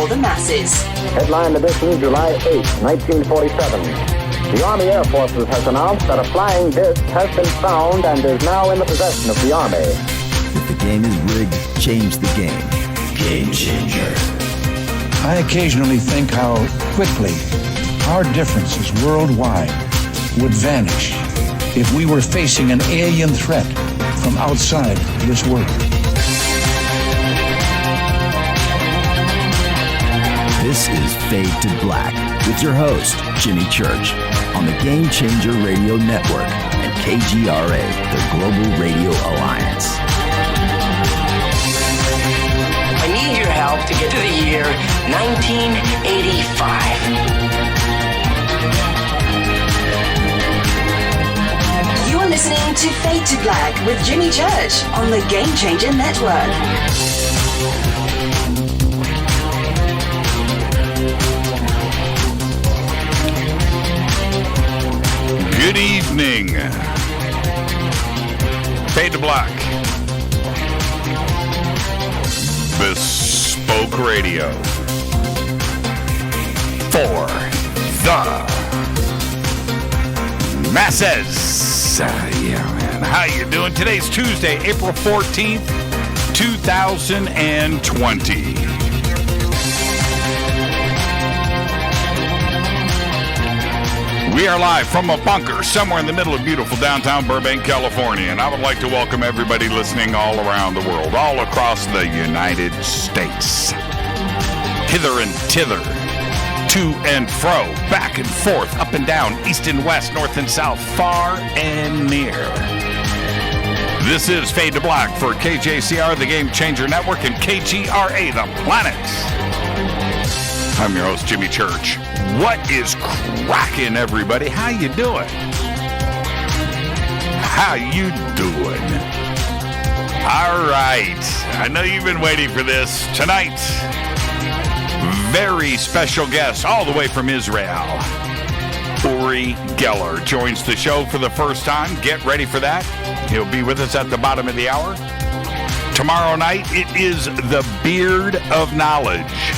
for the masses. Headline edition, July 8, 1947. The Army Air Forces has announced that a flying disc has been found and is now in the possession of the Army. If the game is rigged, change the game. Game changer. I occasionally think how quickly our differences worldwide would vanish if we were facing an alien threat from outside this world. This is Fade to Black with your host, Jimmy Church, on the Game Changer Radio Network and KGRA, the Global Radio Alliance. I need your help to get to the year 1985. You're listening to Fade to Black with Jimmy Church on the Game Changer Network. Good evening. Fade to Black. Bespoke Radio. For the masses. Yeah, man. How you doing? Today's Tuesday, April 14th, 2020. We are live from a bunker somewhere in the middle of beautiful downtown Burbank, California, and I would like to welcome everybody listening all around the world, all across the United States. Hither and thither, to and fro, back and forth, up and down, east and west, north and south, far and near. This is Fade to Black for KJCR, the Game Changer Network, and KGRA, the planet. I'm your host, Jimmy Church. What is cracking, everybody? How you doing? How you doing? All right. I know you've been waiting for this. Tonight, very special guest all the way from Israel. Uri Geller joins the show for the first time. Get ready for that. He'll be with us at the bottom of the hour. Tomorrow night, it is the Beard of Knowledge.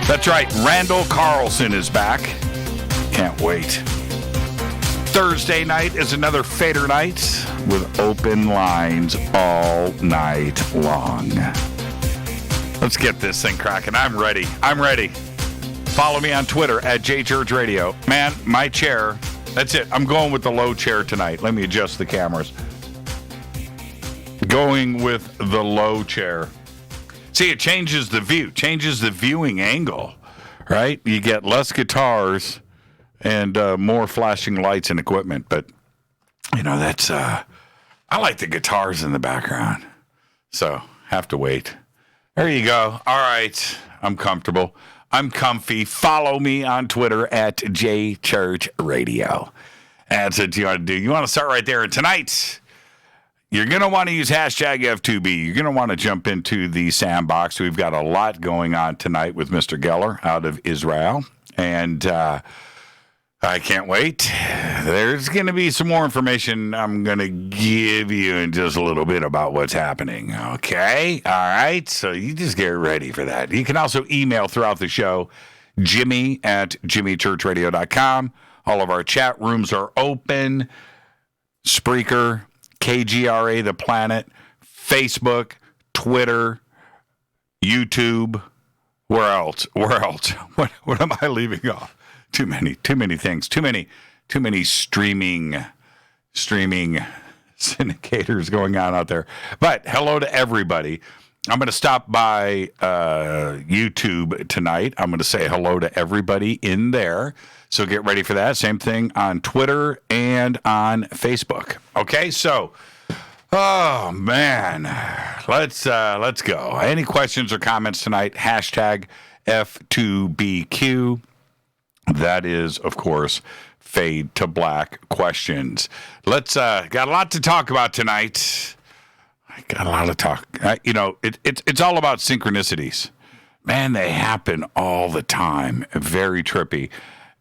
That's right, Randall Carlson is back. Can't wait. Thursday night is another Fader night with open lines all night long. Let's get this thing cracking. I'm ready. Follow me on Twitter at JChurchRadio. Man, my chair, that's it. I'm going with the low chair tonight. Let me adjust the cameras. Going with the low chair. See, it changes the view, changes the viewing angle, right? You get less guitars and more flashing lights and equipment. But, you know, that's, I like the guitars in the background. So, have to wait. There you go. All right. I'm comfortable. I'm comfy. Follow me on Twitter at JChurchRadio. That's what you want to do. You want to start right there. And tonight, you're going to want to use hashtag F2B. You're going to want to jump into the sandbox. We've got a lot going on tonight with Mr. Geller out of Israel. And I can't wait. There's going to be some more information I'm going to give you in just a little bit about what's happening. Okay? All right? So you just get ready for that. You can also email throughout the show, Jimmy at jimmychurchradio.com. All of our chat rooms are open. Spreaker, KGRA, the planet, Facebook, Twitter, YouTube. Where else? What am I leaving off? Too many things. Too many streaming syndicators going on out there. But hello to everybody. I'm going to stop by YouTube tonight. I'm going to say hello to everybody in there. So get ready for that. Same thing on Twitter and on Facebook. Okay, so, oh man, let's go. Any questions or comments tonight? Hashtag F2BQ. That is, of course, Fade to Black questions. Let's got a lot to talk about tonight. I got a lot of talk. It's all about synchronicities. Man, they happen all the time. Very trippy.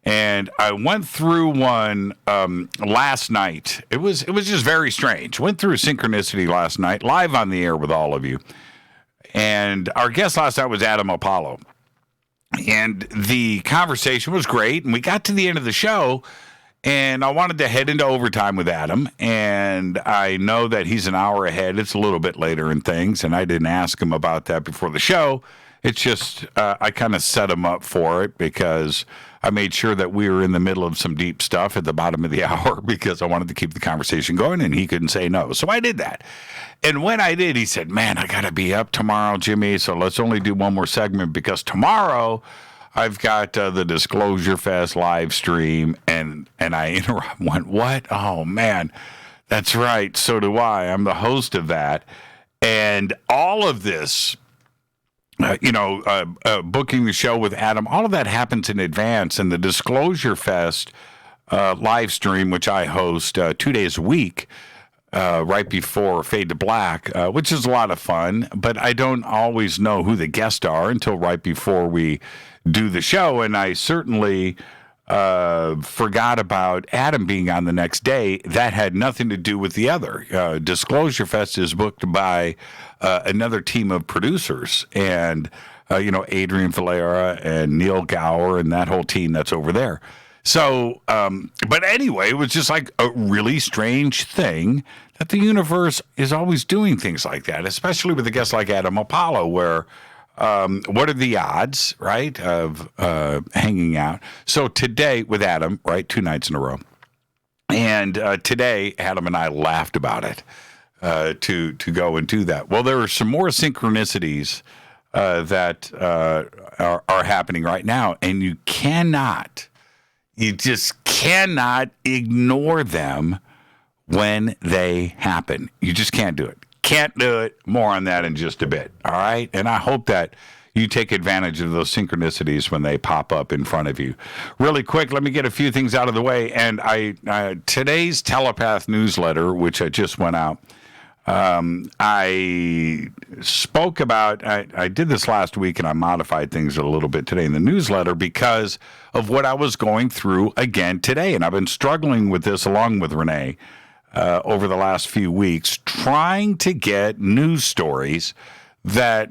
And I went through one last night. It was just very strange. Went through Synchronicity last night, live on the air with all of you. And our guest last night was Adam Apollo. And the conversation was great, and we got to the end of the show, and I wanted to head into overtime with Adam, and I know that he's an hour ahead. It's a little bit later in things, and I didn't ask him about that before the show. It's just I kind of set him up for it because I made sure that we were in the middle of some deep stuff at the bottom of the hour because I wanted to keep the conversation going, and he couldn't say no. So I did that. And when I did, he said, man, I got to be up tomorrow, Jimmy, so let's only do one more segment because tomorrow I've got the Disclosure Fest live stream, and I went, what? Oh, man, that's right. So do I. I'm the host of that. And all of this, booking the show with Adam, all of that happens in advance. And the Disclosure Fest live stream, which I host 2 days a week, right before Fade to Black, which is a lot of fun, but I don't always know who the guests are until right before we do the show, and I certainly forgot about Adam being on the next day. That had nothing to do with the other. Disclosure Fest is booked by another team of producers, and Adrian Valera and Neil Gower and that whole team that's over there. So, but anyway, it was just like a really strange thing that the universe is always doing things like that, especially with a guest like Adam Apollo, where what are the odds, right, of hanging out? So today with Adam, right, 2 nights in a row, and today Adam and I laughed about it to go and do that. Well, there are some more synchronicities that are happening right now, and you just cannot ignore them when they happen. You just can't do it. Can't do it. More on that in just a bit. All right? And I hope that you take advantage of those synchronicities when they pop up in front of you. Really quick, let me get a few things out of the way. And today's Telepath newsletter, which I just went out, I spoke about, I did this last week and I modified things a little bit today in the newsletter because of what I was going through again today. And I've been struggling with this along with Renee over the last few weeks, trying to get news stories that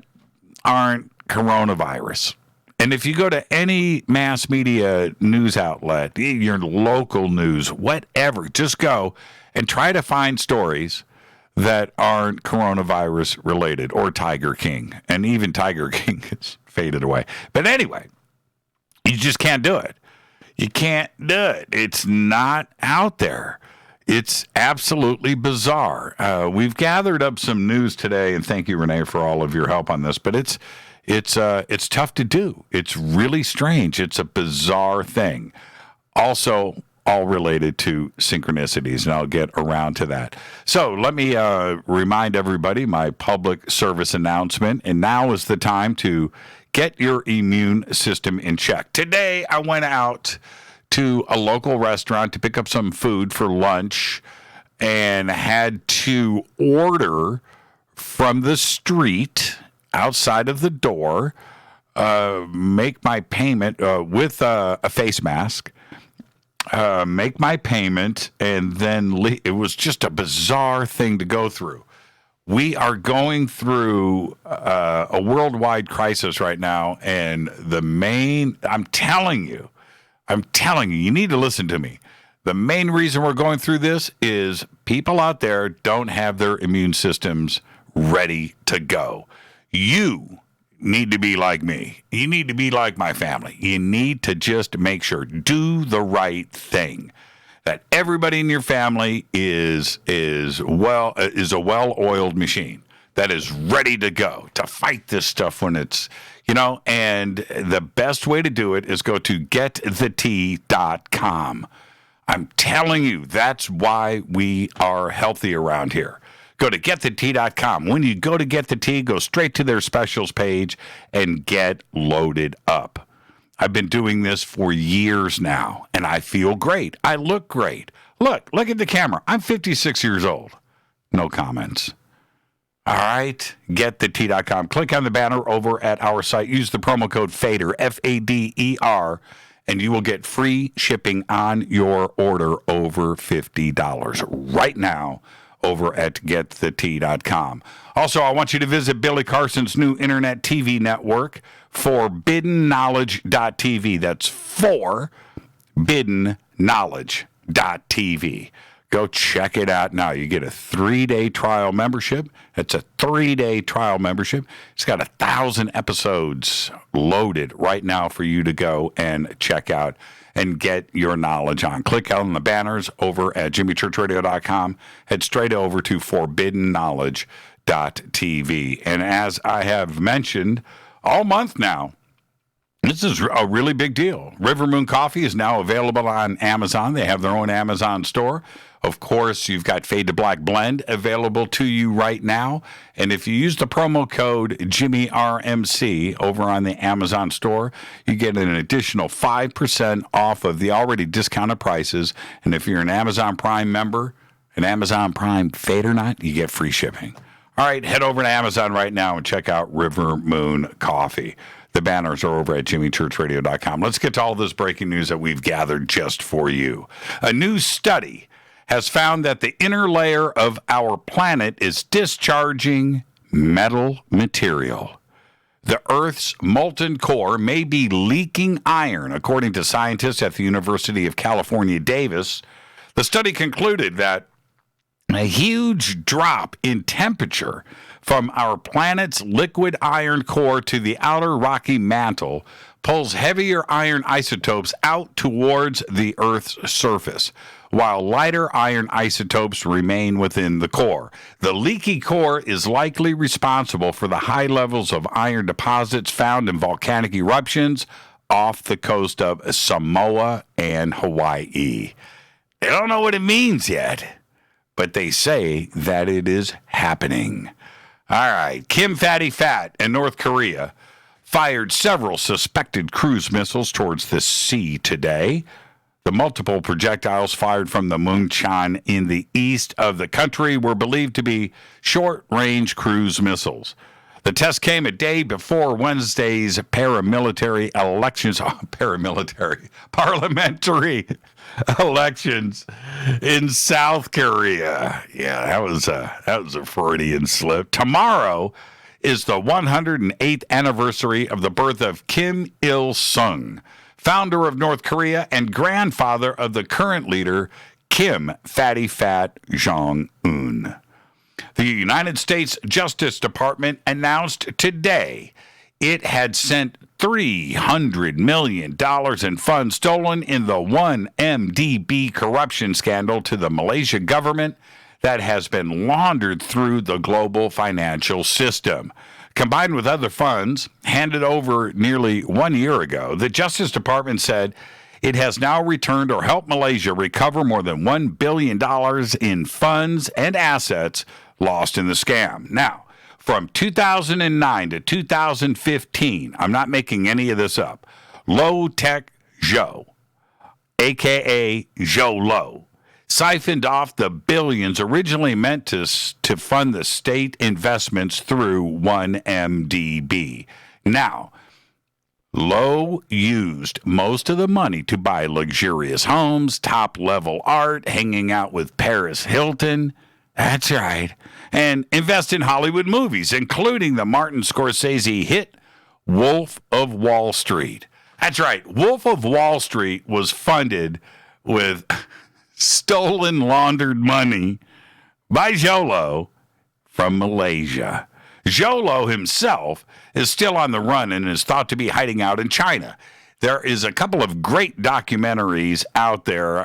aren't coronavirus. And if you go to any mass media news outlet, your local news, whatever, just go and try to find stories that aren't coronavirus related or Tiger King. And even Tiger King has faded away. But anyway, you just can't do it. You can't do it. It's not out there. It's absolutely bizarre. We've gathered up some news today, and thank you, Renee, for all of your help on this. But it's tough to do. It's really strange. It's a bizarre thing. Also, all related to synchronicities, and I'll get around to that. So let me remind everybody my public service announcement, and now is the time to get your immune system in check. Today, I went out to a local restaurant to pick up some food for lunch and had to order from the street outside of the door, make my payment with a face mask, make my payment, and then leave. It was just a bizarre thing to go through. We are going through a worldwide crisis right now, and I'm telling you, you need to listen to me. The main reason we're going through this is people out there don't have their immune systems ready to go. You need to be like me. You need to be like my family. You need to just make sure, do the right thing. That everybody in your family is a well-oiled machine that is ready to go to fight this stuff when it's, and the best way to do it is go to getthet.com. I'm telling you, that's why we are healthy around here. Go to getthet.com. When you go to Get the Tea, go straight to their specials page and get loaded up. I've been doing this for years now, and I feel great. I look great. Look at the camera. I'm 56 years old. No comments. All right, getthet.com. Click on the banner over at our site. Use the promo code FADER, F-A-D-E-R, and you will get free shipping on your order over $50 right now over at getthetea.com. Also, I want you to visit Billy Carson's new internet TV network, forbiddenknowledge.tv. That's forbiddenknowledge.tv. Go check it out now. You get a 3-day trial membership. It's a 3-day trial membership. It's got 1,000 episodes loaded right now for you to go and check out and get your knowledge on. Click on the banners over at jimmychurchradio.com. Head straight over to forbiddenknowledge.tv. And as I have mentioned all month now, this is a really big deal. River Moon Coffee is now available on Amazon. They have their own Amazon store. Of course, you've got Fade to Black Blend available to you right now. And if you use the promo code JimmyRMC over on the Amazon store, you get an additional 5% off of the already discounted prices. And if you're an Amazon Prime member, an Amazon Prime Fade or not, you get free shipping. All right, head over to Amazon right now and check out River Moon Coffee. The banners are over at jimmychurchradio.com. Let's get to all this breaking news that we've gathered just for you. A new study has found that the inner layer of our planet is discharging metal material. The Earth's molten core may be leaking iron, according to scientists at the University of California, Davis. The study concluded that a huge drop in temperature from our planet's liquid iron core to the outer rocky mantle pulls heavier iron isotopes out towards the Earth's surface, while lighter iron isotopes remain within the core. The leaky core is likely responsible for the high levels of iron deposits found in volcanic eruptions off the coast of Samoa and Hawaii. They don't know what it means yet, but they say that it is happening. All right, Kim Fatty Fat in North Korea fired several suspected cruise missiles towards the sea today. The multiple projectiles fired from the Mungcheon in the east of the country were believed to be short-range cruise missiles. The test came a day before Wednesday's parliamentary elections in South Korea. Yeah, that was a Freudian slip. Tomorrow is the 108th anniversary of the birth of Kim Il-sung, founder of North Korea and grandfather of the current leader, Kim Fatty Fat Jong-un. The United States Justice Department announced today it had sent $300 million in funds stolen in the 1MDB corruption scandal to the Malaysia government that has been laundered through the global financial system. Combined with other funds handed over nearly 1 year ago, the Justice Department said it has now returned or helped Malaysia recover more than $1 billion in funds and assets lost in the scam. Now, from 2009 to 2015, I'm not making any of this up, Low Tech Joe, a.k.a. Joe Low, siphoned off the billions originally meant to fund the state investments through 1MDB. Now, Low used most of the money to buy luxurious homes, top-level art, hanging out with Paris Hilton. That's right. And invest in Hollywood movies, including the Martin Scorsese hit Wolf of Wall Street. That's right. Wolf of Wall Street was funded with stolen, laundered money by Jolo from Malaysia. Jolo himself is still on the run and is thought to be hiding out in China. There is a couple of great documentaries out there,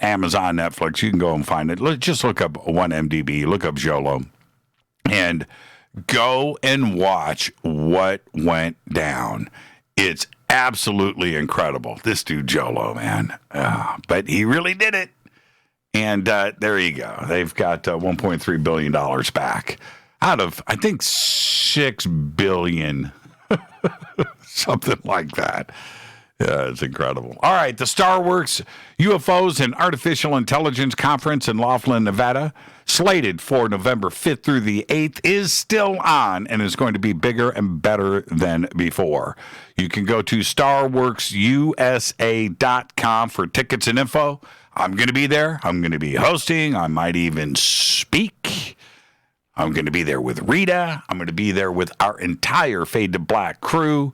Amazon, Netflix. You can go and find it. Just look up 1MDB, look up Jolo, and go and watch what went down. It's absolutely incredible. This dude, Jolo, man. But he really did it. And there you go. They've got $1.3 billion back out of, I think, $6 billion, something like that. Yeah, it's incredible. All right, the StarWorks UFOs and Artificial Intelligence Conference in Laughlin, Nevada, slated for November 5th through the 8th, is still on and is going to be bigger and better than before. You can go to starworksusa.com for tickets and info. I'm going to be there. I'm going to be hosting. I might even speak. I'm going to be there with Rita. I'm going to be there with our entire Fade to Black crew.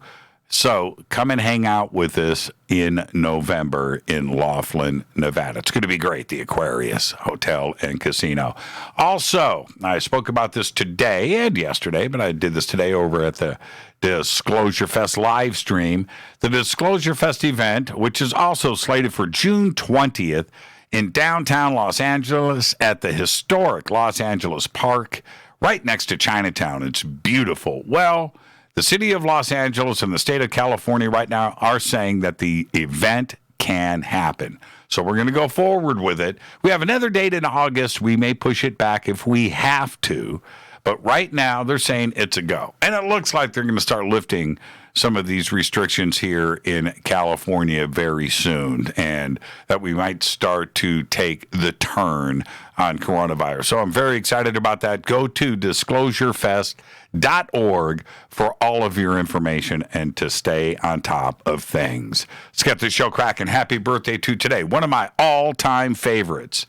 So come and hang out with us in November in Laughlin, Nevada. It's going to be great, the Aquarius Hotel and Casino. Also, I spoke about this today and yesterday, but I did this today over at the Disclosure Fest live stream. The Disclosure Fest event, which is also slated for June 20th in downtown Los Angeles at the historic Los Angeles Park, right next to Chinatown. It's beautiful. Well, the city of Los Angeles and the state of California right now are saying that the event can happen. So we're going to go forward with it. We have another date in August. We may push it back if we have to. But right now, they're saying it's a go. And it looks like they're going to start lifting some of these restrictions here in California very soon, and that we might start to take the turn on coronavirus. So I'm very excited about that. Go to disclosurefest.org for all of your information and to stay on top of things. Let's get this show cracking. Happy birthday to today, one of my all-time favorites,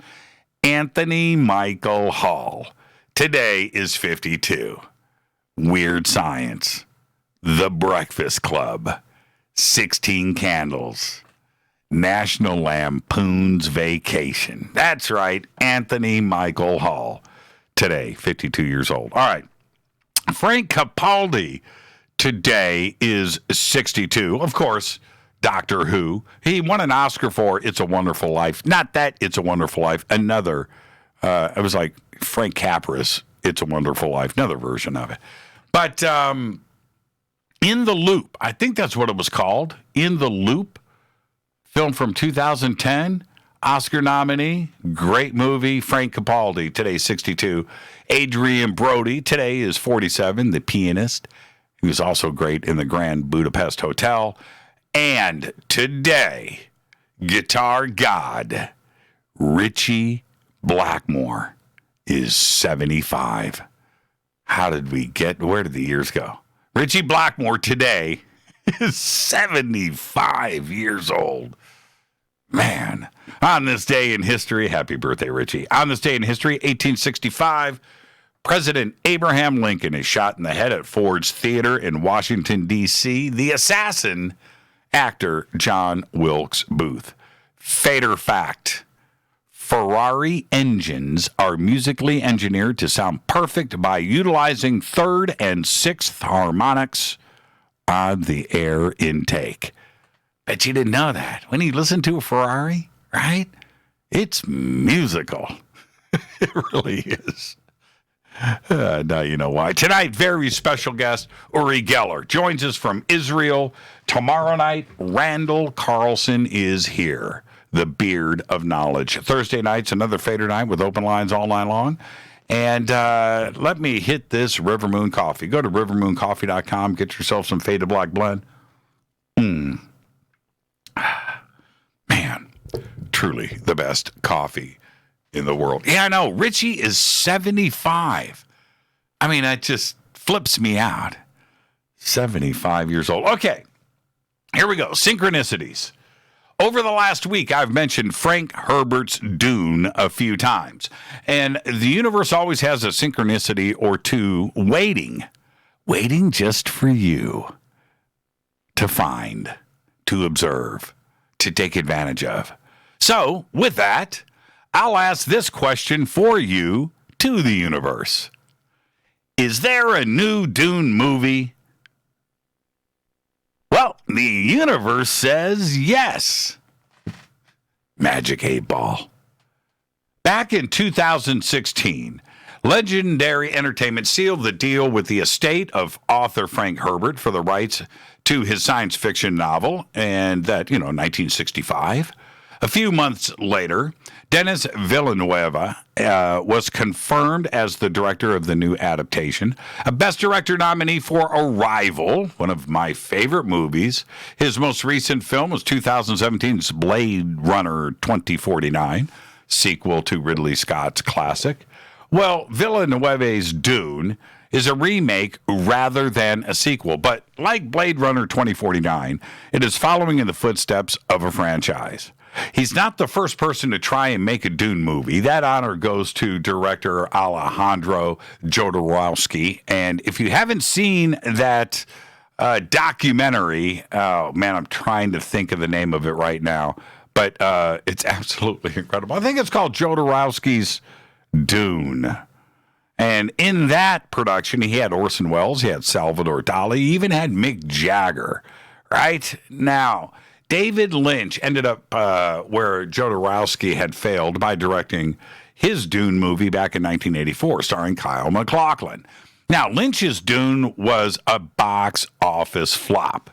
Anthony Michael Hall. Today is 52. Weird Science, The Breakfast Club, 16 Candles, National Lampoon's Vacation. That's right, Anthony Michael Hall. Today, 52 years old. All right. Frank Capaldi today is 62. Of course, Doctor Who. He won an Oscar for It's a Wonderful Life. Not that It's a Wonderful Life. Another. It was like Frank Capra's It's a Wonderful Life. Another version of it. But In the Loop, I think that's what it was called. In the Loop, film from 2010, Oscar nominee, great movie. Frank Capaldi, today 62. Adrian Brody, today is 47, the pianist. He was also great in the Grand Budapest Hotel. And today, guitar god, Ritchie Blackmore is 75. How did we get, where did the years go? Ritchie Blackmore today is 75 years old. Man, on this day in history, happy birthday, Ritchie. On this day in history, 1865, President Abraham Lincoln is shot in the head at Ford's Theater in Washington, D.C. The assassin, actor John Wilkes Booth. Fader fact. Ferrari engines are musically engineered to sound perfect by utilizing third and sixth harmonics on the air intake. Bet you didn't know that. When you listen to a Ferrari, right? It's musical. It really is. Now you know why. Tonight, very special guest, Uri Geller, joins us from Israel. Tomorrow night, Randall Carlson is here. The Beard of Knowledge. Thursday night's another Fader night with open lines all night long. And let me hit this River Moon Coffee. Go to rivermooncoffee.com. Get yourself some Fade to Black blend. Man, truly the best coffee in the world. Yeah, I know. Richie is 75. I mean, that just flips me out. 75 years old. Okay, here we go. Synchronicities. Over the last week, I've mentioned Frank Herbert's Dune a few times. And the universe always has a synchronicity or two waiting just for you to find, to observe, to take advantage of. So, with that, I'll ask this question for you to the universe. Is there a new Dune movie? Well, the universe says yes. Magic 8 Ball. Back in 2016, Legendary Entertainment sealed the deal with the estate of author Frank Herbert for the rights to his science fiction novel, and that, 1965. A few months later, Denis Villeneuve was confirmed as the director of the new adaptation. A Best Director nominee for Arrival, one of my favorite movies. His most recent film was 2017's Blade Runner 2049, sequel to Ridley Scott's classic. Well, Villeneuve's Dune is a remake rather than a sequel, but like Blade Runner 2049, it is following in the footsteps of a franchise. He's not the first person to try and make a Dune movie. That honor goes to director Alejandro Jodorowsky, and if you haven't seen that documentary, oh man, I'm trying to think of the name of it right now, but it's absolutely incredible. I think it's called Jodorowsky's Dune. And in that production, he had Orson Welles, he had Salvador Dali, he even had Mick Jagger, right? Now, David Lynch ended up where Jodorowsky had failed by directing his Dune movie back in 1984, starring Kyle MacLachlan. Now, Lynch's Dune was a box office flop.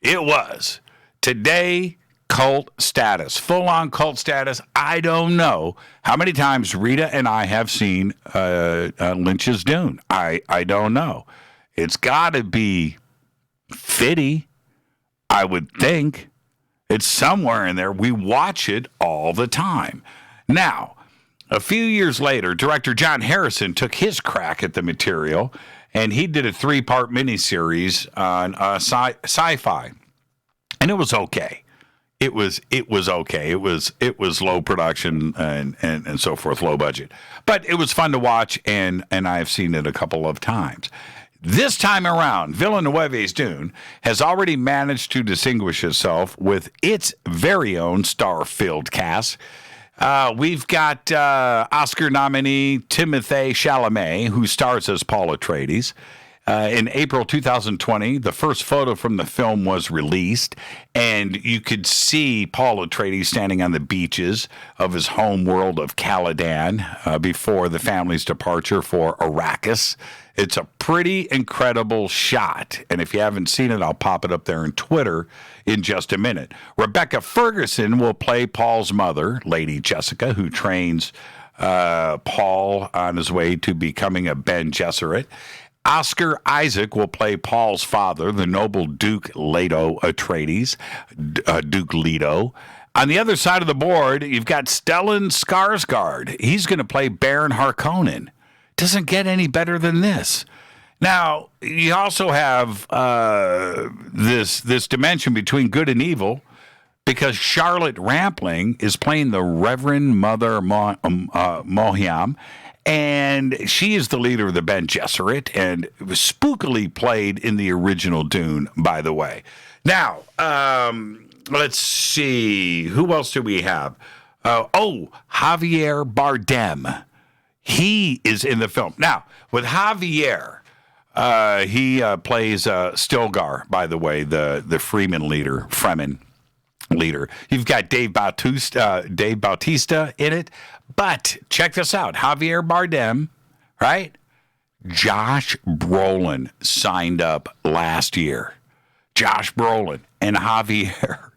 It was. Today, cult status, full-on cult status. I don't know how many times Rita and I have seen Lynch's Dune. I don't know. It's got to be 50, I would think. It's somewhere in there. We watch it all the time. Now, a few years later, director John Harrison took his crack at the material, and he did a 3-part miniseries on sci-fi, and it was okay. It was okay. It was low production and so forth, low budget. But it was fun to watch, and I've seen it a couple of times. This time around, Villeneuve's Dune has already managed to distinguish itself with its very own star-filled cast. We've got Oscar nominee Timothée Chalamet, who stars as Paul Atreides. In April 2020, the first photo from the film was released, and you could see Paul Atreides standing on the beaches of his home world of Caladan before the family's departure for Arrakis. It's a pretty incredible shot, and if you haven't seen it, I'll pop it up there on Twitter in just a minute. Rebecca Ferguson will play Paul's mother, Lady Jessica, who trains Paul on his way to becoming a Bene Gesserit. Oscar Isaac will play Paul's father, the noble Duke Leto Atreides, Duke Leto. On the other side of the board, you've got Stellan Skarsgård. He's going to play Baron Harkonnen. Doesn't get any better than this. Now, you also have this dimension between good and evil, because Charlotte Rampling is playing the Reverend Mother Mohiam, and she is the leader of the Bene Gesserit, and it was spookily played in the original Dune, by the way. Now, let's see. Who else do we have? Javier Bardem. He is in the film. Now, with Javier, he plays Stilgar, by the way, the Fremen leader. You've got Dave Bautista in it. But check this out. Javier Bardem, right? Josh Brolin signed up last year. Josh Brolin and Javier.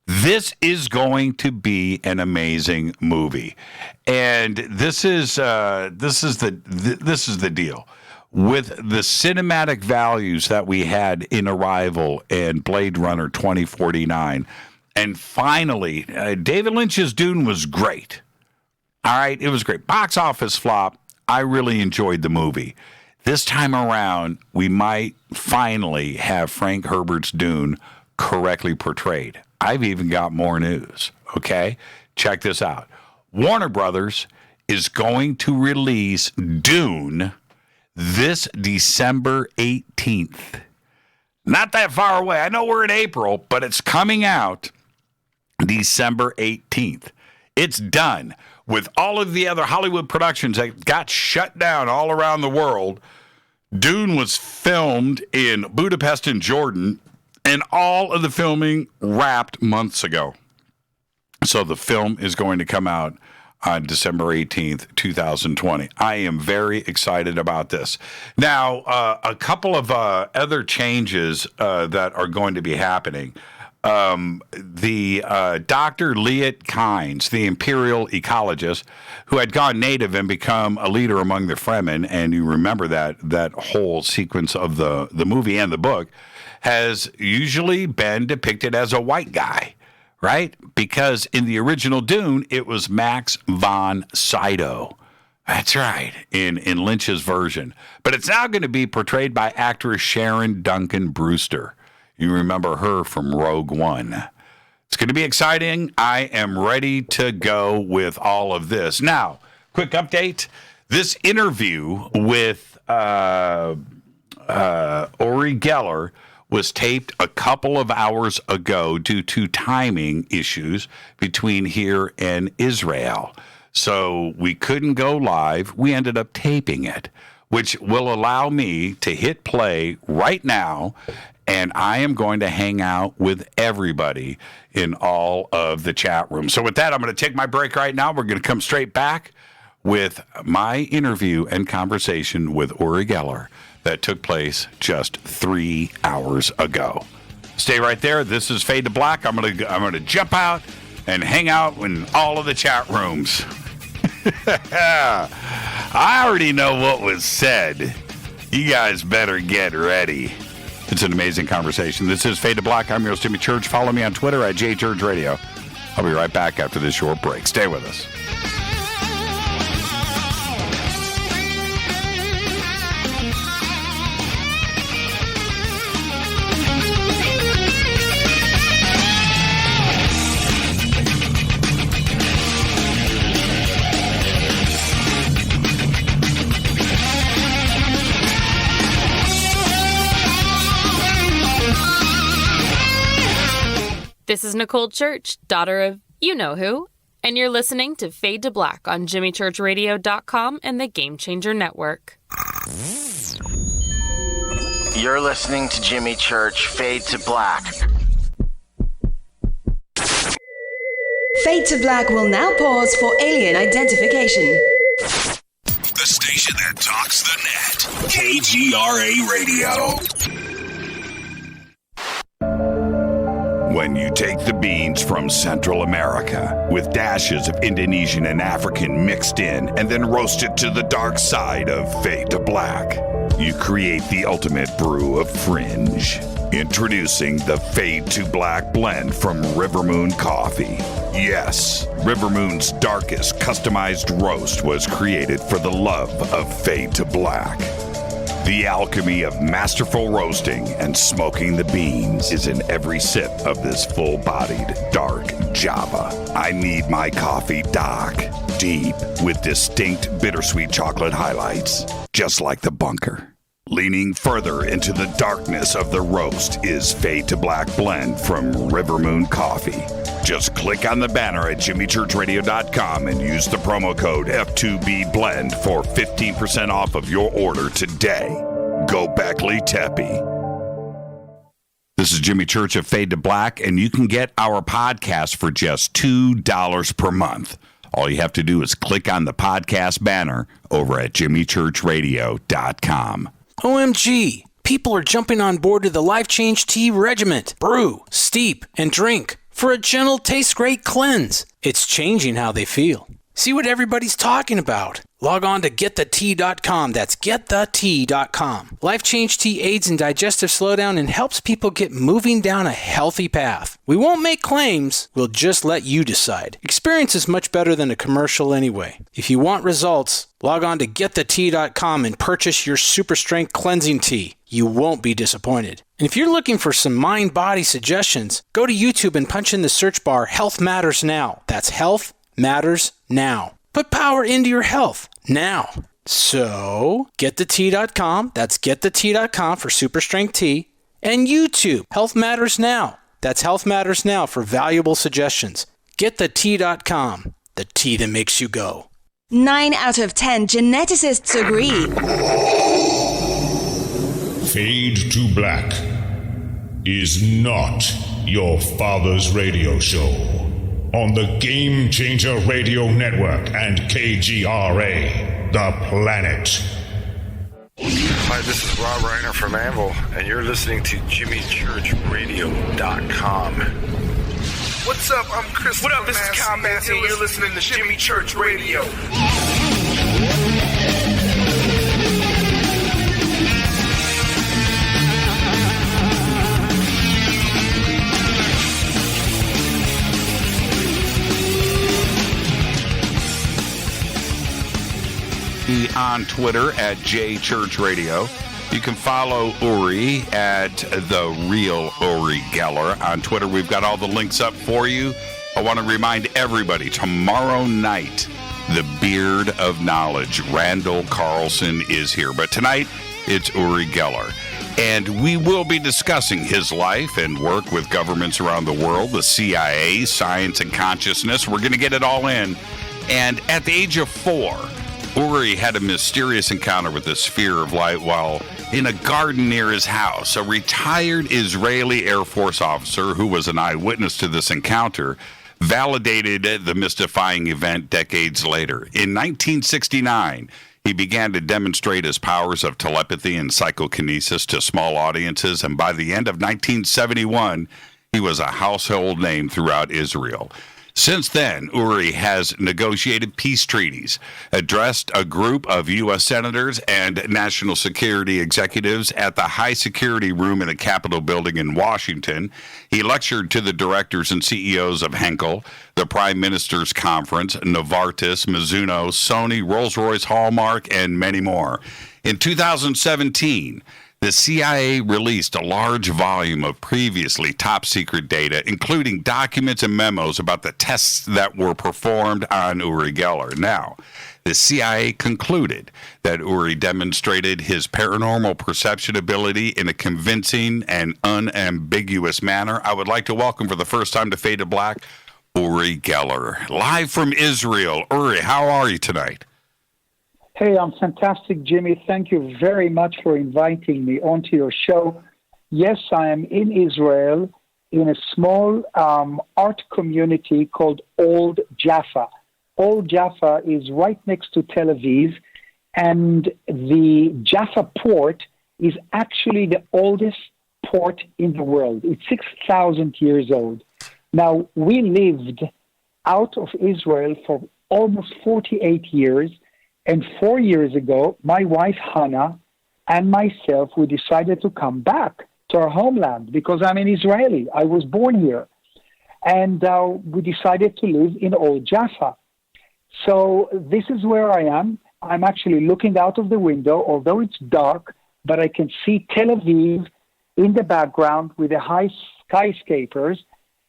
This is going to be an amazing movie. And this is the deal. With the cinematic values that we had in Arrival and Blade Runner 2049, and finally, David Lynch's Dune was great. All right, it was great. Box office flop. I really enjoyed the movie. This time around, we might finally have Frank Herbert's Dune correctly portrayed. I've even got more news, okay? Check this out. Warner Brothers is going to release Dune this December 18th. Not that far away. I know we're in April, but it's coming out December 18th. It's done. With all of the other Hollywood productions that got shut down all around the world, Dune was filmed in Budapest and Jordan, and all of the filming wrapped months ago. So the film is going to come out on December 18th, 2020. I am very excited about this. Now, a couple of other changes that are going to be happening. Dr. Liet Kynes, the imperial ecologist, who had gone native and become a leader among the Fremen, and you remember that whole sequence of the movie and the book, has usually been depicted as a white guy, right? Because in the original Dune, it was Max von Sydow. That's right, in Lynch's version. But it's now going to be portrayed by actress Sharon Duncan Brewster. You remember her from Rogue One. It's going to be exciting. I am ready to go with all of this. Now, quick update. This interview with Uri Geller was taped a couple of hours ago due to timing issues between here and Israel. So we couldn't go live. We ended up taping it, which will allow me to hit play right now, and I am going to hang out with everybody in all of the chat rooms. So with that, I'm going to take my break right now. We're going to come straight back with my interview and conversation with Uri Geller that took place just 3 hours ago. Stay right there. This is Fade to Black. I'm going to jump out and hang out in all of the chat rooms. I already know what was said. You guys better get ready. It's an amazing conversation. This is Fade to Black. I'm your host, Jimmy Church. Follow me on Twitter at JChurchRadio. I'll be right back after this short break. Stay with us. This is Nicole Church, daughter of you-know-who, and you're listening to Fade to Black on JimmyChurchRadio.com and the Game Changer Network. You're listening to Jimmy Church, Fade to Black. Fade to Black will now pause for alien identification. The station that talks the net. KGRA Radio. When you take the beans from Central America with dashes of Indonesian and African mixed in and then roast it to the dark side of Fade to Black, you create the ultimate brew of fringe. Introducing the Fade to Black blend from Rivermoon Coffee. Yes, Rivermoon's darkest customized roast was created for the love of Fade to Black. The alchemy of masterful roasting and smoking the beans is in every sip of this full-bodied, dark Java. I need my coffee dark, deep, with distinct bittersweet chocolate highlights, just like the bunker. Leaning further into the darkness of the roast is Fade to Black blend from Rivermoon Coffee. Just click on the banner at JimmyChurchRadio.com and use the promo code F2BBLEND for 15% off of your order today. Go Beckley Teppy. This is Jimmy Church of Fade to Black, and you can get our podcast for just $2 per month. All you have to do is click on the podcast banner over at JimmyChurchRadio.com. OMG! People are jumping on board to the Life Change Tea Regiment. Brew, steep, and drink for a gentle, taste great cleanse. It's changing how they feel. See what everybody's talking about. Log on to getthetea.com. That's getthetea.com. Life Change Tea aids in digestive slowdown and helps people get moving down a healthy path. We won't make claims. We'll just let you decide. Experience is much better than a commercial anyway. If you want results, log on to getthetea.com and purchase your super strength cleansing tea. You won't be disappointed. And if you're looking for some mind-body suggestions, go to YouTube and punch in the search bar Health Matters Now. That's Health Matters Now. Put power into your health now. So, getthetea.com. That's getthetea.com for super strength tea. And YouTube, Health Matters Now. That's Health Matters Now for valuable suggestions. Getthetea.com. The tea that makes you go. 9 out of 10 geneticists agree. Fade to Black is not your father's radio show on the Game Changer Radio Network and KGRA, the planet. Hi, this is Rob Reiner from Anvil, and you're listening to JimmyChurchRadio.com. What's up? I'm Chris. What up? This is Kyle Massey, and you're listening to Jimmy Church Radio. On Twitter at JChurchRadio. You can follow Uri at The Real Uri Geller. On Twitter, we've got all the links up for you. I want to remind everybody, tomorrow night, the Beard of Knowledge, Randall Carlson, is here. But tonight, it's Uri Geller. And we will be discussing his life and work with governments around the world, the CIA, science and consciousness. We're going to get it all in. And at the age of 4, Uri had a mysterious encounter with the sphere of light while in a garden near his house. A retired Israeli Air Force officer who was an eyewitness to this encounter validated the mystifying event decades later. In 1969, he began to demonstrate his powers of telepathy and psychokinesis to small audiences, and by the end of 1971, he was a household name throughout Israel. Since then, Uri has negotiated peace treaties, addressed a group of U.S. senators and national security executives at the high security room in the Capitol building in Washington. He lectured to the directors and CEOs of Henkel, the Prime Minister's Conference, Novartis, Mizuno, Sony, Rolls-Royce, Hallmark, and many more. In 2017, the CIA released a large volume of previously top-secret data, including documents and memos about the tests that were performed on Uri Geller. Now, the CIA concluded that Uri demonstrated his paranormal perception ability in a convincing and unambiguous manner. I would like to welcome for the first time to Fade to Black, Uri Geller, live from Israel. Uri, how are you tonight? Hey, I'm fantastic, Jimmy. Thank you very much for inviting me onto your show. Yes, I am in Israel in a small art community called Old Jaffa. Old Jaffa is right next to Tel Aviv, and the Jaffa port is actually the oldest port in the world. It's 6,000 years old. Now, we lived out of Israel for almost 48 years. And 4 years ago, my wife, Hannah, and myself, we decided to come back to our homeland because I'm an Israeli. I was born here. And we decided to live in Old Jaffa. So this is where I am. I'm actually looking out of the window, although it's dark, but I can see Tel Aviv in the background with the high skyscrapers.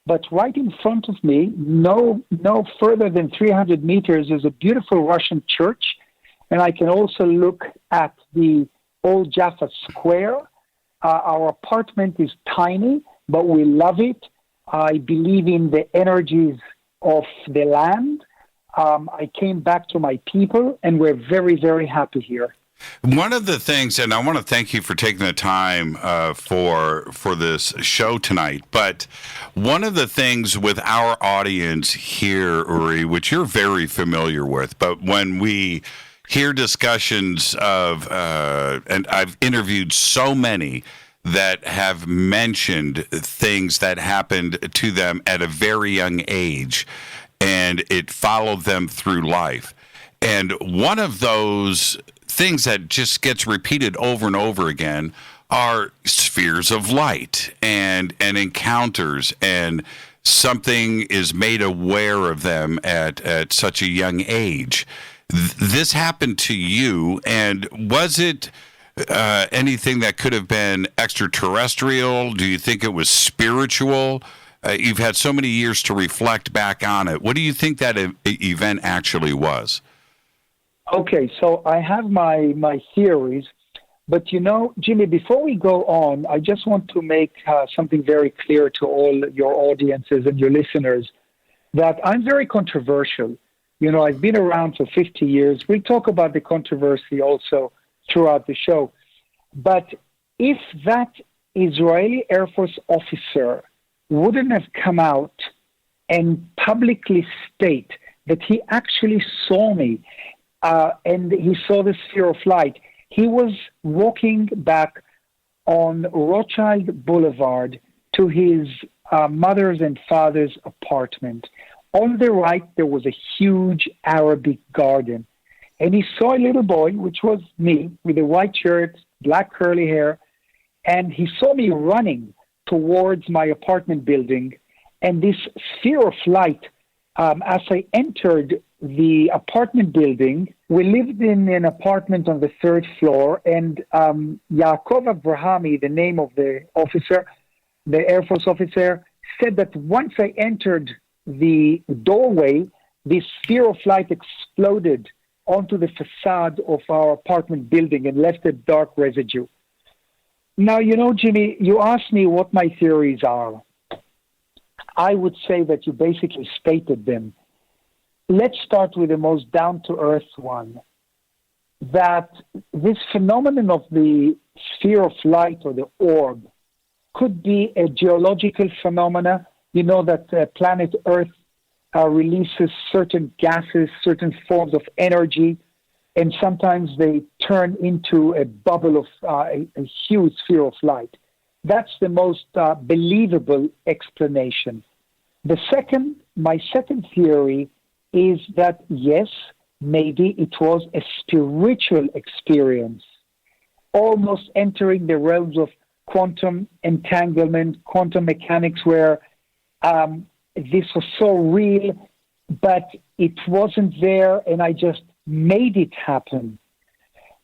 But right in front of me, no further than 300 meters, is a beautiful Russian church. And I can also look at the Old Jaffa Square. Our apartment is tiny, but we love it. I believe in the energies of the land. I came back to my people, and we're very, very happy here. One of the things, and I want to thank you for taking the time for this show tonight, but one of the things with our audience here, Uri, which you're very familiar with, but when we hear discussions of, and I've interviewed so many that have mentioned things that happened to them at a very young age, and it followed them through life. And one of those things that just gets repeated over and over again are spheres of light and encounters, and something is made aware of them at such a young age. This happened to you, and was it anything that could have been extraterrestrial? Do you think it was spiritual? You've had so many years to reflect back on it. What do you think that event actually was? Okay, so I have my theories, but Jimmy, before we go on, I just want to make something very clear to all your audiences and your listeners, that I'm very controversial. I've been around for 50 years. We'll talk about the controversy also throughout the show. But if that Israeli Air Force officer wouldn't have come out and publicly state that he actually saw me, and he saw the sphere of light, he was walking back on Rothschild Boulevard to his mother's and father's apartment. On the right, there was a huge Arabic garden. And he saw a little boy, which was me, with a white shirt, black curly hair. And he saw me running towards my apartment building. And this sphere of light, as I entered the apartment building, we lived in an apartment on the third floor. And Yaakov Avrahami, the name of the officer, the Air Force officer, said that once I entered the doorway, this sphere of light exploded onto the facade of our apartment building and left a dark residue. Now, Jimmy, you asked me what my theories are. I would say that you basically stated them. Let's start with the most down-to-earth one, that this phenomenon of the sphere of light or the orb could be a geological phenomena. You know that planet Earth releases certain gases, certain forms of energy, and sometimes they turn into a bubble of a huge sphere of light. That's the most believable explanation. My second theory is that, yes, maybe it was a spiritual experience, almost entering the realms of quantum entanglement, quantum mechanics, where this was so real, but it wasn't there, and I just made it happen.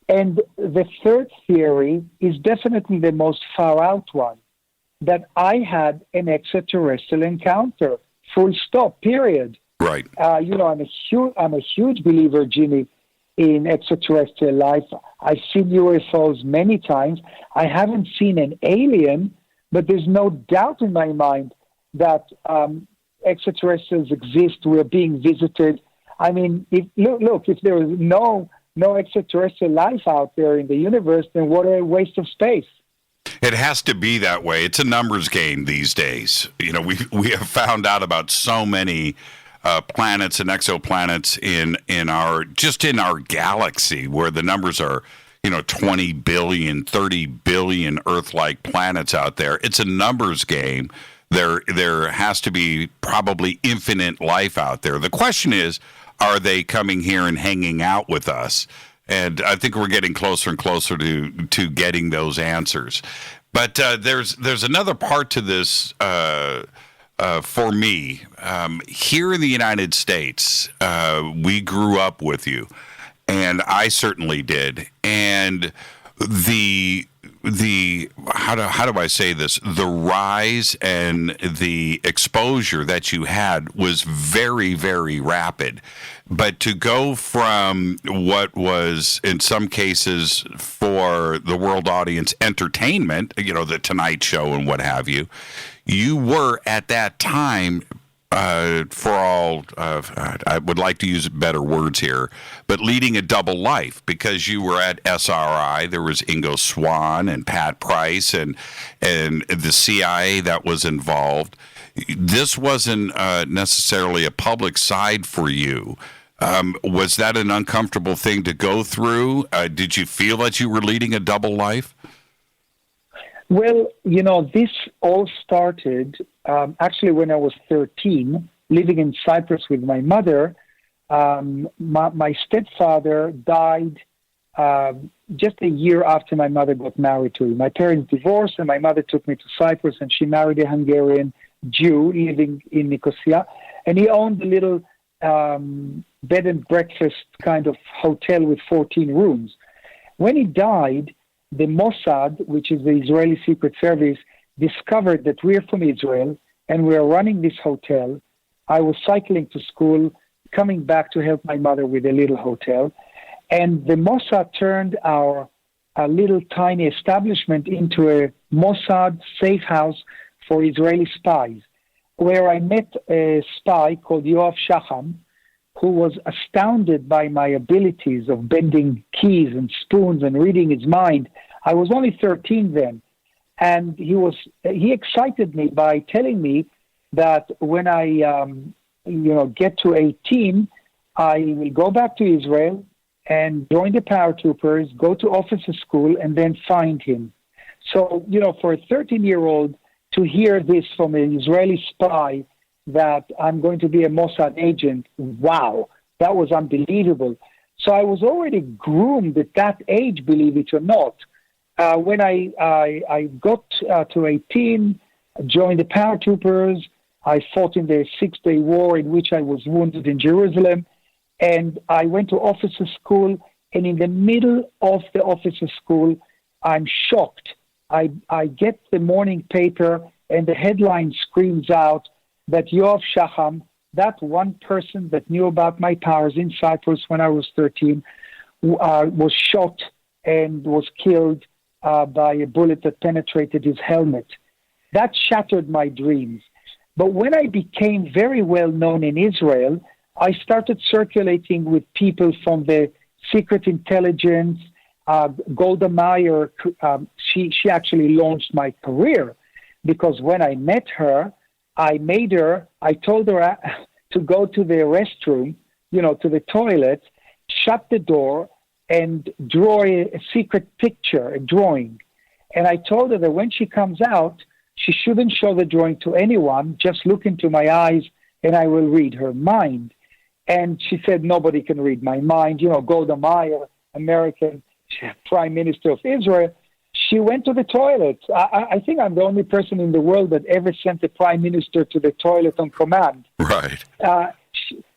And the third theory is definitely the most far-out one, that I had an extraterrestrial encounter, full stop, period. Right. I'm a huge believer, Jimmy, in extraterrestrial life. I've seen UFOs many times. I haven't seen an alien, but there's no doubt in my mind that extraterrestrials exist. We're being visited. I mean, if there is no extraterrestrial life out there in the universe, then what a waste of space. It has to be that way. It's a numbers game these days. We have found out about so many planets and exoplanets in our galaxy, where the numbers are 20 billion, 30 billion Earth-like planets out there. It's a numbers game. There has to be probably infinite life out there. The question is, are they coming here and hanging out with us? And I think we're getting closer and closer to getting those answers. But there's another part to this for me. Here in the United States, we grew up with you, and I certainly did. And the how do I say this? The rise and the exposure that you had was very, very rapid. But to go from what was, in some cases, for the world audience, entertainment, the Tonight Show and what have you, you were at that time, for all, I would like to use better words here, but leading a double life, because you were at SRI. There was Ingo Swann and Pat Price and the CIA that was involved. This wasn't necessarily a public side for you. Was that an uncomfortable thing to go through? Did you feel that you were leading a double life? Well, this all started actually when I was 13, living in Cyprus with my mother. My stepfather died just a year after my mother got married to him. My parents divorced, and my mother took me to Cyprus, and she married a Hungarian Jew living in Nicosia. And he owned a little bed and breakfast kind of hotel with 14 rooms. When he died, the Mossad, which is the Israeli Secret Service, discovered that we're from Israel and we're running this hotel. I was cycling to school, coming back to help my mother with a little hotel. And the Mossad turned our little tiny establishment into a Mossad safe house for Israeli spies, where I met a spy called Yoav Shacham, who was astounded by my abilities of bending keys and spoons and reading his mind. I was only 13 then, and he excited me by telling me that when I get to 18, I will go back to Israel, and join the paratroopers, go to officer school, and then find him. So, for a 13-year-old to hear this from an Israeli spy that I'm going to be a Mossad agent, wow, that was unbelievable. So I was already groomed at that age, believe it or not. When I got to 18, joined the paratroopers, I fought in the Six-Day War in which I was wounded in Jerusalem, and I went to officer school, and in the middle of the officer school, I'm shocked. I get the morning paper, and the headline screams out that Yoav Shacham, that one person that knew about my powers in Cyprus when I was 13, was shot and was killed by a bullet that penetrated his helmet. That shattered my dreams. But when I became very well known in Israel, I started circulating with people from the secret intelligence. Golda Meir, she actually launched my career, because when I met her, I told her to go to the restroom, to the toilet, shut the door, and draw a secret picture, a drawing. And I told her that when she comes out, she shouldn't show the drawing to anyone, just look into my eyes and I will read her mind. And she said, nobody can read my mind. Golda Meir, American Prime Minister of Israel, she went to the toilet. I think I'm the only person in the world that ever sent a prime minister to the toilet on command. Right.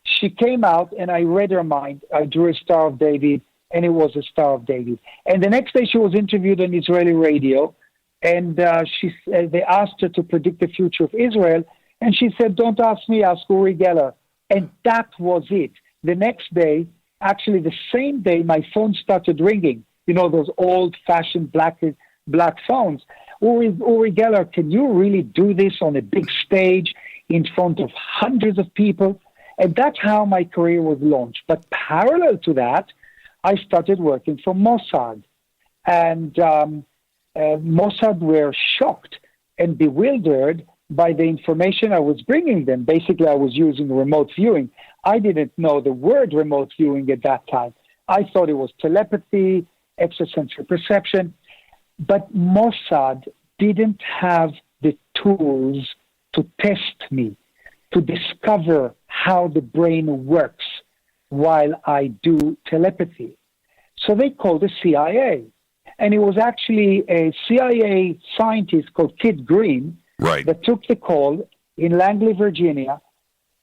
She came out, and I read her mind. I drew a Star of David, and it was a Star of David. And the next day she was interviewed on Israeli radio, and they asked her to predict the future of Israel, and she said, don't ask me, ask Uri Geller. And that was it. The next day, actually the same day, my phone started ringing. Those old-fashioned black phones. Uri Geller, can you really do this on a big stage in front of hundreds of people? And that's how my career was launched. But parallel to that, I started working for Mossad. And Mossad were shocked and bewildered by the information I was bringing them. Basically, I was using remote viewing. I didn't know the word remote viewing at that time. I thought it was telepathy, extrasensory perception, but Mossad didn't have the tools to test me, to discover how the brain works while I do telepathy. So they called the CIA. And it was actually a CIA scientist called Kit Green that took the call in Langley, Virginia,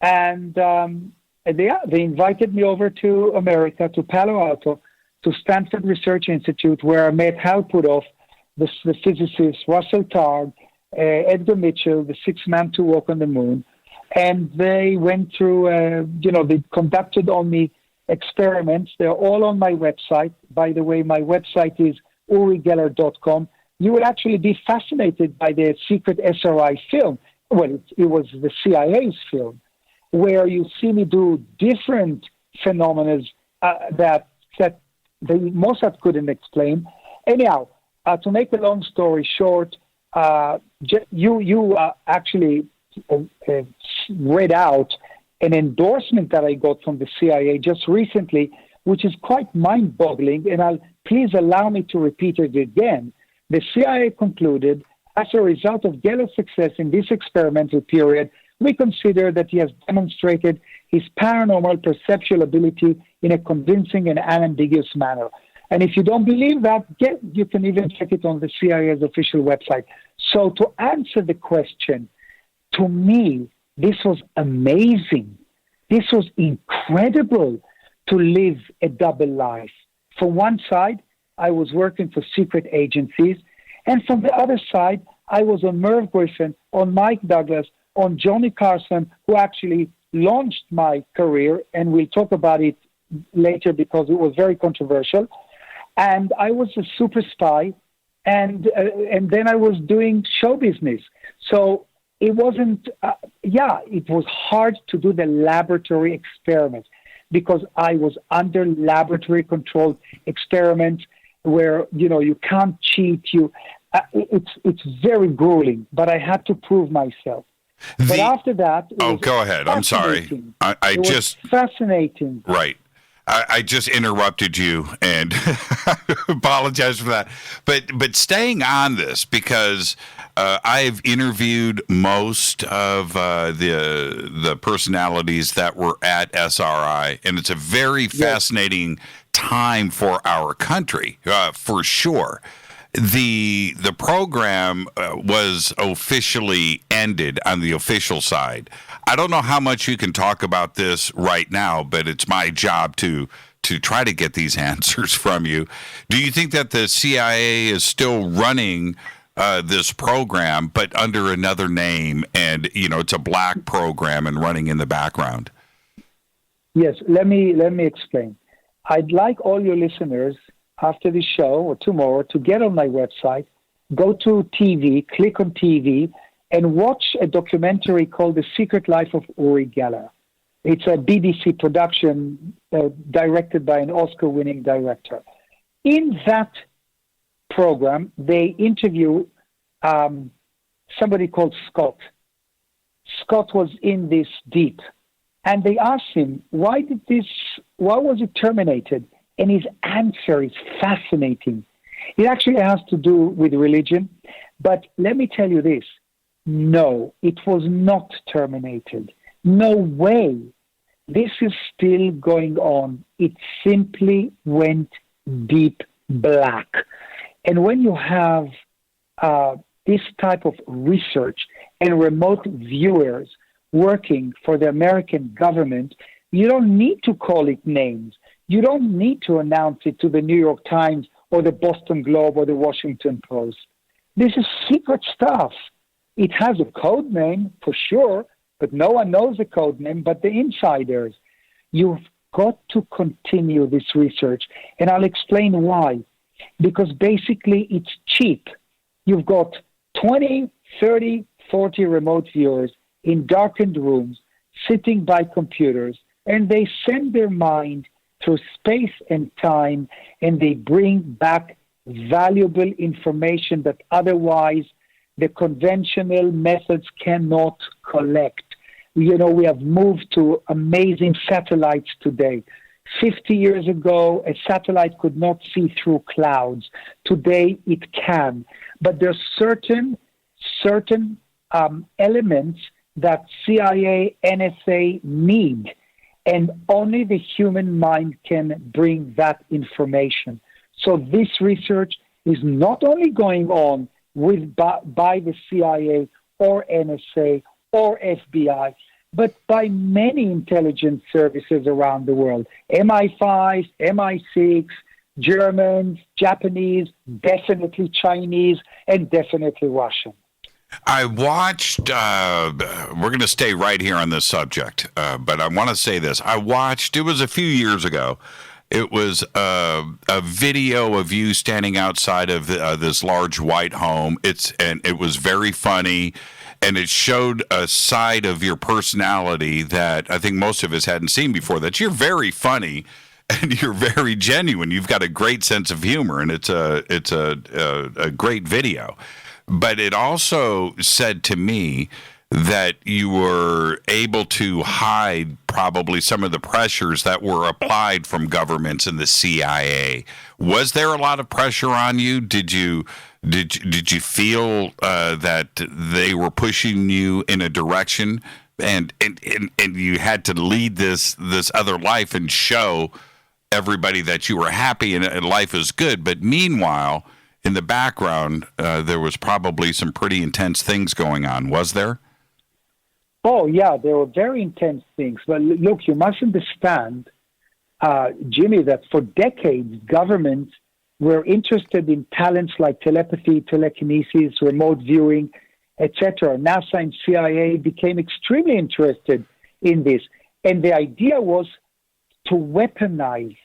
and they invited me over to America, to Palo Alto, to Stanford Research Institute, where I met Hal Puthoff, the physicist, Russell Targ, Edgar Mitchell, the sixth man to walk on the moon. And they went through, they conducted on me experiments. They're all on my website. By the way, my website is urigeller.com. You will actually be fascinated by the secret SRI film. Well, it was the CIA's film, where you see me do different phenomena that the Mossad couldn't explain. Anyhow, to make a long story short, you actually read out an endorsement that I got from the CIA just recently, which is quite mind-boggling, and please allow me to repeat it again. The CIA concluded, as a result of Geller's success in this experimental period, we consider that he has demonstrated his paranormal perceptual ability in a convincing and unambiguous manner. And if you don't believe that, you can even check it on the CIA's official website. So to answer the question, to me, this was amazing. This was incredible to live a double life. From one side, I was working for secret agencies, and from the other side, I was on Merv Griffin, on Mike Douglas, on Johnny Carson, who actually launched my career, and we'll talk about it later because it was very controversial. And I was a super spy, and then I was doing show business. So it wasn't, it was hard to do the laboratory experiments because I was under laboratory controlled experiments where, you can't cheat. It's very grueling, but I had to prove myself. But after that... go ahead. I'm sorry. I just... fascinating. Right. I just interrupted you and apologize for that. But staying on this, because I've interviewed most of the personalities that were at SRI, and it's a very fascinating time for our country, for sure. The program was officially ended on the official side. I don't know how much you can talk about this right now, but it's my job to try to get these answers from you. Do you think that the CIA is still running this program, but under another name, and it's a black program and running in the background? Yes, let me explain. I'd like all your listeners after the show or tomorrow to get on my website, go to TV, click on TV, and watch a documentary called The Secret Life of Uri Geller. It's a BBC production directed by an Oscar-winning director. In that program, they interview somebody called Scott. Scott was in this deep, and they asked him, why was it terminated? And his answer is fascinating. It actually has to do with religion, but let me tell you this. No, it was not terminated. No way. This is still going on. It simply went deep black. And when you have this type of research and remote viewers working for the American government, you don't need to call it names. You don't need to announce it to the New York Times or the Boston Globe or the Washington Post. This is secret stuff. It has a code name for sure, but no one knows the code name but the insiders. You've got to continue this research, and I'll explain why. Because basically it's cheap. You've got 20, 30, 40 remote viewers in darkened rooms sitting by computers, and they send their mind through space and time, and they bring back valuable information that otherwise the conventional methods cannot collect. We have moved to amazing satellites today. 50 years ago, a satellite could not see through clouds. Today, it can. But there's certain elements that CIA, NSA need, and only the human mind can bring that information. So this research is not only going on by the CIA or NSA or FBI, but by many intelligence services around the world. MI5, MI6, Germans, Japanese, definitely Chinese, and definitely Russian. I watched, we're going to stay right here on this subject, but I want to say this. It was a few years ago. It was a video of you standing outside of this large white home. It was very funny, and it showed a side of your personality that I think most of us hadn't seen before, that you're very funny and you're very genuine. You've got a great sense of humor, and it's a great video. But it also said to me that you were able to hide probably some of the pressures that were applied from governments and the CIA. Was there a lot of pressure on you? Did you feel that they were pushing you in a direction, and you had to lead this other life and show everybody that you were happy and life is good? But meanwhile, in the background, there was probably some pretty intense things going on, was there? Oh, yeah, there were very intense things. But look, you must understand, Jimmy, that for decades, governments were interested in talents like telepathy, telekinesis, remote viewing, etc. NASA and CIA became extremely interested in this. And the idea was to weaponize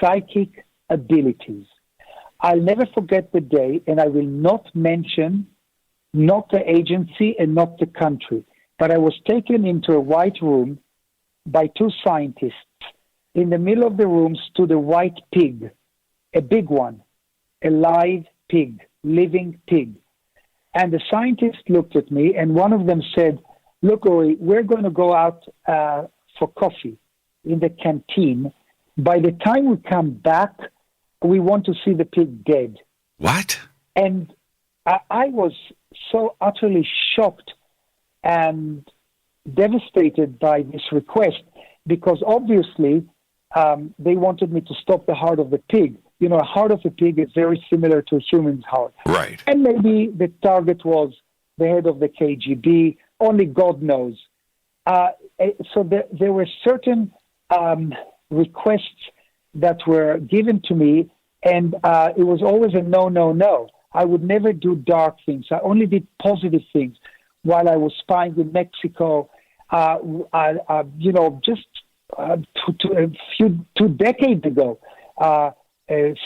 psychic abilities. I'll never forget the day, and I will not mention not the agency and not the country, but I was taken into a white room by two scientists. In the middle of the room stood a white pig, a big one, a live pig, living pig. And the scientists looked at me, and one of them said, "Look, Uri, we're going to go out for coffee in the canteen, By the time we come back, we want to see the pig dead. What? And I was so utterly shocked and devastated by this request because obviously they wanted me to stop the heart of the pig. You know, a heart of a pig is very similar to a human's heart. Right. And maybe the target was the head of the KGB. Only God knows. So there were certain requests that were given to me, and it was always a no, no, no. I would never do dark things. I only did positive things. While I was spying in Mexico, just 2 decades ago,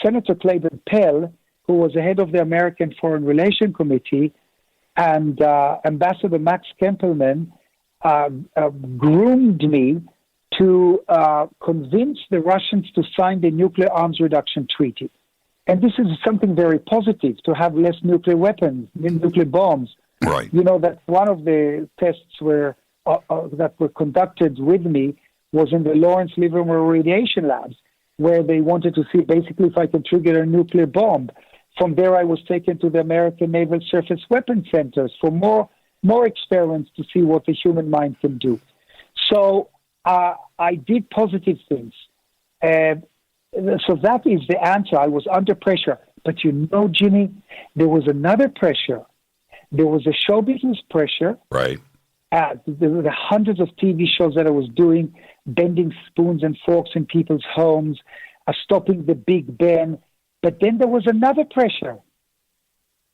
Senator Clayton Pell, who was the head of the American Foreign Relations Committee, and Ambassador Max Kempelman groomed me to convince the Russians to sign the nuclear arms reduction treaty. And this is something very positive, to have less nuclear weapons, nuclear bombs. Right. You know, that one of the tests that were conducted with me was in the Lawrence Livermore radiation labs, where they wanted to see basically if I can trigger a nuclear bomb. From there, I was taken to the American Naval Surface Weapons Centers for more experiments to see what the human mind can do. So I did positive things. So that is the answer. I was under pressure. But you know, Jimmy, there was another pressure. There was a show business pressure. Right. There were the hundreds of TV shows that I was doing, bending spoons and forks in people's homes, stopping the Big Ben. But then there was another pressure.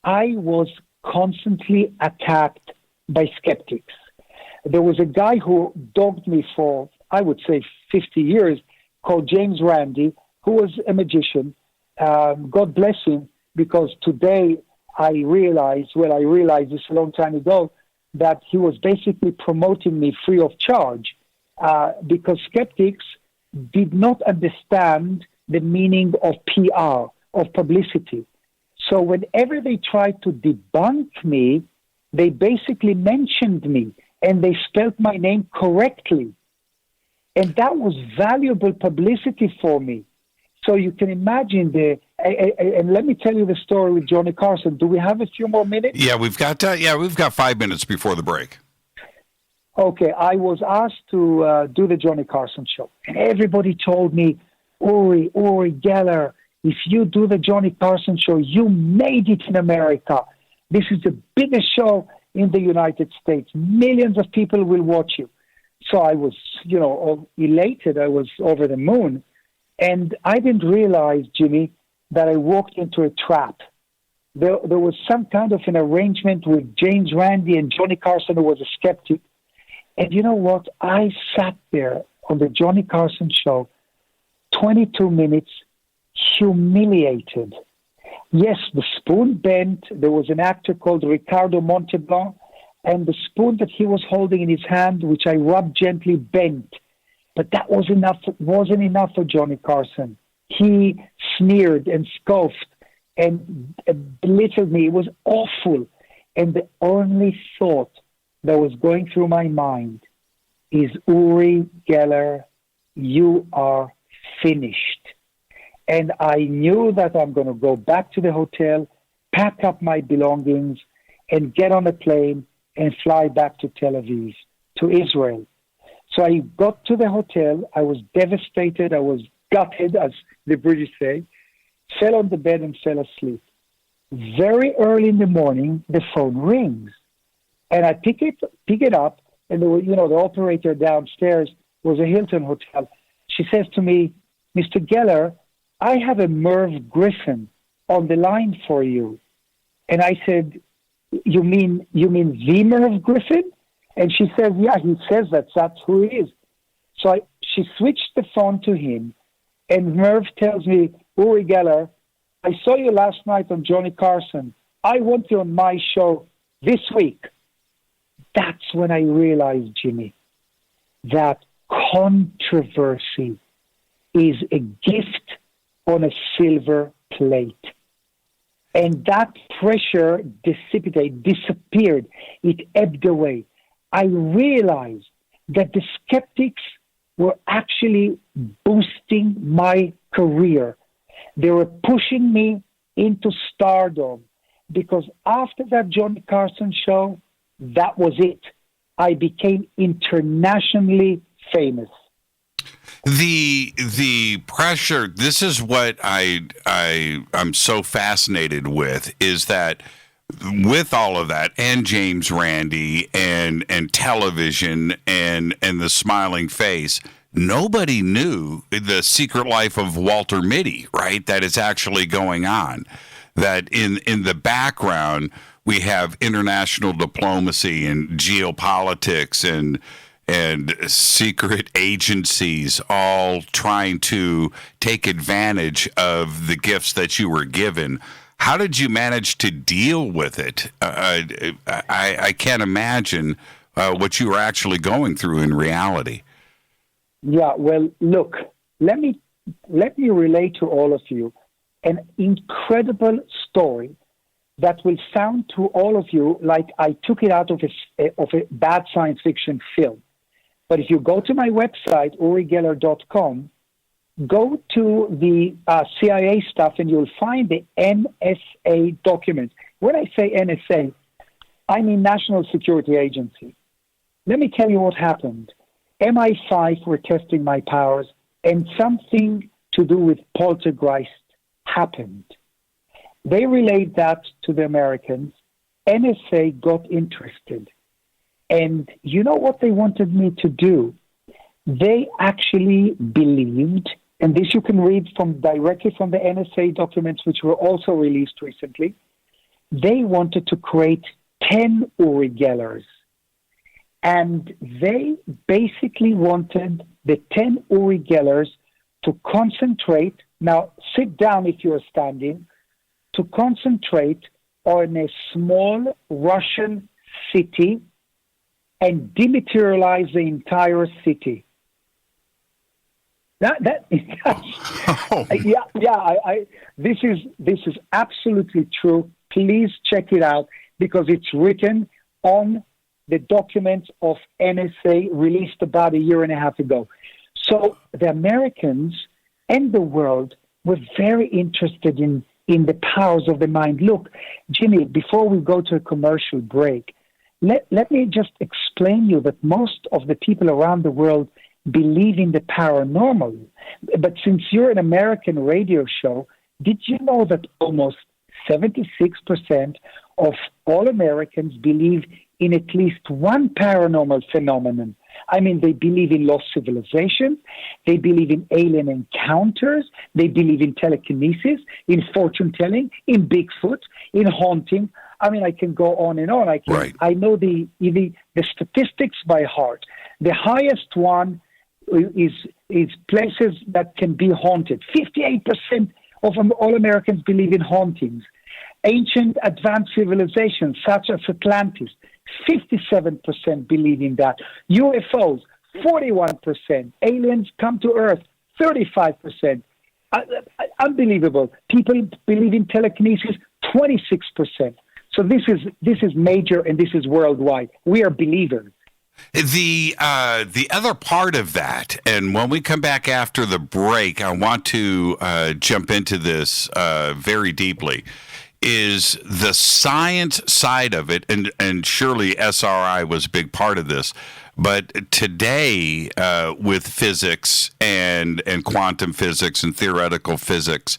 I was constantly attacked by skeptics. There was a guy who dogged me for, I would say, 50 years, called James Randi, who was a magician. God bless him, because today I realized this a long time ago, that he was basically promoting me free of charge because skeptics did not understand the meaning of PR, of publicity. So whenever they tried to debunk me, they basically mentioned me and they spelled my name correctly. And that was valuable publicity for me. So you can imagine and let me tell you the story with Johnny Carson. Do we have a few more minutes? Yeah, we've got 5 minutes before the break. Okay, I was asked to do the Johnny Carson show, and everybody told me, Uri Geller, if you do the Johnny Carson show, you made it in America. This is the biggest show in the United States. Millions of people will watch you. So I was, elated. I was over the moon. And I didn't realize, Jimmy, that I walked into a trap. There was some kind of an arrangement with James Randi and Johnny Carson, who was a skeptic. And you know what? I sat there on the Johnny Carson show, 22 minutes, humiliated. Yes, the spoon bent. There was an actor called Ricardo Monteblanc, and the spoon that he was holding in his hand, which I rubbed gently, bent. But that wasn't enough for Johnny Carson. He sneered and scoffed and belittled me. It was awful. And the only thought that was going through my mind is, Uri Geller, you are finished. And I knew that I'm going to go back to the hotel, pack up my belongings, and get on a plane and fly back to Tel Aviv, to Israel. So I got to the hotel. I was devastated. I was gutted, as the British say, fell on the bed and fell asleep. Very early in the morning, the phone rings. And I pick it up, and the operator downstairs was a Hilton hotel. She says to me, Mr. Geller, I have a Merv Griffin on the line for you. And I said, you mean the Merv Griffin? And she says, yeah, he says that's who he is. So she switched the phone to him, and Merv tells me, Uri Geller, I saw you last night on Johnny Carson. I want you on my show this week. That's when I realized, Jimmy, that controversy is a gift on a silver plate. And that pressure disappeared. It ebbed away. I realized that the skeptics were actually boosting my career. They were pushing me into stardom, because after that Johnny Carson show, that was it. I became internationally famous. The pressure, this is what I'm so fascinated with, is that with all of that, and James Randi and television and the smiling face, nobody knew the secret life of Walter Mitty, right? That is actually going on. That in the background we have international diplomacy and geopolitics and secret agencies all trying to take advantage of the gifts that you were given. How did you manage to deal with it? I can't imagine what you were actually going through in reality. Yeah, well, look, let me relate to all of you an incredible story that will sound to all of you like I took it out of a bad science fiction film. But if you go to my website, urigeller.com, go to the CIA stuff and you'll find the NSA documents. When I say NSA, I mean National Security Agency. Let me tell you what happened. MI5 were testing my powers, and something to do with poltergeist happened. They relayed that to the Americans. NSA got interested. And you know what they wanted me to do? They actually believed, and this you can read directly from the NSA documents, which were also released recently. They wanted to create 10 Uri Gellers. And they basically wanted the 10 Uri Gellers to concentrate, now sit down if you're standing, to concentrate on a small Russian city and dematerialize the entire city. This is absolutely true. Please check it out, because it's written on the documents of NSA released about a year and a half ago. So the Americans and the world were very interested in the powers of the mind. Look, Jimmy, before we go to a commercial break, let me just explain you that most of the people around the world believe in the paranormal. But since you're an American radio show, did you know that almost 76% of all Americans believe in at least one paranormal phenomenon? I mean, they believe in lost civilizations, they believe in alien encounters, they believe in telekinesis, in fortune-telling, in Bigfoot, in haunting. I mean, I can go on and on. I know the statistics by heart. The highest one is places that can be haunted. 58% of all Americans believe in hauntings. Ancient advanced civilizations such as Atlantis, 57% believe in that. UFOs, 41%. Aliens come to Earth, 35%. Unbelievable. People believe in telekinesis, 26%. So this is major, and this is worldwide. We are believers. The other part of that, and when we come back after the break, I want to jump into this very deeply, is the science side of it, and surely SRI was a big part of this, but today with physics and quantum physics and theoretical physics,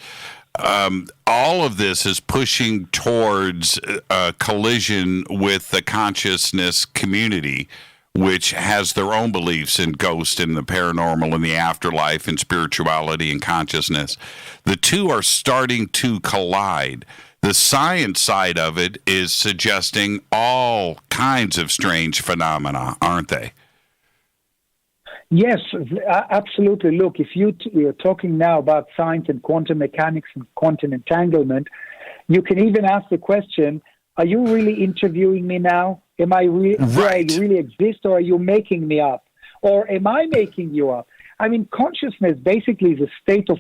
all of this is pushing towards a collision with the consciousness community, which has their own beliefs in ghosts and the paranormal and the afterlife and spirituality and consciousness. The two are starting to collide. The science side of it is suggesting all kinds of strange phenomena, aren't they? Yes, absolutely. Look, if you're talking now about science and quantum mechanics and quantum entanglement, you can even ask the question, are you really interviewing me now? Do I really exist, or are you making me up? Or am I making you up? I mean, consciousness basically is a state of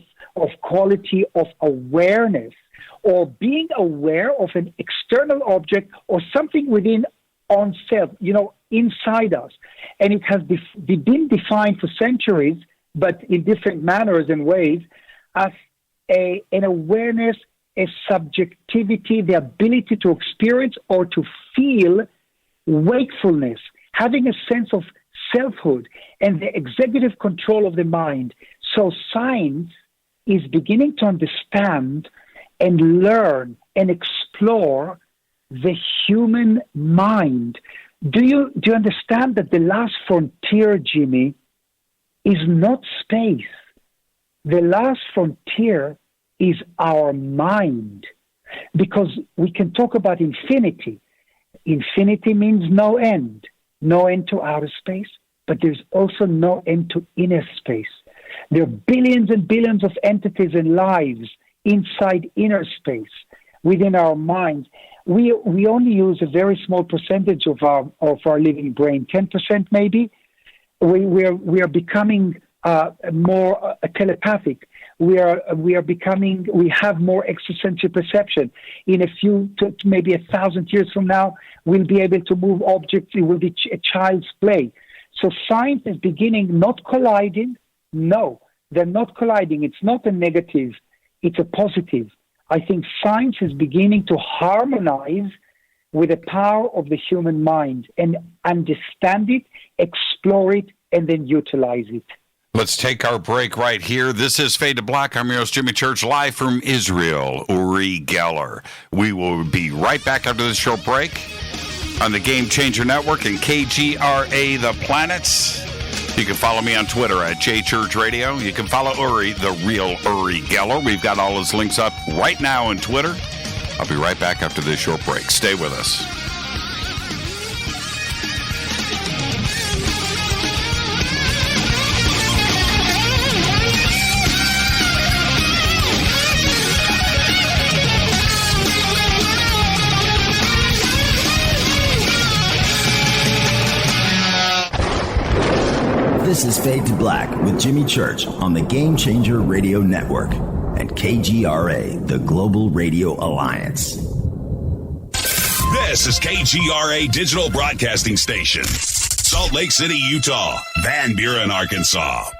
quality of awareness, or being aware of an external object or something within oneself. You know, inside us. And it has been defined for centuries, but in different manners and ways, as an awareness, a subjectivity, the ability to experience or to feel wakefulness, having a sense of selfhood and the executive control of the mind. So science is beginning to understand and learn and explore the human mind. Do you understand that the last frontier, Jimmy, is not space? The last frontier is our mind, because we can talk about infinity. Infinity means no end to outer space, but there's also no end to inner space. There are billions and billions of entities and lives inside inner space within our minds. We only use a very small percentage of our living brain, 10% maybe. We are becoming more telepathic. We have more extrasensory perception. In a few, to maybe 1,000 years from now, we'll be able to move objects. It will be a child's play. So science is beginning, not colliding. No, they're not colliding. It's not a negative. It's a positive. I think science is beginning to harmonize with the power of the human mind and understand it, explore it, and then utilize it. Let's take our break right here. This is Fade to Black. I'm your host, Jimmy Church, live from Israel, Uri Geller. We will be right back after this short break on the Game Changer Network and KGRA The Planets. You can follow me on Twitter at JChurchRadio. You can follow Uri, the real Uri Geller. We've got all his links up right now on Twitter. I'll be right back after this short break. Stay with us. This is Fade to Black with Jimmy Church on the Game Changer Radio Network and KGRA, the Global Radio Alliance. This is KGRA Digital Broadcasting Station, Salt Lake City, Utah, Van Buren, Arkansas.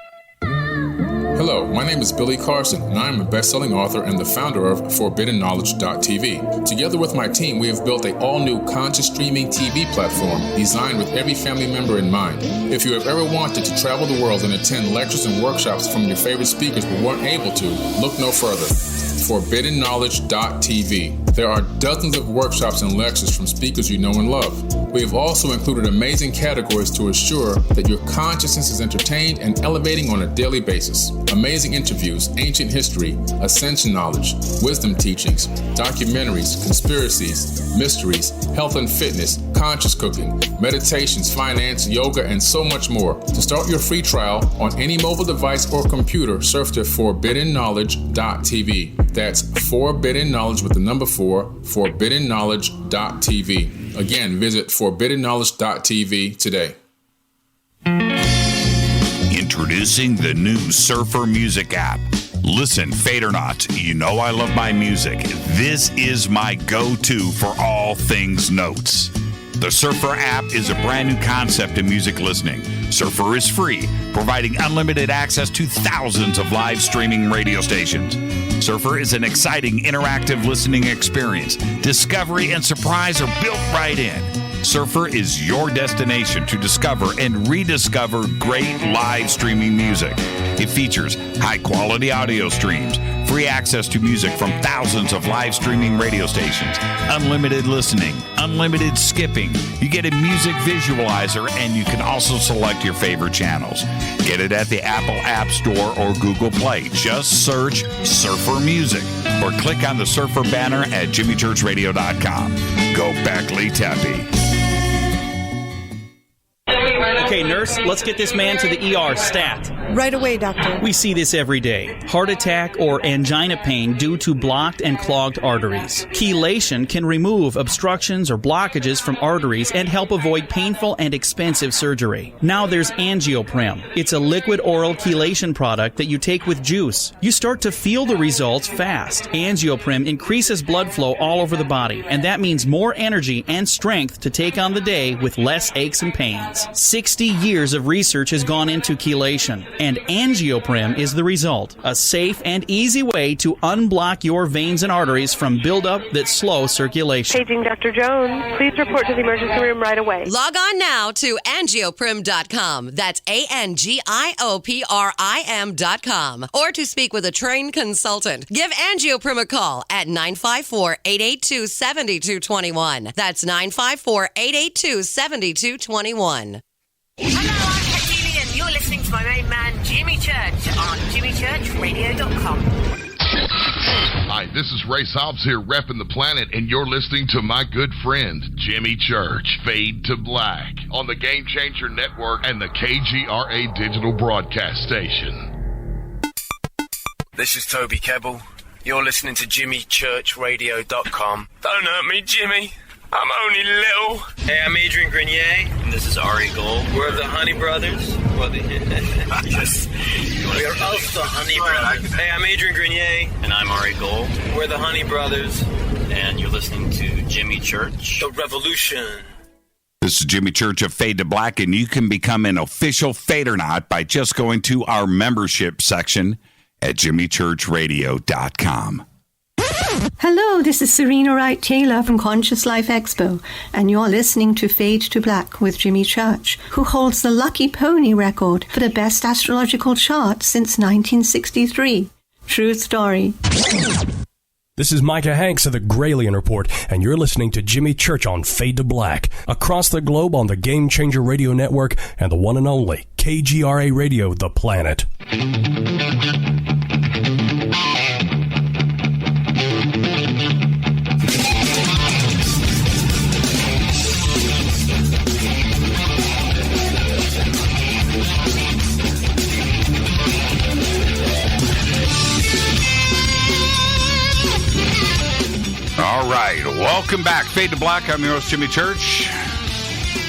Hello, my name is Billy Carson, and I am a best-selling author and the founder of ForbiddenKnowledge.tv. Together with my team, we have built an all-new conscious streaming TV platform designed with every family member in mind. If you have ever wanted to travel the world and attend lectures and workshops from your favorite speakers but weren't able to, look no further. ForbiddenKnowledge.tv. There are dozens of workshops and lectures from speakers you know and love. We have also included amazing categories to assure that your consciousness is entertained and elevating on a daily basis. Amazing interviews, ancient history, ascension knowledge, wisdom teachings, documentaries, conspiracies, mysteries, health and fitness, conscious cooking, meditations, finance, yoga, and so much more. To start your free trial on any mobile device or computer, surf to ForbiddenKnowledge.tv. That's Forbidden Knowledge with the number 4, ForbiddenKnowledge.tv. Again, visit ForbiddenKnowledge.tv today. Introducing the new Surfer Music app. Listen, fade or not, you know I love my music. This is my go-to for all things notes. The Surfer app is a brand new concept in music listening. Surfer is free, providing unlimited access to thousands of live streaming radio stations. Surfer is an exciting, interactive listening experience. Discovery and surprise are built right in. Surfer is your destination to discover and rediscover great live streaming music. It features high-quality audio streams, free access to music from thousands of live streaming radio stations, unlimited listening, unlimited skipping. You get a music visualizer, and you can also select your favorite channels. Get it at the Apple App Store or Google Play. Just search Surfer Music or click on the Surfer banner at jimmychurchradio.com. Go Beckley Teppy. Okay, nurse, let's get this man to the ER stat. Right away, doctor. We see this every day. Heart attack or angina pain due to blocked and clogged arteries. Chelation can remove obstructions or blockages from arteries and help avoid painful and expensive surgery. Now there's Angioprim. It's a liquid oral chelation product that you take with juice. You start to feel the results fast. Angioprim increases blood flow all over the body, and that means more energy and strength to take on the day with less aches and pains. 60 years of research has gone into chelation, and Angioprim is the result. A safe and easy way to unblock your veins and arteries from buildup that slow circulation. Paging Dr. Jones. Please report to the emergency room right away. Log on now to angioprim.com. That's ANGIOPRIM.com. Or to speak with a trained consultant. Give Angioprim a call at 954-882-7221. That's 954-882-7221. Hello, I'm Katie, and you're listening to my main man, Jimmy Church, on jimmychurchradio.com. Hi, this is Ray Hobbs here, repping the planet, and you're listening to my good friend, Jimmy Church, Fade to Black, on the Game Changer Network and the KGRA digital broadcast station. This is Toby Kebbell. You're listening to jimmychurchradio.com. Don't hurt me, Jimmy. I'm only little. Hey, I'm Adrian Grenier. And this is Ari Gold. We're the Honey Brothers. We're also Honey Brothers. Hey, I'm Adrian Grenier. And I'm Ari Gold. We're the Honey Brothers. And you're listening to Jimmy Church. The Revolution. This is Jimmy Church of Fade to Black, and you can become an official Fadernaut by just going to our membership section at jimmychurchradio.com. Hello, this is Serena Wright Taylor from Conscious Life Expo, and you're listening to Fade to Black with Jimmy Church, who holds the Lucky Pony record for the best astrological chart since 1963. True story. This is Micah Hanks of the Gralien Report, and you're listening to Jimmy Church on Fade to Black, across the globe on the Game Changer Radio Network and the one and only KGRA Radio, The Planet. All right, welcome back. Fade to Black. I'm your host, Jimmy Church.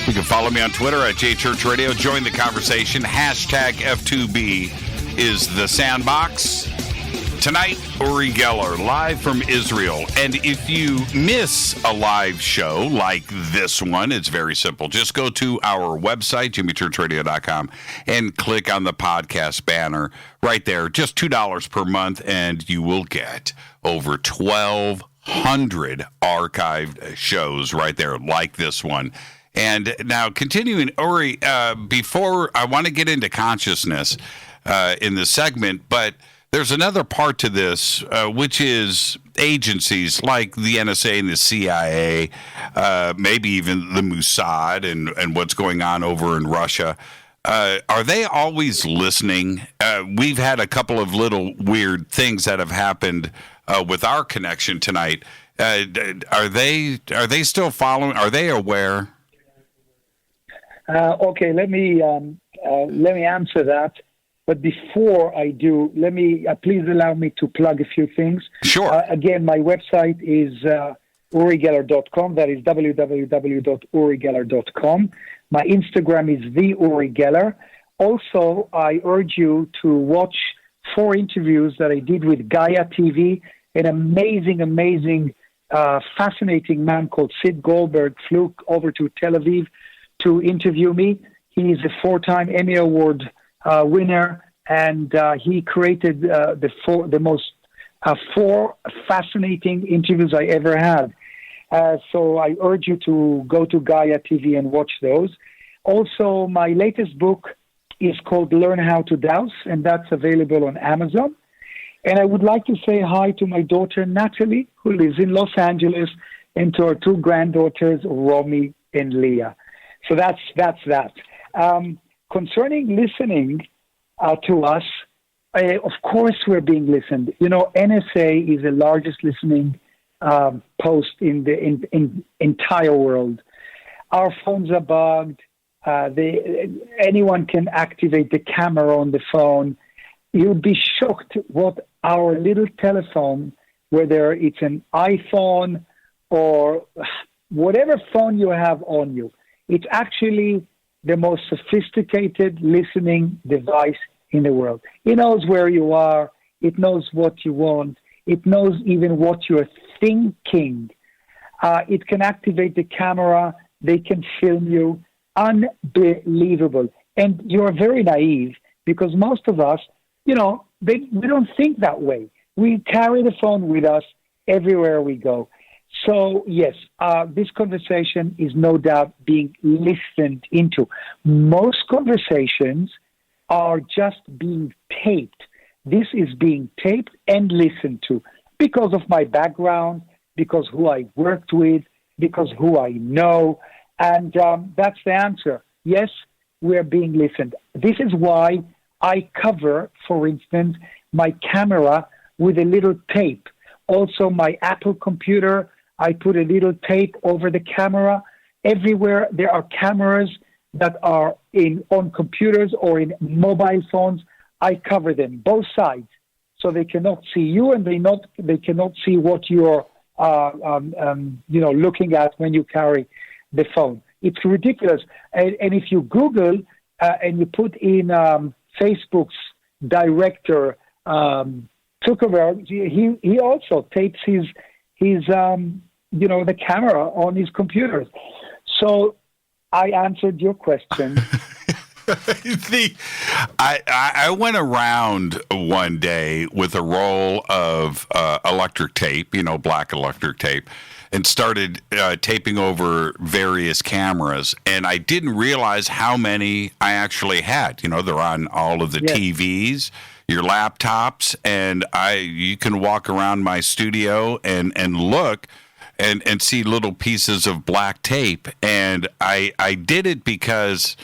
You can follow me on Twitter at JChurchRadio. Join the conversation. Hashtag F2B is the sandbox. Tonight, Uri Geller, live from Israel. And if you miss a live show like this one, it's very simple. Just go to our website, jimmychurchradio.com, and click on the podcast banner right there. Just $2 per month, and you will get over 1,200 archived shows right there like this one. And now, continuing, Uri, before I want to get into consciousness in this segment, but there's another part to this, which is agencies like the NSA and the CIA, maybe even the Mossad and what's going on over in Russia. Are they always listening? We've had a couple of little weird things that have happened with our connection tonight. Are they still following? Are they aware? Okay, let me answer that. But before I do, let me please allow me to plug a few things. Sure. Again, my website is urigeller.com. That is www.urigeller.com. My Instagram is the Uri Geller. Also, I urge you to watch 4 interviews that I did with Gaia TV. An amazing, fascinating man called Sid Goldberg flew over to Tel Aviv to interview me. He is a 4-time Emmy Award winner, and he created the most 4 fascinating interviews I ever had. So I urge you to go to Gaia TV and watch those. Also, my latest book is called Learn How to Dowse, and that's available on Amazon. And I would like to say hi to my daughter, Natalie, who lives in Los Angeles, and to our 2 granddaughters, Romy and Leah. So that's that. Concerning listening to us, of course we're being listened. You know, NSA is the largest listening post in the entire world. Our phones are bugged. Anyone can activate the camera on the phone. You'd be shocked what our little telephone, whether it's an iPhone or whatever phone you have on you, it's actually the most sophisticated listening device in the world. It knows where you are. It knows what you want. It knows even what you're thinking. It can activate the camera. They can film you. Unbelievable. And you're very naive because most of us, we don't think that way. We carry the phone with us everywhere we go. So, yes, this conversation is no doubt being listened into. Most conversations are just being taped. This is being taped and listened to because of my background, because who I worked with, because who I know. And that's the answer. Yes, we're being listened. This is why I cover, for instance, my camera with a little tape. Also, my Apple computer, I put a little tape over the camera. Everywhere there are cameras that are on computers or in mobile phones, I cover them, both sides, so they cannot see you and they cannot see what you're looking at when you carry the phone. It's ridiculous. And if you Google and you put in Facebook's director, Zuckerberg, he also tapes his the camera on his computers. So I answered your question. I went around one day with a roll of electric tape, black electric tape, and started taping over various cameras. And I didn't realize how many I actually had. They're on all of the TVs, your laptops, and you can walk around my studio and look and see little pieces of black tape. And I did it because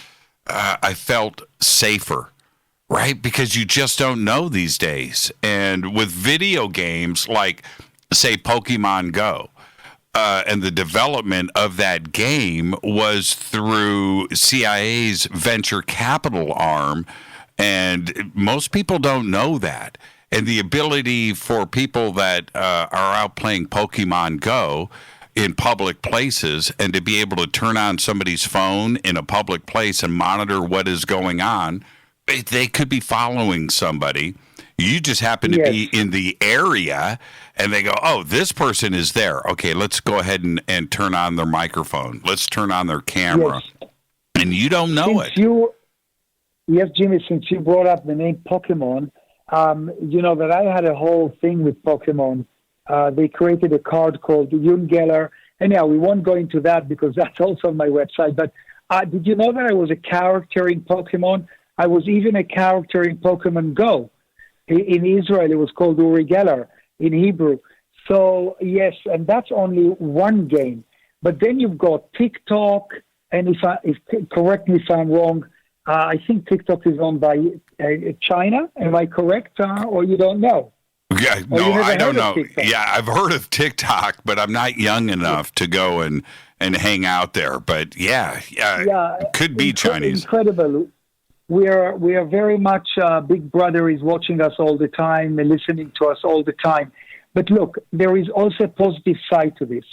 I felt safer, right? Because you just don't know these days. And with video games like, say, Pokemon Go, and the development of that game was through CIA's venture capital arm, and most people don't know that. And the ability for people that are out playing Pokemon Go in public places and to be able to turn on somebody's phone in a public place and monitor what is going on, they could be following somebody. You just happen to be in the area, and they go, oh, this person is there. Okay, let's go ahead and turn on their microphone. Let's turn on their camera. Yes. And you don't know Yes, Jimmy, since you brought up the name Pokemon, that I had a whole thing with Pokemon. They created a card called Uri Geller. Anyhow, we won't go into that because that's also on my website. But did you know that I was a character in Pokemon? I was even a character in Pokemon Go. In Israel, it was called Uri Geller in Hebrew. So, yes, and that's only one game. But then you've got TikTok, and correct me if I'm wrong, I think TikTok is owned by China. Am I correct, or you don't know? Yeah, no, I don't know. Yeah, I've heard of TikTok, but I'm not young enough to go and hang out there. But yeah, could be Chinese. Incredible. We are very much Big Brother is watching us all the time and listening to us all the time. But look, there is also a positive side to this,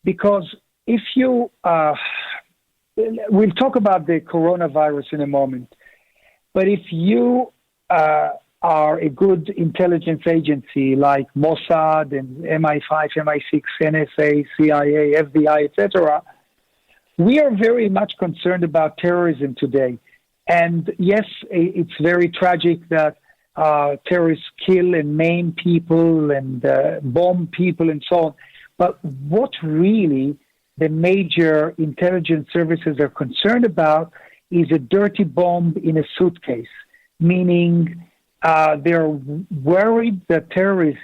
because if you we'll talk about the coronavirus in a moment, but if you are a good intelligence agency like Mossad and MI5, MI6, NSA, CIA, FBI, etc., we are very much concerned about terrorism today. And yes, it's very tragic that terrorists kill and maim people and bomb people and so on. But what really the major intelligence services are concerned about is a dirty bomb in a suitcase, meaning they're worried that terrorists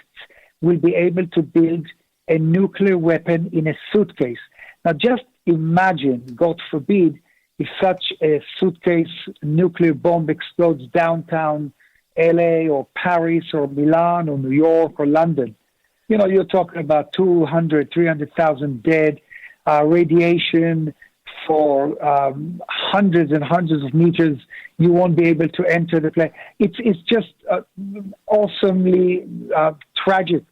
will be able to build a nuclear weapon in a suitcase. Now, just imagine, God forbid, if such a suitcase nuclear bomb explodes downtown LA or Paris or Milan or New York or London. You're talking about 200,000, 300,000 dead, radiation, for hundreds and hundreds of meters. You won't be able to enter the plane. It's just awesomely tragic.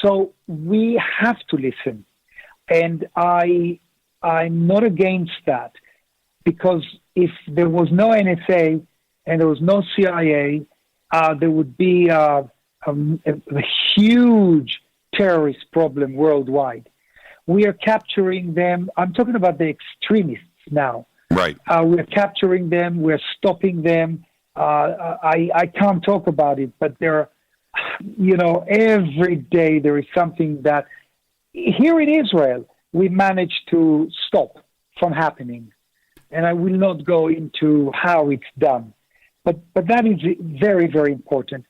So we have to listen. And I'm not against that, because if there was no NSA and there was no CIA, there would be a huge terrorist problem worldwide. We are capturing them. I'm talking about the extremists now. Right. We're capturing them. We're stopping them. I can't talk about it, but every day there is something that here in Israel we managed to stop from happening. And I will not go into how it's done, but that is very, very important.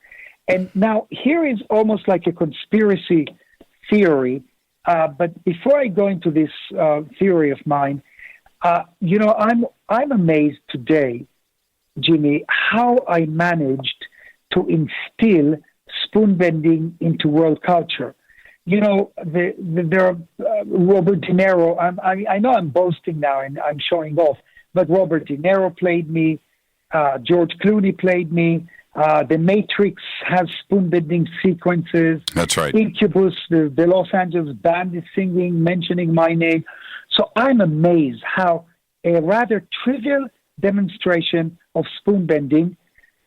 And now here is almost like a conspiracy theory. But before I go into this theory of mine, I'm amazed today, Jimmy, how I managed to instill spoon bending into world culture. There are Robert De Niro. I know I'm boasting now and I'm showing off, but Robert De Niro played me. George Clooney played me. The Matrix has spoon bending sequences. That's right. Incubus, the Los Angeles band is singing, mentioning my name. So I'm amazed how a rather trivial demonstration of spoon bending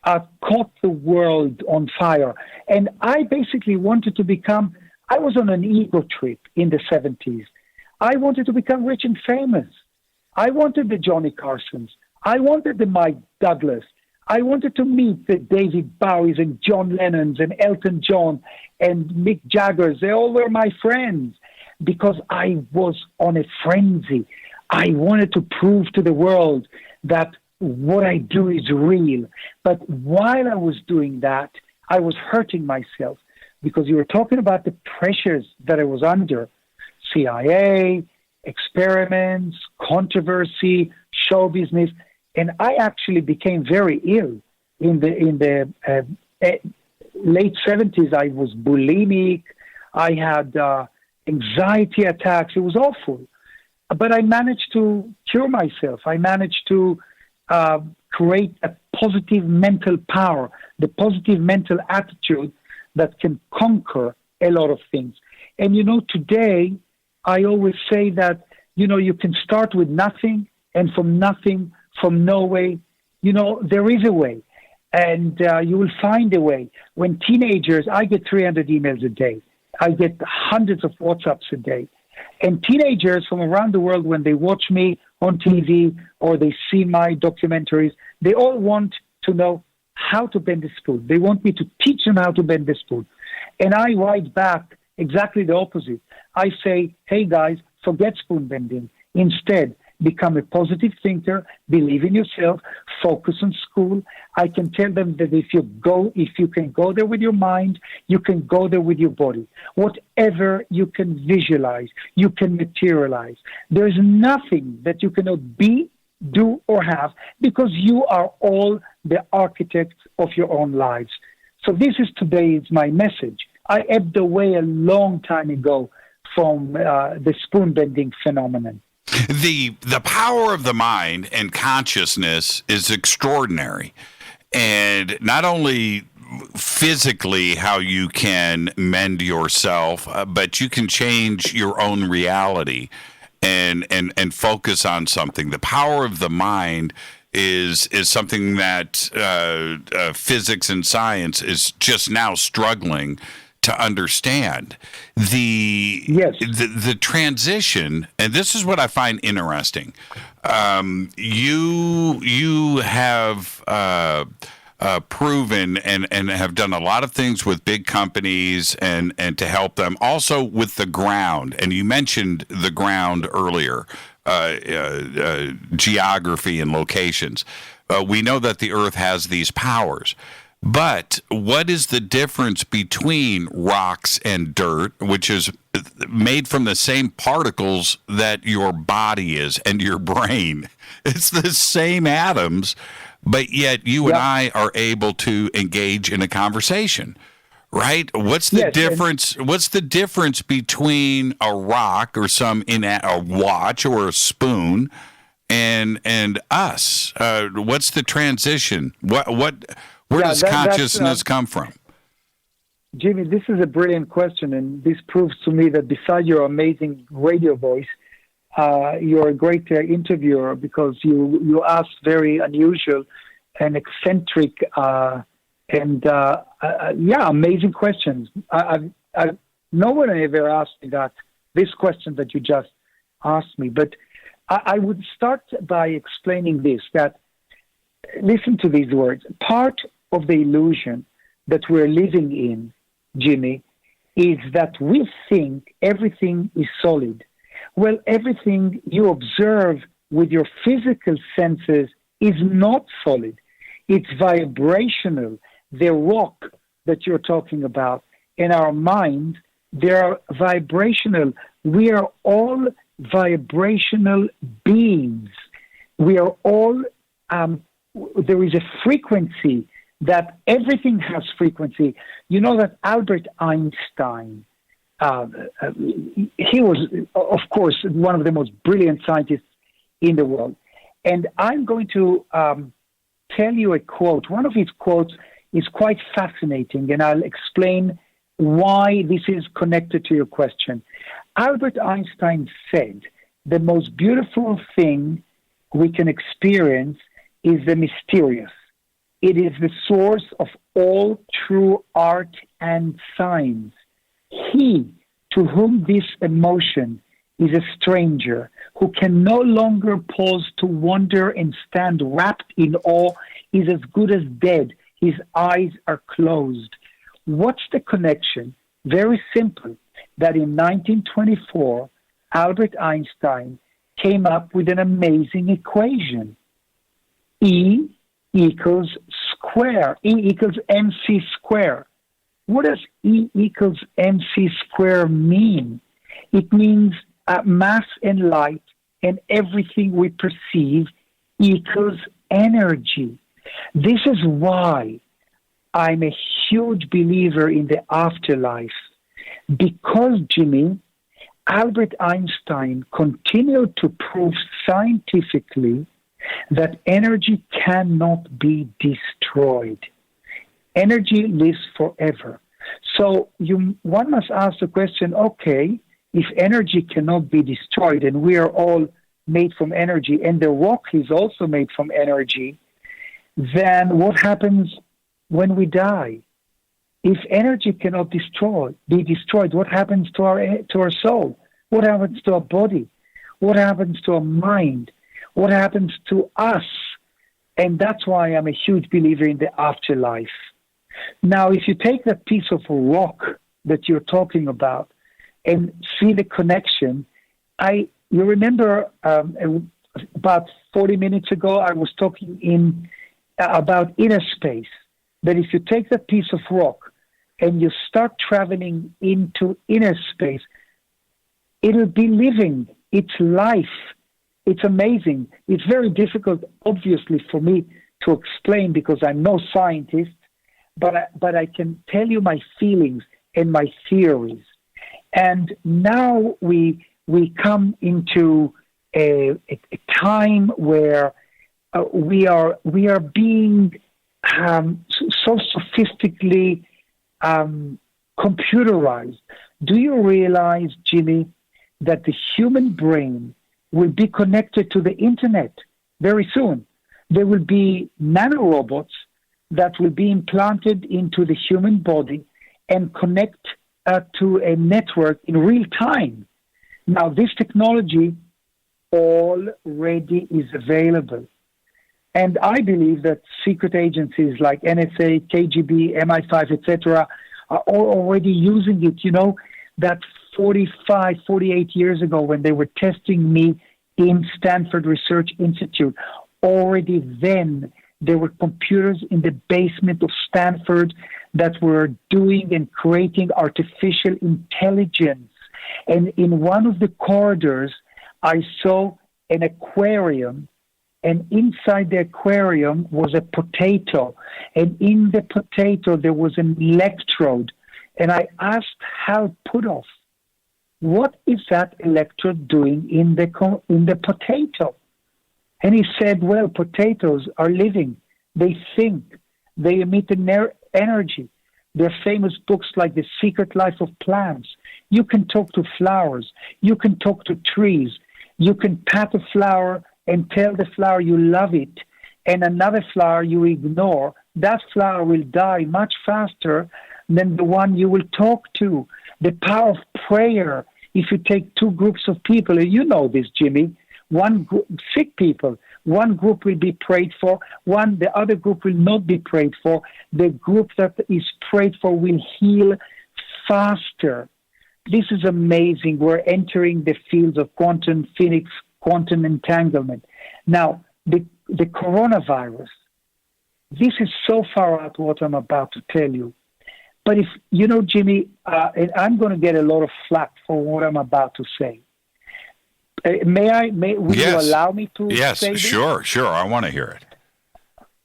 caught the world on fire. And I basically wanted to become, I was on an ego trip in the 70s. I wanted to become rich and famous. I wanted the Johnny Carsons. I wanted the Mike Douglas. I wanted to meet the David Bowies and John Lennons and Elton John and Mick Jaggers. They all were my friends because I was on a frenzy. I wanted to prove to the world that what I do is real. But while I was doing that, I was hurting myself because you were talking about the pressures that I was under. CIA, experiments, controversy, show business. And I actually became very ill in the late 70s. I was bulimic. I had anxiety attacks. It was awful. But I managed to cure myself. I managed to create a positive mental power, the positive mental attitude that can conquer a lot of things. And, today I always say that, you can start with nothing, and from nothing, from no way, there is a way, and you will find a way. When teenagers, I get 300 emails a day. I get hundreds of WhatsApps a day. And teenagers from around the world, when they watch me on TV or they see my documentaries, they all want to know how to bend the spoon. They want me to teach them how to bend the spoon. And I write back exactly the opposite. I say, hey guys, forget spoon bending. Instead, become a positive thinker, believe in yourself, focus on school. I can tell them that if you can go there with your mind, you can go there with your body. Whatever you can visualize, you can materialize. There is nothing that you cannot be, do, or have, because you are all the architects of your own lives. So this is today's my message. I ebbed away a long time ago from the spoon bending phenomenon. The power of the mind and consciousness is extraordinary. And not only physically how you can mend yourself, but you can change your own reality and focus on something. The power of the mind is something that physics and science is just now struggling to understand. The transition, and this is what I find interesting. You have proven and have done a lot of things with big companies and to help them, also with the ground. And you mentioned the ground earlier, geography and locations. We know that the Earth has these powers. But what is the difference between rocks and dirt, which is made from the same particles that your body is and your brain? It's the same atoms, but yet you and I are able to engage in a conversation, right? What's the difference? What's the difference between a rock or a watch or a spoon and us? What's the transition? Where does consciousness come from? Jimmy, this is a brilliant question, and this proves to me that besides your amazing radio voice, you're a great interviewer because you ask very unusual and eccentric amazing questions. No one ever asked me this question that you just asked me, but I would start by explaining this, that listen to these words. Part of the illusion that we're living in, Jimmy, is that we think everything is solid. Well, everything you observe with your physical senses is not solid. It's vibrational. The rock that you're talking about in our mind, they're vibrational. We are all vibrational beings. We are all, there is a frequency that everything has frequency. You know that Albert Einstein, he was, of course, one of the most brilliant scientists in the world. And I'm going to tell you a quote. One of his quotes is quite fascinating, and I'll explain why this is connected to your question. Albert Einstein said, the most beautiful thing we can experience is the mysterious. It is the source of all true art and science. He to whom this emotion is a stranger, who can no longer pause to wonder and stand wrapped in awe, is as good as dead. His eyes are closed. What's the connection? Very simple, that in 1924, Albert Einstein came up with an amazing equation. E equals mc square. What does E equals mc square mean? It means mass and light and everything we perceive equals energy. This is why I'm a huge believer in the afterlife. Because, Jimmy, Albert Einstein continued to prove scientifically that energy cannot be destroyed. Energy lives forever. So one must ask the question, okay, if energy cannot be destroyed and we are all made from energy and the rock is also made from energy, then what happens when we die? If energy cannot be destroyed, what happens to our soul? What happens to our body? What happens to our mind? What happens to us? And that's why I'm a huge believer in the afterlife. Now, if you take that piece of rock that you're talking about and see the connection, you remember about 40 minutes ago, I was talking about inner space, that if you take that piece of rock and you start traveling into inner space, it'll be living its life. It's amazing. It's very difficult, obviously, for me to explain because I'm no scientist, but I can tell you my feelings and my theories. And now we come into a time where we are being so sophistically computerized. Do you realize, Jimmy, that the human brain will be connected to the internet very soon? There will be nanorobots that will be implanted into the human body and connect to a network in real time. Now, this technology already is available. And I believe that secret agencies like NSA, KGB, MI5, etc., are all already using it. You know, that 45, 48 years ago when they were testing me in Stanford Research Institute, already then there were computers in the basement of Stanford that were doing and creating artificial intelligence. And in one of the corridors, I saw an aquarium, and inside the aquarium was a potato. And in the potato, there was an electrode. And I asked Hal Puthoff, what is that electrode doing in the potato? And he said, well, potatoes are living. They think. They emit energy. There are famous books like The Secret Life of Plants. You can talk to flowers. You can talk to trees. You can pat a flower and tell the flower you love it, and another flower you ignore. That flower will die much faster than the one you will talk to. The power of prayer. If you take two groups of people, and you know this, Jimmy, sick people, one group will be prayed for, the other group will not be prayed for. The group that is prayed for will heal faster. This is amazing. We're entering the fields of quantum physics, quantum entanglement. Now, the coronavirus, this is so far out what I'm about to tell you. But if, you know, Jimmy, and I'm going to get a lot of flack for what I'm about to say. Will you allow me to say this? Sure. I want to hear it.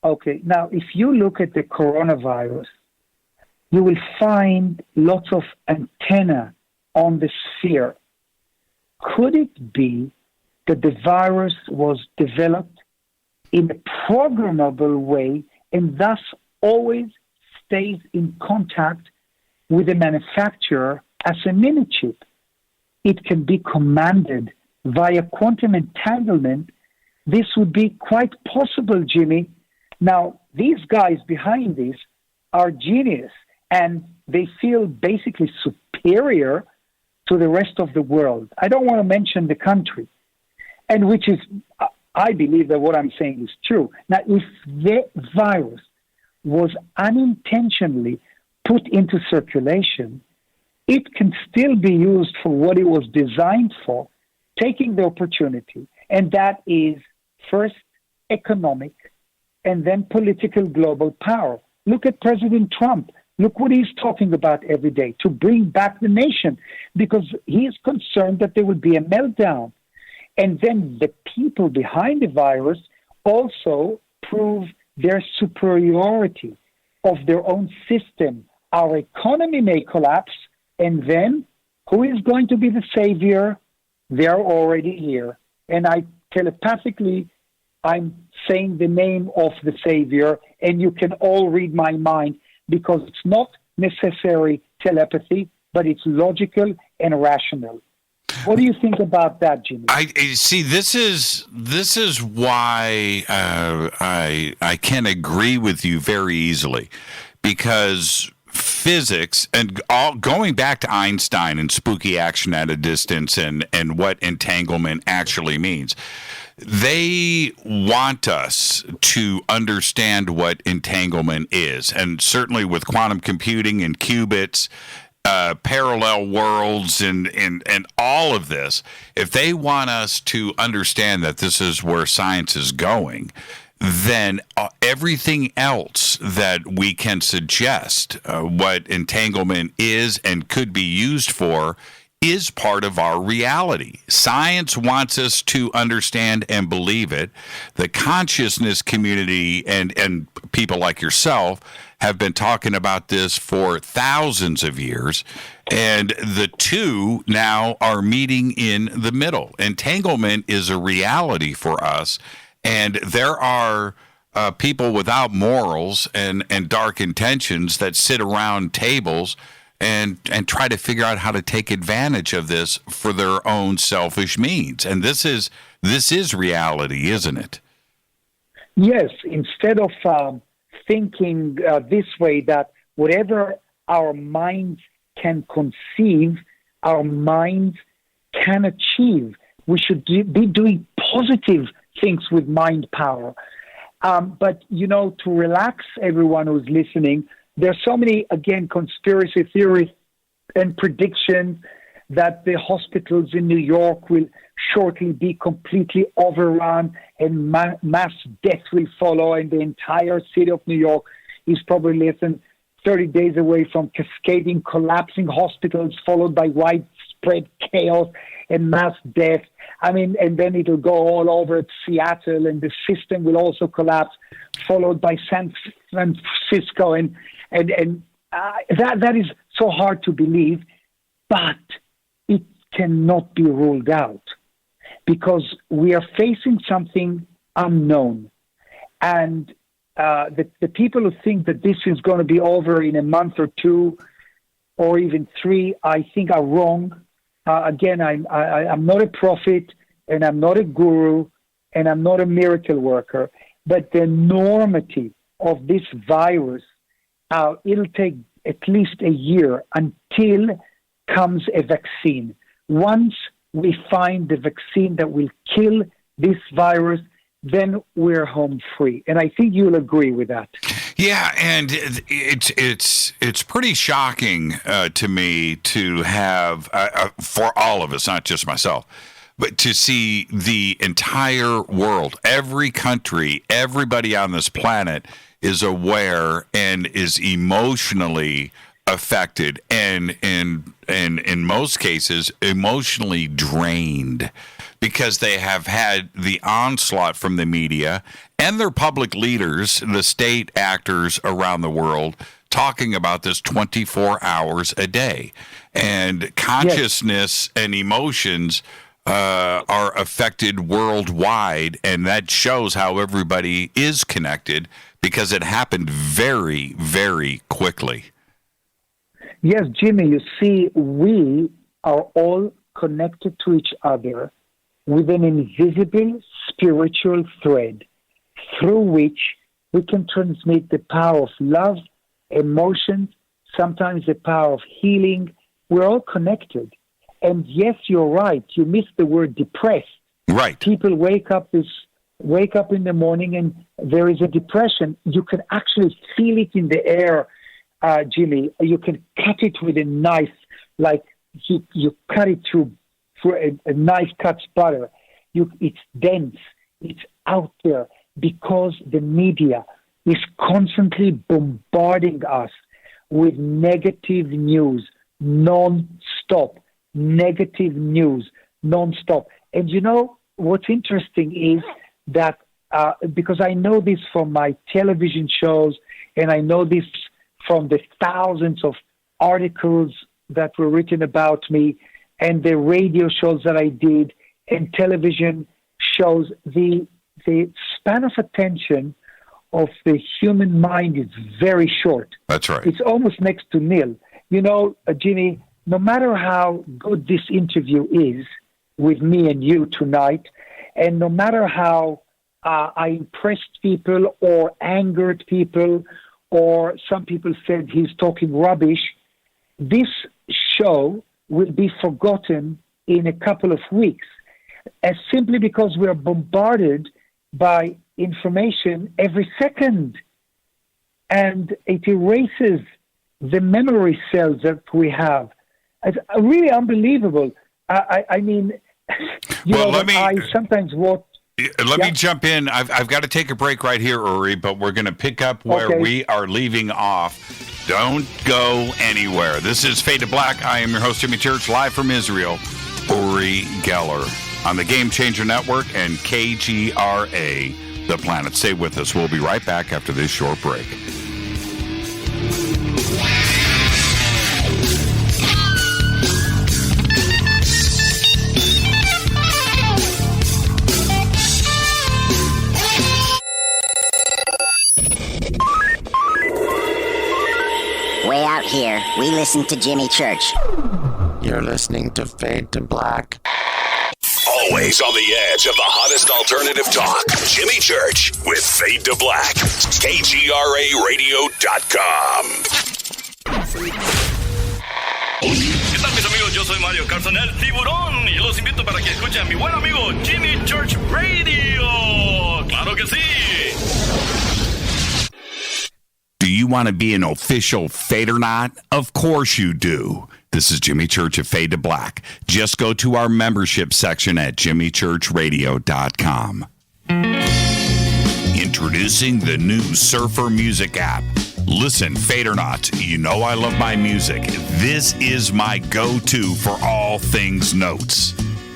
Okay. Now, if you look at the coronavirus, you will find lots of antenna on the sphere. Could it be that the virus was developed in a programmable way and thus always stays in contact with the manufacturer as a mini chip? It can be commanded via quantum entanglement. This would be quite possible, Jimmy. Now, these guys behind this are genius, and they feel basically superior to the rest of the world. I don't want to mention the country, and which is, I believe that what I'm saying is true. Now, if the virus was unintentionally put into circulation, it can still be used for what it was designed for, taking the opportunity, and that is first economic and then political global power. Look at President Trump. Look what he's talking about every day, to bring back the nation, because he is concerned that there will be a meltdown. And then the people behind the virus also prove their superiority of their own system. Our economy may collapse, and then who is going to be the savior? They're already here. And I'm saying the name of the savior, and you can all read my mind, because it's not necessary telepathy, but it's logical and rational. What do you think about that, Jimmy? I see. This is why I can agree with you very easily, because physics and going back to Einstein and spooky action at a distance and what entanglement actually means. They want us to understand what entanglement is, and certainly with quantum computing and qubits, parallel worlds, and all of this, if they want us to understand that this is where science is going, then everything else that we can suggest what entanglement is and could be used for is part of our reality. Science wants us to understand and believe it. The consciousness community and people like yourself have been talking about this for thousands of years, and the two now are meeting in the middle. Entanglement is a reality for us, and there are people without morals and dark intentions that sit around tables and try to figure out how to take advantage of this for their own selfish means. And this is reality, isn't it? Yes. Instead of thinking this way, that whatever our minds can conceive, our minds can achieve. We should be doing positive things with mind power. But, to relax everyone who's listening, there's so many, again, conspiracy theories and predictions that the hospitals in New York will shortly be completely overrun and mass death will follow, and the entire city of New York is probably less than 30 days away from cascading, collapsing hospitals, followed by widespread chaos and mass death. And then it'll go all over Seattle, and the system will also collapse, followed by San Francisco, and that is so hard to believe, but it cannot be ruled out, because we are facing something unknown. And the people who think that this is going to be over in a month or two or even 3, I think are wrong. Again, I'm not a prophet, and I'm not a guru, and I'm not a miracle worker. But the enormity of this virus, it'll take at least a year until comes a vaccine. Once we find the vaccine that will kill this virus, then we're home free. And I think you'll agree with that. Yeah, and it's pretty shocking to me to have, for all of us, not just myself, but to see the entire world, every country, everybody on this planet is aware and is emotionally affected and in most cases emotionally drained because they have had the onslaught from the media and their public leaders, the state actors around the world, talking about this 24 hours a day. And consciousness and emotions are affected worldwide, and that shows how everybody is connected because it happened very, very quickly. Yes, Jimmy, you see, we are all connected to each other with an invisible spiritual thread through which we can transmit the power of love, emotions, sometimes the power of healing. We're all connected. And yes, you're right. You missed the word depressed. Right. People wake up in the morning and there is a depression. You can actually feel it in the air, Jimmy. You can cut it with a knife, like you cut it through a knife cuts butter. It's dense. It's out there because the media is constantly bombarding us with negative news, non-stop. Negative news, non-stop. And you know, what's interesting is that, because I know this from my television shows, and I know this from the thousands of articles that were written about me, and the radio shows that I did, and television shows, the span of attention of the human mind is very short. That's right. It's almost next to nil. You know, Jimmy, no matter how good this interview is with me and you tonight, and no matter how I impressed people or angered people, or some people said he's talking rubbish, this show will be forgotten in a couple of weeks, simply because we are bombarded by information every second, and it erases the memory cells that we have. It's really unbelievable. I mean, I sometimes watch. Let me jump in. I've got to take a break right here, Uri, but we're going to pick up where we are leaving off. Don't go anywhere. This is Fade to Black. I am your host, Jimmy Church, live from Israel. Uri Geller on the Game Changer Network and KGRA, The Planet. Stay with us. We'll be right back after this short break. Way out here, we listen to Jimmy Church. You're listening to Fade to Black. Always on the edge of the hottest alternative talk. Jimmy Church with Fade to Black. KGRARadio.com. ¿Qué tal, mis amigos? Yo soy Mario Carson, el tiburón, y los invito para que escuchen a mi buen amigo Jimmy Church Radio. ¡Claro que sí! Do you want to be an official Fadernaut? Of course you do. This is Jimmy Church of Fade to Black. Just go to our membership section at jimmychurchradio.com. Introducing the new Surfer Music app. Listen, Fadernauts, you know I love my music. This is my go-to for all things notes.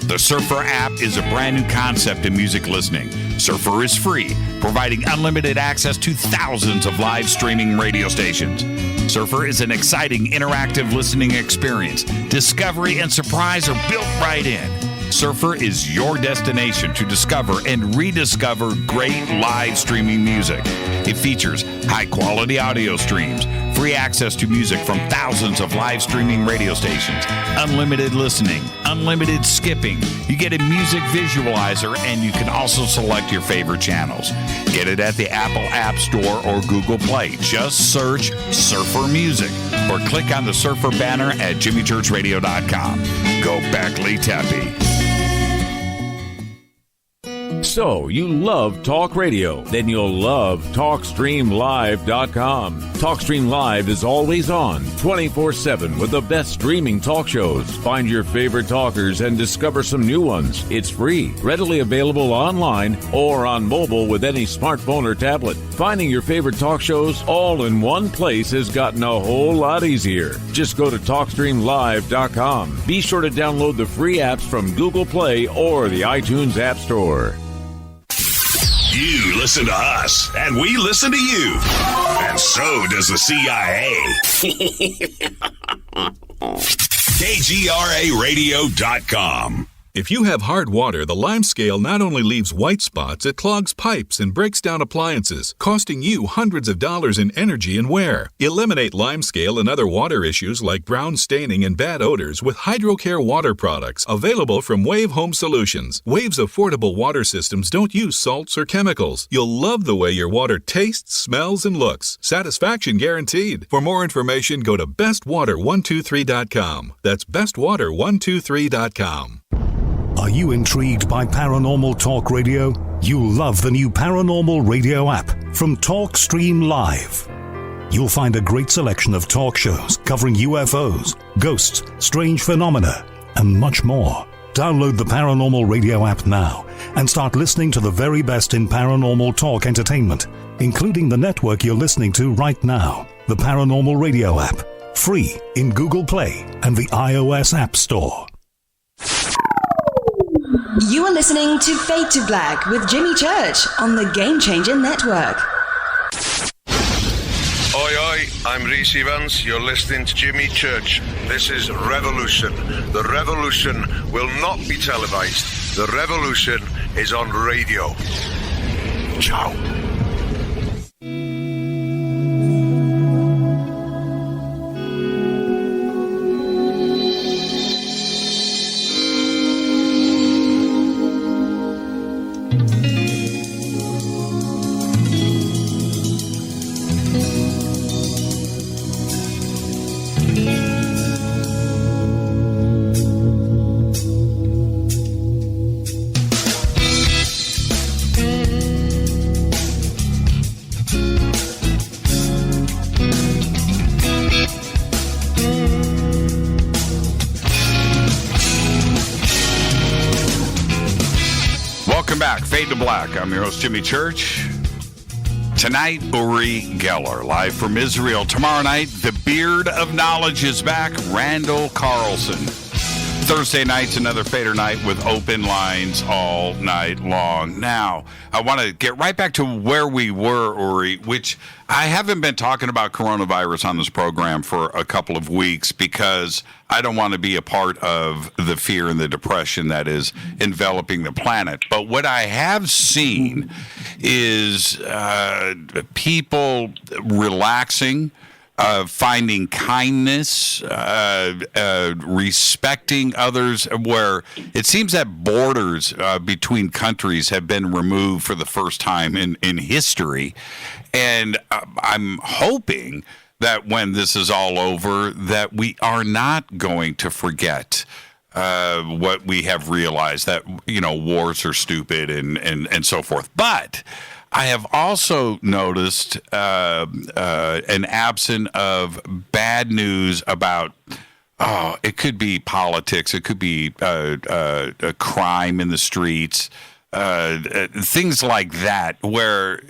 The Surfer app is a brand new concept in music listening. Surfer is free, providing unlimited access to thousands of live streaming radio stations. Surfer is an exciting interactive listening experience. Discovery and surprise are built right in. Surfer is your destination to discover and rediscover great live streaming music. It features high-quality audio streams, free access to music from thousands of live streaming radio stations, unlimited listening, unlimited skipping. You get a music visualizer, and you can also select your favorite channels. Get it at the Apple App Store or Google Play. Just search Surfer Music or click on the Surfer banner at jimmychurchradio.com. Go back, Lee Tappy. So, you love talk radio? Then you'll love TalkStreamLive.com. TalkStream Live is always on, 24/7 with the best streaming talk shows. Find your favorite talkers and discover some new ones. It's free, readily available online or on mobile with any smartphone or tablet. Finding your favorite talk shows all in one place has gotten a whole lot easier. Just go to TalkStreamLive.com. Be sure to download the free apps from Google Play or the iTunes App Store. You listen to us, and we listen to you. And so does the CIA. KGRARadio.com. If you have hard water, the lime scale not only leaves white spots, it clogs pipes and breaks down appliances, costing you hundreds of dollars in energy and wear. Eliminate lime scale and other water issues like brown staining and bad odors with HydroCare water products available from Wave Home Solutions. Wave's affordable water systems don't use salts or chemicals. You'll love the way your water tastes, smells, and looks. Satisfaction guaranteed. For more information, go to bestwater123.com. That's bestwater123.com. Are you intrigued by paranormal talk radio? You'll love the new paranormal radio app from TalkStream Live. You'll find a great selection of talk shows covering UFOs, ghosts, strange phenomena, and much more. Download the paranormal radio app now and start listening to the very best in paranormal talk entertainment, including the network you're listening to right now, the paranormal radio app, free in Google Play and the iOS App Store. You are listening to Fade to Black with Jimmy Church on the Game Changer Network. Oi, oi, I'm Reese Evans. You're listening to Jimmy Church. This is Revolution. The revolution will not be televised. The revolution is on radio. Ciao. Fade to Black. I'm your host, Jimmy Church. Tonight, Uri Geller, live from Israel. Tomorrow night, the Beard of Knowledge is back, Randall Carlson. Thursday night's another Fader night with open lines all night long. Now, I want to get right back to where we were, Uri, which I haven't been talking about coronavirus on this program for a couple of weeks because I don't want to be a part of the fear and the depression that is enveloping the planet. But what I have seen is people relaxing, finding kindness, respecting others, where it seems that borders between countries have been removed for the first time in history. And I'm hoping that when this is all over, that we are not going to forget what we have realized, that, you know, wars are stupid and so forth. But I have also noticed an absence of bad news about, it could be politics, it could be a crime in the streets, things like that, where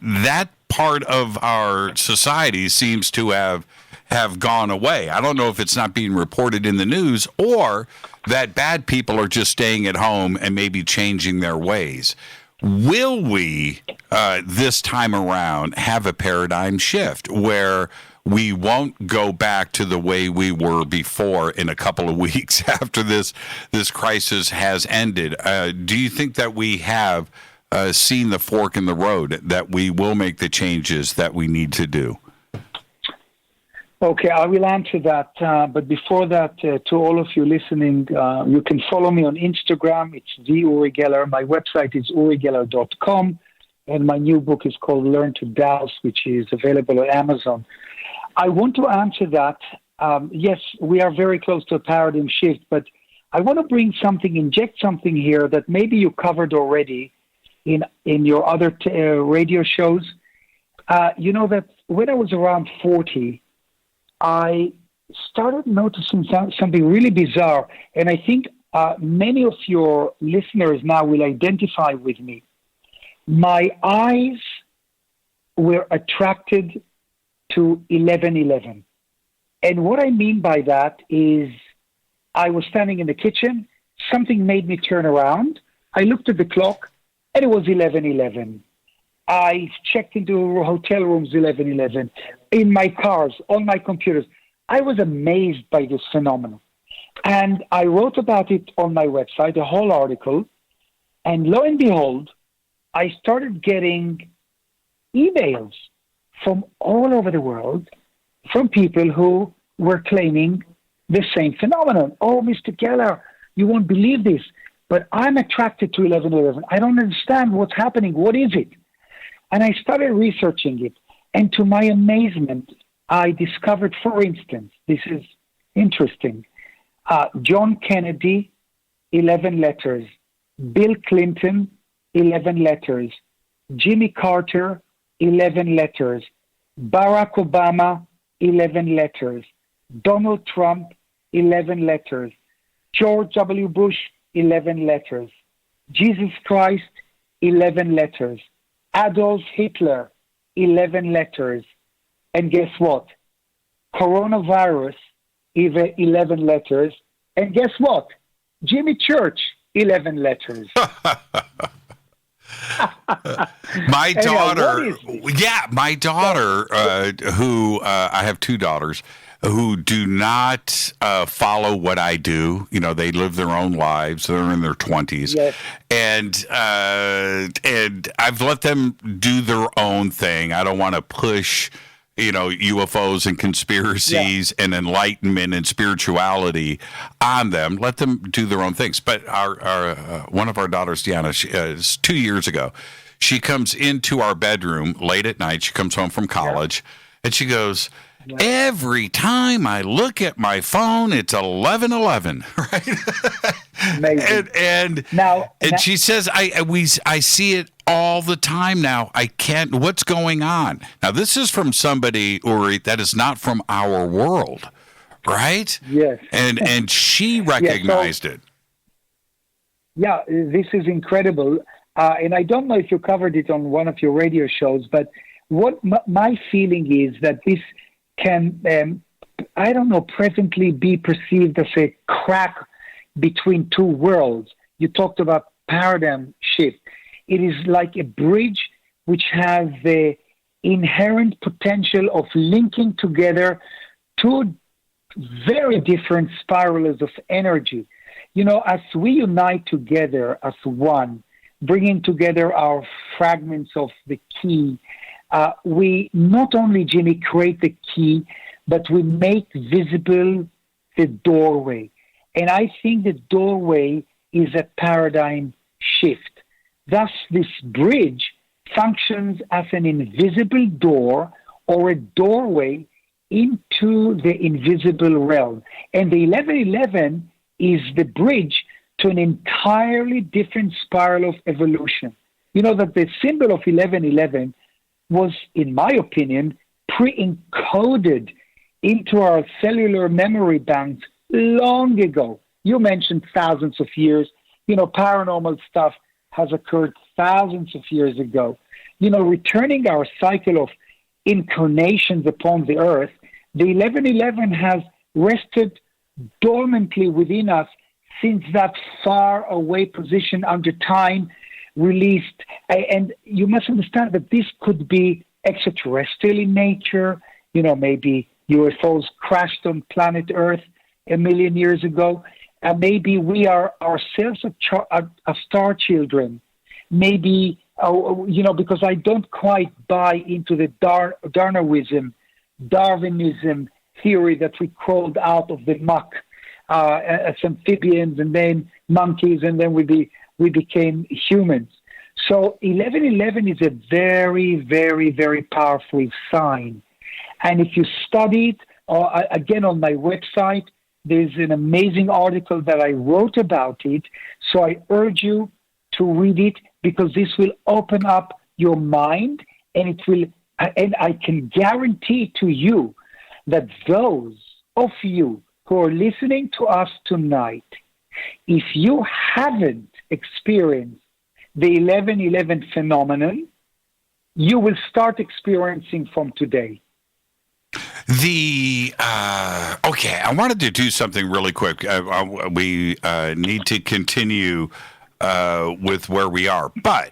that part of our society seems to have gone away. I don't know if it's not being reported in the news or that bad people are just staying at home and maybe changing their ways. Will we, this time around, have a paradigm shift where we won't go back to the way we were before in a couple of weeks after this crisis has ended. Do you think that we have seen the fork in the road, that we will make the changes that we need to do? Okay, I will answer that. But before that, to all of you listening, you can follow me on Instagram. It's the Uri Geller. My website is urigeller.com. And my new book is called Learn to Douse, which is available on Amazon. I want to answer that. Yes, we are very close to a paradigm shift, but I want to inject something here that maybe you covered already in your other radio shows. You know that when I was around 40, I started noticing something really bizarre, and I think many of your listeners now will identify with me. My eyes were attracted to 11:11. And what I mean by that is I was standing in the kitchen, something made me turn around, I looked at the clock, and it was 11:11. I checked into hotel rooms 11:11, in my cars, on my computers. I was amazed by this phenomenon. And I wrote about it on my website, a whole article, and lo and behold, I started getting emails from all over the world from people who were claiming the same phenomenon. Oh, Mr. Geller, you won't believe this, but I'm attracted to 11:11. I don't understand what's happening. What is it? And I started researching it. And to my amazement, I discovered, for instance, this is interesting, John Kennedy, 11 letters. Bill Clinton, 11 letters. Jimmy Carter, 11 letters. Barack Obama, 11 letters. Donald Trump, 11 letters. George W. Bush, 11 letters. Jesus Christ, 11 letters. Adolf Hitler, 11 letters. And guess what? Coronavirus, 11 letters. And guess what? Jimmy Church, 11 letters. My daughter, who I have two daughters who do not follow what I do. You know, they live their own lives. They're in their 20s. Yes. And I've let them do their own thing. I don't want to push, UFOs and conspiracies and enlightenment and spirituality on them. Let them do their own things. But our one of our daughters, Deanna, is 2 years ago. She comes into our bedroom late at night. She comes home from college, and she goes, every time I look at my phone, it's 11:11, right? Amazing. And she says, I see it all the time now. I can't. What's going on? Now, this is from somebody, Uri, that is not from our world, right? Yes. And she recognized it. Yeah, this is incredible. And I don't know if you covered it on one of your radio shows, but what my feeling is that this can, presently be perceived as a crack between two worlds. You talked about paradigm shift. It is like a bridge which has the inherent potential of linking together two very different spirals of energy. As we unite together as one, bringing together our fragments of the key, we not only, Jimmy, create the key, but we make visible the doorway. And I think the doorway is a paradigm shift. Thus, this bridge functions as an invisible door or a doorway into the invisible realm. And the 11:11 is the bridge to an entirely different spiral of evolution. You know that the symbol of 11:11 was, in my opinion, pre-encoded into our cellular memory banks long ago. You mentioned thousands of years. Paranormal stuff has occurred thousands of years ago. Returning our cycle of incarnations upon the earth, the 11:11 has rested dormantly within us since that far away position under time released. And you must understand that this could be extraterrestrial in nature. maybe UFOs crashed on planet Earth 1 million years ago, and maybe we are ourselves a star children. Maybe, because I don't quite buy into the Darwinism theory that we crawled out of the muck as amphibians and then monkeys, and then we became humans. So 1111 is a very, very, very powerful sign. And if you study it, again on my website, there's an amazing article that I wrote about it. So I urge you to read it, because this will open up your mind, and it will. And I can guarantee to you that those of you who are listening to us tonight, if you haven't experienced the 1111 phenomenon, you will start experiencing from today. Okay, I wanted to do something really quick. We need to continue with where we are. But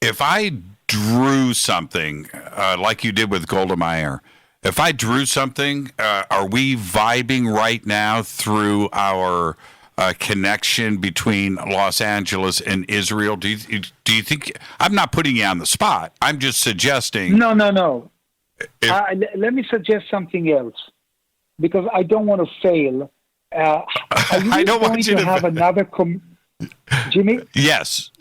if I drew something like you did with Golda Meir, if I drew something, are we vibing right now through our connection between Los Angeles and Israel? Do you think, I'm not putting you on the spot, I'm just suggesting. No. Let me suggest something else, because I don't want to fail. I don't want you to have another Jimmy? Yes.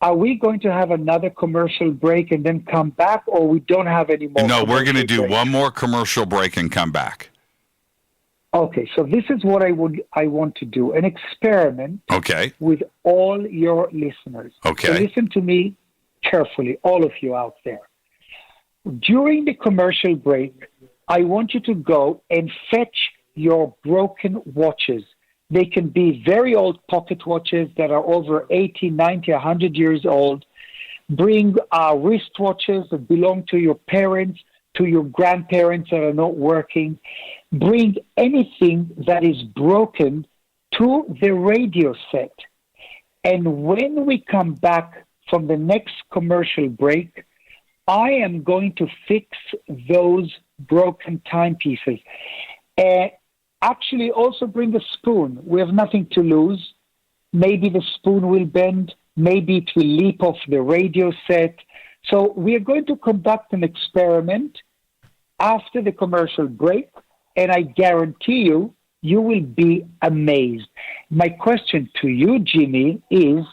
Are we going to have another commercial break and then come back, or we don't have any more? No, we're going to do one more commercial break and come back. Okay, so this is what I want to do, an experiment with all your listeners. Okay. So listen to me carefully, all of you out there. During the commercial break, I want you to go and fetch your broken watches. They can be very old pocket watches that are over 80, 90, 100 years old. Bring wristwatches that belong to your parents, to your grandparents that are not working. Bring anything that is broken to the radio set. And when we come back from the next commercial break, I am going to fix those broken timepieces. Actually, also bring a spoon. We have nothing to lose. Maybe the spoon will bend. Maybe it will leap off the radio set. So we are going to conduct an experiment after the commercial break, and I guarantee you, you will be amazed. My question to you, Jimmy, is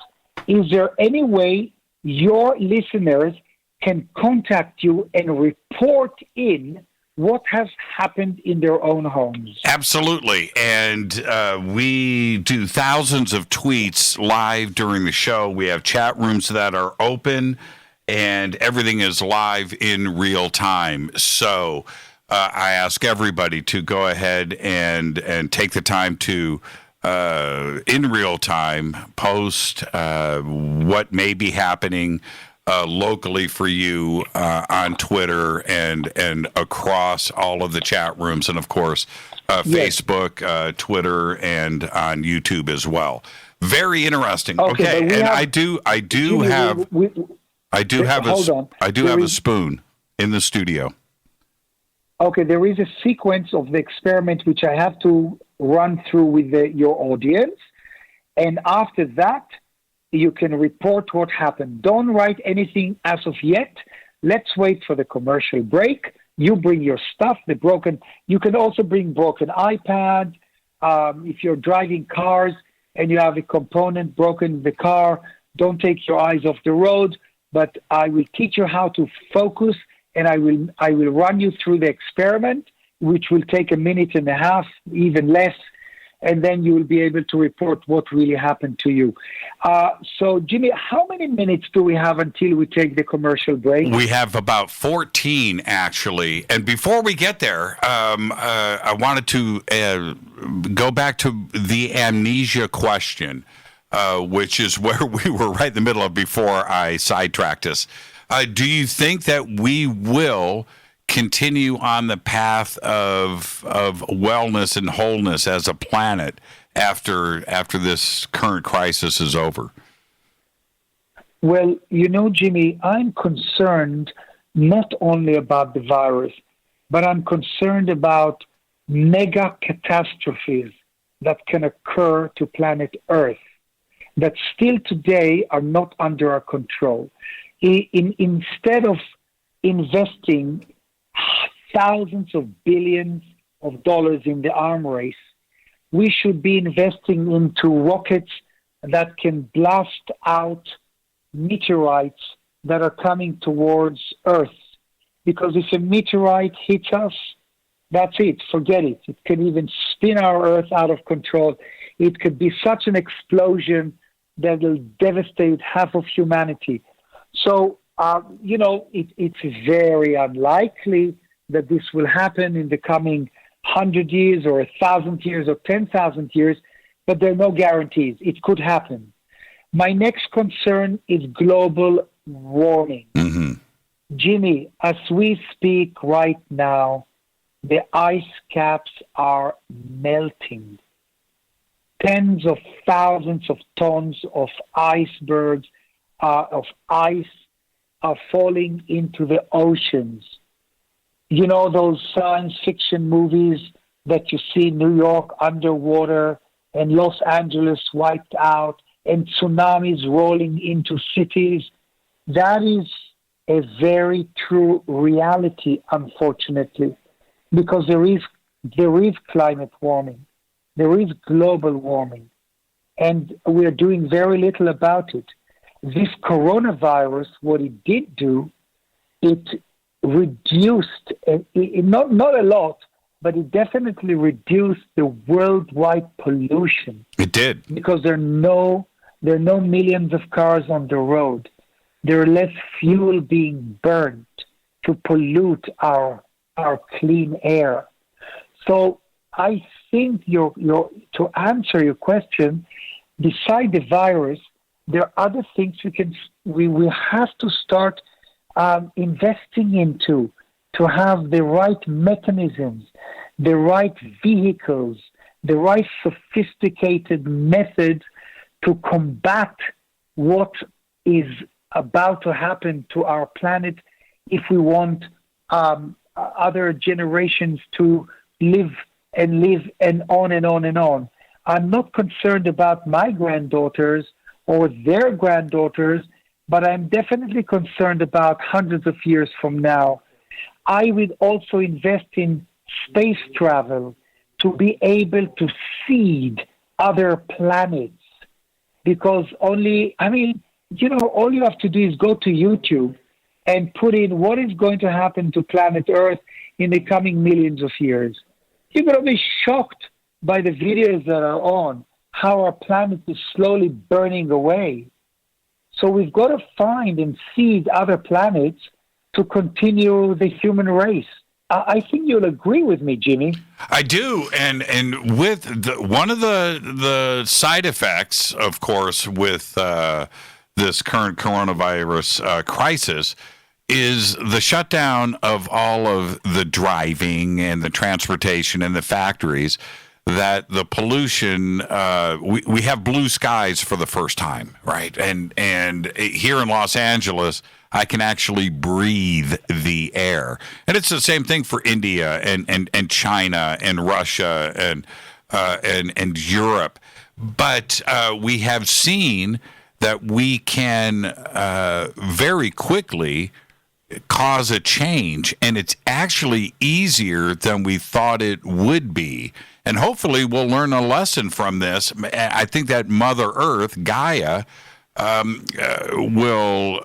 there any way your listeners can contact you and report in what has happened in their own homes? Absolutely. And we do thousands of tweets live during the show. We have chat rooms that are open, and everything is live in real time. So I ask everybody to go ahead and take the time to, in real time, post what may be happening locally for you on Twitter and across all of the chat rooms, and of course Facebook, Twitter, and on YouTube as well. Very interesting. Okay, and I do have a spoon in the studio. Okay, there is a sequence of the experiment which I have to run through with your audience, and after that, you can report what happened. Don't write anything as of yet. Let's wait for the commercial break. You bring your stuff, you can also bring broken iPad. If you're driving cars and you have a component broken in the car, don't take your eyes off the road, but I will teach you how to focus, and I will run you through the experiment, which will take 1.5 minutes, even less, and then you will be able to report what really happened to you. So, Jimmy, how many minutes do we have until we take the commercial break? We have about 14, actually. And before we get there, I wanted to go back to the amnesia question, which is where we were right in the middle of before I sidetracked us. Do you think that we will continue on the path of wellness and wholeness as a planet after this current crisis is over? Well, Jimmy, I'm concerned not only about the virus. but I'm concerned about mega catastrophes that can occur to planet Earth that still today are not under our control. Instead of investing thousands of billions of dollars in the arm race, we should be investing into rockets that can blast out meteorites that are coming towards Earth. Because if a meteorite hits us, that's it, forget it. It can even spin our Earth out of control. It could be such an explosion that will devastate half of humanity. So, it's very unlikely that this will happen in the coming 100 years or 1,000 years or 10,000 years, but there are no guarantees. It could happen. My next concern is global warming. Mm-hmm. Jimmy, as we speak right now, the ice caps are melting. Tens of thousands of tons of icebergs, of ice, are falling into the oceans. You know those science fiction movies that you see New York underwater and Los Angeles wiped out and tsunamis rolling into cities? That is a very true reality, unfortunately, because there is climate warming. There is global warming, and we are doing very little about it. This coronavirus, what it did do, it reduced, not a lot, but it definitely reduced the worldwide pollution. It did. Because there are no millions of cars on the road. There are less fuel being burned to pollute our clean air. So I think to answer your question, beside the virus, there are other things we will have to start investing into to have the right mechanisms, the right vehicles, the right sophisticated methods to combat what is about to happen to our planet if we want other generations to live and on and on and on. I'm not concerned about my granddaughters or their granddaughters, but I'm definitely concerned about hundreds of years from now. I would also invest in space travel to be able to seed other planets, because all you have to do is go to YouTube and put in what is going to happen to planet Earth in the coming millions of years. You're going to be shocked by the videos that are on how our planet is slowly burning away. So we've got to find and seed other planets to continue the human race. I think you'll agree with me, Jimmy. I do, and with one of the side effects, of course, with this current coronavirus crisis is the shutdown of all of the driving and the transportation and the factories. That the pollution, we have blue skies for the first time, right? And here in Los Angeles, I can actually breathe the air. And it's the same thing for India and China and Russia and Europe. But we have seen that we can very quickly cause a change, and it's actually easier than we thought it would be. And hopefully we'll learn a lesson from this. I think that Mother Earth, Gaia, will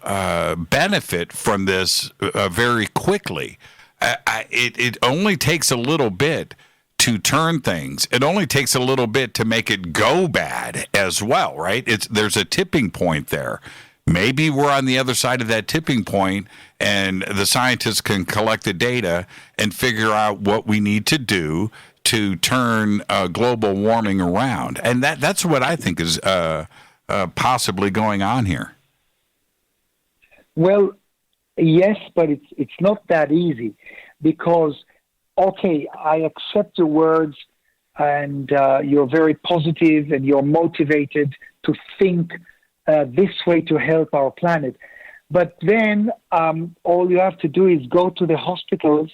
benefit from this very quickly. It only takes a little bit to turn things. It only takes a little bit to make it go bad as well, right? There's a tipping point there. Maybe we're on the other side of that tipping point, and the scientists can collect the data and figure out what we need to do to turn global warming around. And that's what I think is possibly going on here. Well, yes, but it's not that easy because, okay, I accept your words, and you're very positive and you're motivated to think this way to help our planet. But then all you have to do is go to the hospitals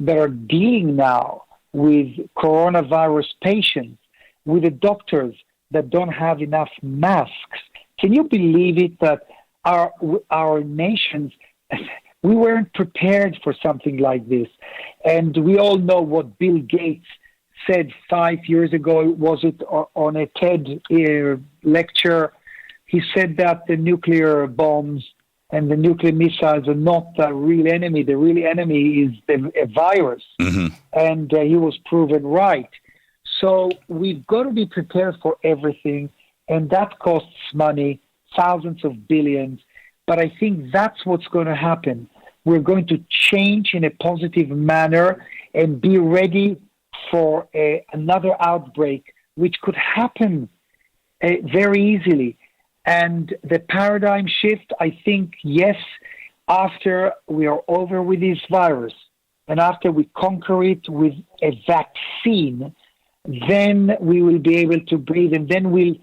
that are dealing now with coronavirus patients, with the doctors that don't have enough masks. Can you believe it that our nations, we weren't prepared for something like this? And we all know what Bill Gates said 5 years ago, was it on a TED lecture? He said that the nuclear bombs and the nuclear missiles are not the real enemy. The real enemy is a virus. Mm-hmm. And he was proven right. So we've got to be prepared for everything, and that costs money, thousands of billions. But I think that's what's going to happen. We're going to change in a positive manner and be ready for another outbreak, which could happen very easily. And the paradigm shift, I think, yes, after we are over with this virus and after we conquer it with a vaccine, then we will be able to breathe, and then we'll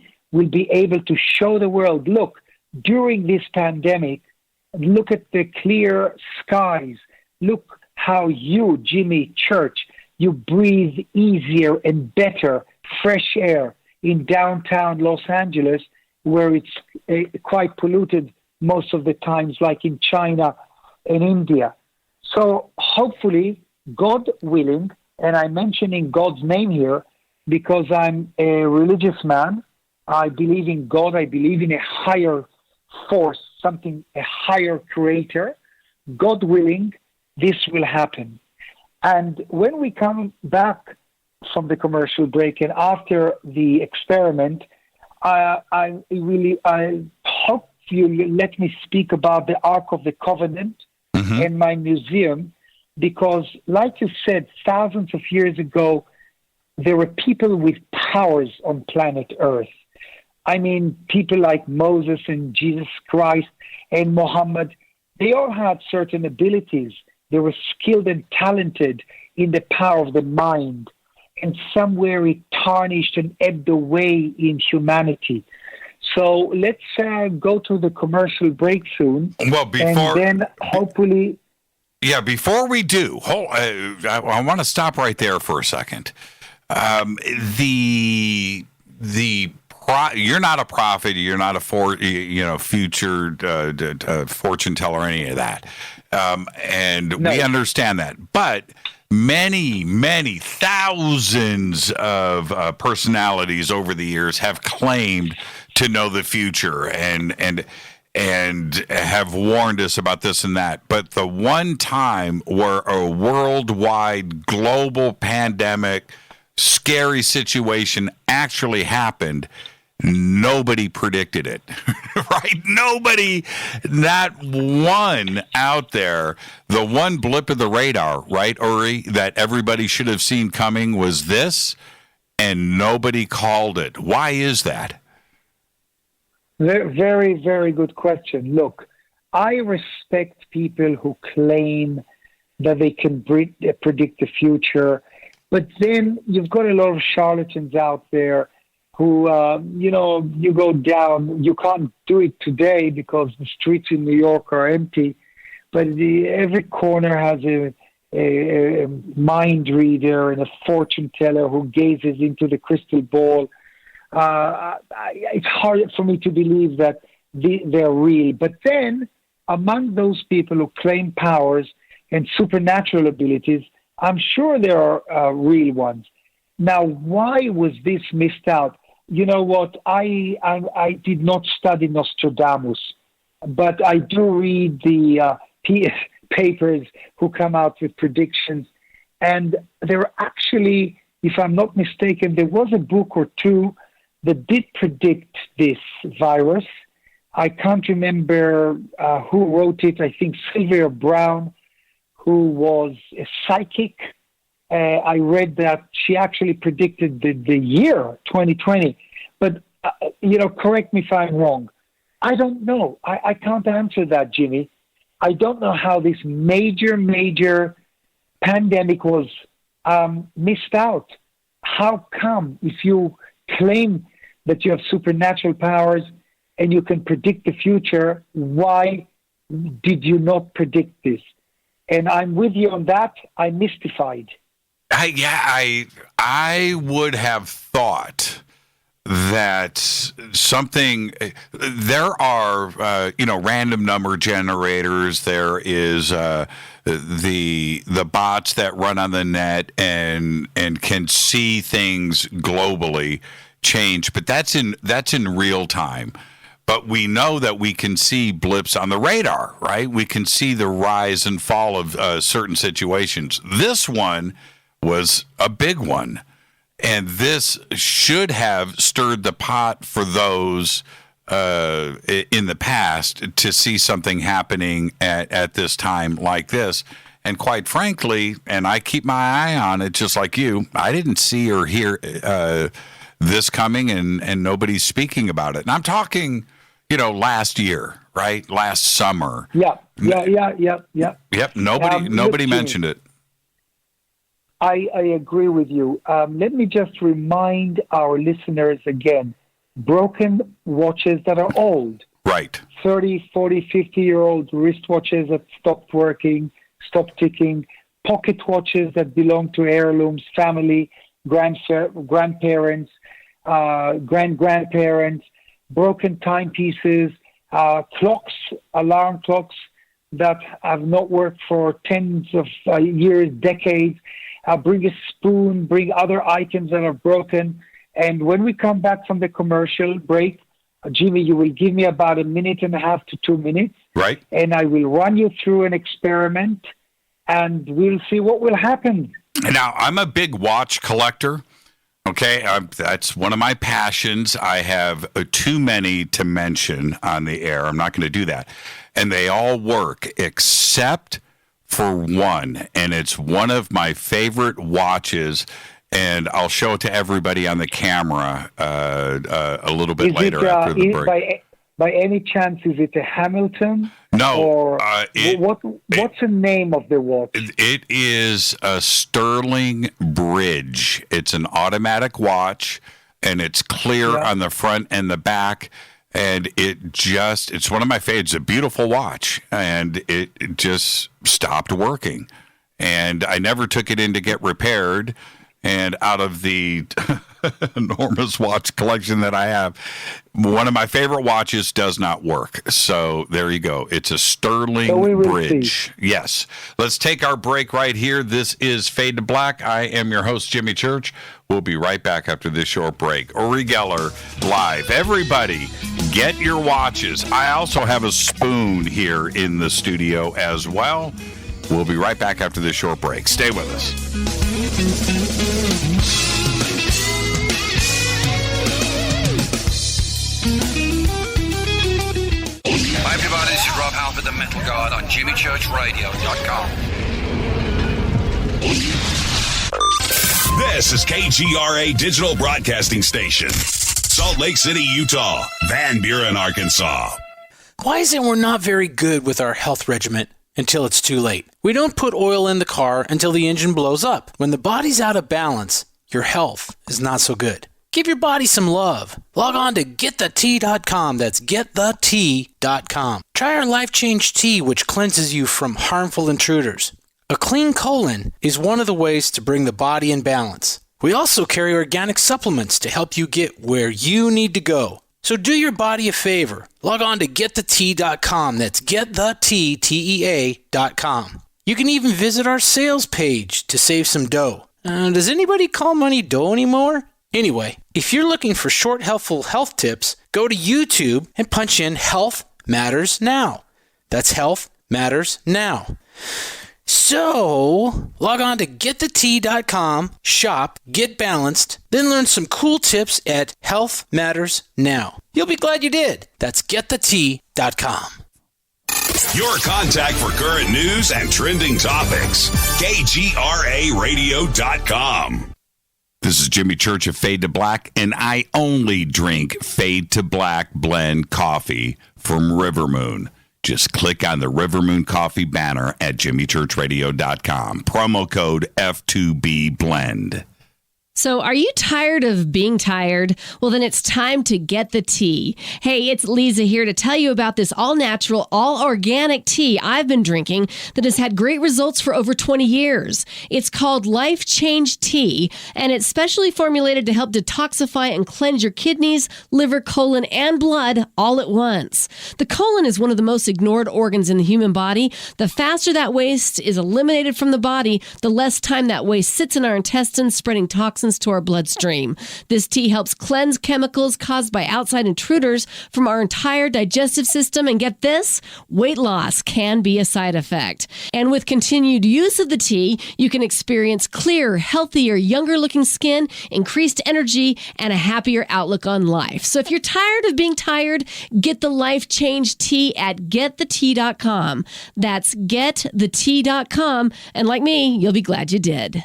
be able to show the world, look, during this pandemic, look at the clear skies. Look how you, Jimmy Church, you breathe easier and better fresh air in downtown Los Angeles, where it's quite polluted most of the times, like in China and India. So hopefully, God willing, and I'm mentioning God's name here because I'm a religious man. I believe in God. I believe in a higher force, a higher creator. God willing, this will happen. And when we come back from the commercial break and after the experiment, I hope you let me speak about the Ark of the Covenant and my museum, because like you said, thousands of years ago, there were people with powers on planet Earth. I mean, people like Moses and Jesus Christ and Muhammad, they all had certain abilities. They were skilled and talented in the power of the mind. And somewhere it tarnished and ebbed away in humanity. So let's go to the commercial break soon. Well, before... And then hopefully... Yeah, before we do, I want to stop right there for a second. You're not a prophet. You're not a future fortune teller or any of that. And no. We understand that. But many thousands of personalities over the years have claimed to know the future and have warned us about this and that. But the one time where a worldwide global pandemic, scary situation actually happened, nobody predicted it, right? Nobody, not one out there. The one blip of the radar, right, Uri, that everybody should have seen coming was this, and nobody called it. Why is that? Very, very good question. Look, I respect people who claim that they can predict the future, but then you've got a lot of charlatans out there who, you go down, you can't do it today because the streets in New York are empty, but every corner has a mind reader and a fortune teller who gazes into the crystal ball. It's hard for me to believe that they're real. But then, among those people who claim powers and supernatural abilities, I'm sure there are real ones. Now, why was this missed out? You know what? I did not study Nostradamus, but I do read the papers who come out with predictions. And there actually, if I'm not mistaken, there was a book or two that did predict this virus. I can't remember who wrote it. I think Sylvia Brown, who was a psychic. I read that she actually predicted the year 2020. But, correct me if I'm wrong. I don't know. I can't answer that, Jimmy. I don't know how this major pandemic was missed out. How come, if you claim that you have supernatural powers and you can predict the future, why did you not predict this? And I'm with you on that. I'm mystified. I would have thought that something, there are random number generators. There is the bots that run on the net and can see things globally change, but that's in real time. But we know that we can see blips on the radar, right? We can see the rise and fall of certain situations. This one was a big one. And this should have stirred the pot for those in the past to see something happening at this time like this. And quite frankly, and I keep my eye on it just like you, I didn't see or hear this coming, and nobody's speaking about it. And I'm talking, last year, right? Last summer. Yep. Nobody mentioned it. I agree with you. Let me just remind our listeners again, broken watches that are old. Right. 30, 40, 50-year-old wristwatches that stopped working, stopped ticking, pocket watches that belong to heirlooms, family, grandparents, grandparents, broken timepieces, clocks, alarm clocks that have not worked for tens of years, decades. Bring a spoon, bring other items that are broken. And when we come back from the commercial break, Jimmy, you will give me about 1.5 minutes to 2 minutes. Right. And I will run you through an experiment, and we'll see what will happen. Now, I'm a big watch collector. Okay, that's one of my passions. I have too many to mention on the air. I'm not going to do that. And they all work except for one, and it's one of my favorite watches, and I'll show it to everybody on the camera a little bit later after the break. By any chance, is it a Hamilton? No. Or what's the name of the watch? It is a Sterling Bridge. It's an automatic watch, and it's clear on the front and the back. And it's one of my favorites. It's a beautiful watch, and it just stopped working. And I never took it in to get repaired. And out of the enormous watch collection that I have, one of my favorite watches does not work. So there you go. It's a Sterling Bridge. See. Yes. Let's take our break right here. This is Fade to Black. I am your host, Jimmy Church. We'll be right back after this short break. Uri Geller live. Everybody, get your watches. I also have a spoon here in the studio as well. We'll be right back after this short break. Stay with us. Hi everybody, this is Rob Halford, the Metal Guard on JimmyChurchRadio.com. This is KGRA Digital Broadcasting Station, Salt Lake City, Utah, Van Buren, Arkansas. Why is it we're not very good with our health regimen until it's too late? We don't put oil in the car until the engine blows up. When the body's out of balance, your health is not so good. Give your body some love. Log on to GetTheT.com. That's GetTheT.com. Try our Life Change Tea, which cleanses you from harmful intruders. A clean colon is one of the ways to bring the body in balance. We also carry organic supplements to help you get where you need to go. So do your body a favor. Log on to GetTheT.com. That's GetTheT.com. You can even visit our sales page to save some dough. Does anybody call money dough anymore? Anyway, if you're looking for short, helpful health tips, go to YouTube and punch in Health Matters Now. That's Health Matters Now. So, log on to GetTheT.com, shop, get balanced, then learn some cool tips at Health Matters Now. You'll be glad you did. That's GetTheT.com. Your contact for current news and trending topics. KGRARadio.com. This is Jimmy Church of Fade to Black, and I only drink Fade to Black blend coffee from River Moon. Just click on the River Moon Coffee banner at jimmychurchradio.com. Promo code F2B Blend. So are you tired of being tired? Well, then it's time to get the tea. Hey, it's Lisa here to tell you about this all-natural, all-organic tea I've been drinking that has had great results for over 20 years. It's called Life Change Tea, and it's specially formulated to help detoxify and cleanse your kidneys, liver, colon, and blood all at once. The colon is one of the most ignored organs in the human body. The faster that waste is eliminated from the body, the less time that waste sits in our intestines, spreading toxins to our bloodstream. This tea helps cleanse chemicals caused by outside intruders from our entire digestive system. And get this, weight loss can be a side effect. And with continued use of the tea, you can experience clearer, healthier, younger looking skin, increased energy, and a happier outlook on life. So if you're tired of being tired, get the Life Change Tea at getthetea.com. That's getthetea.com. And like me, you'll be glad you did.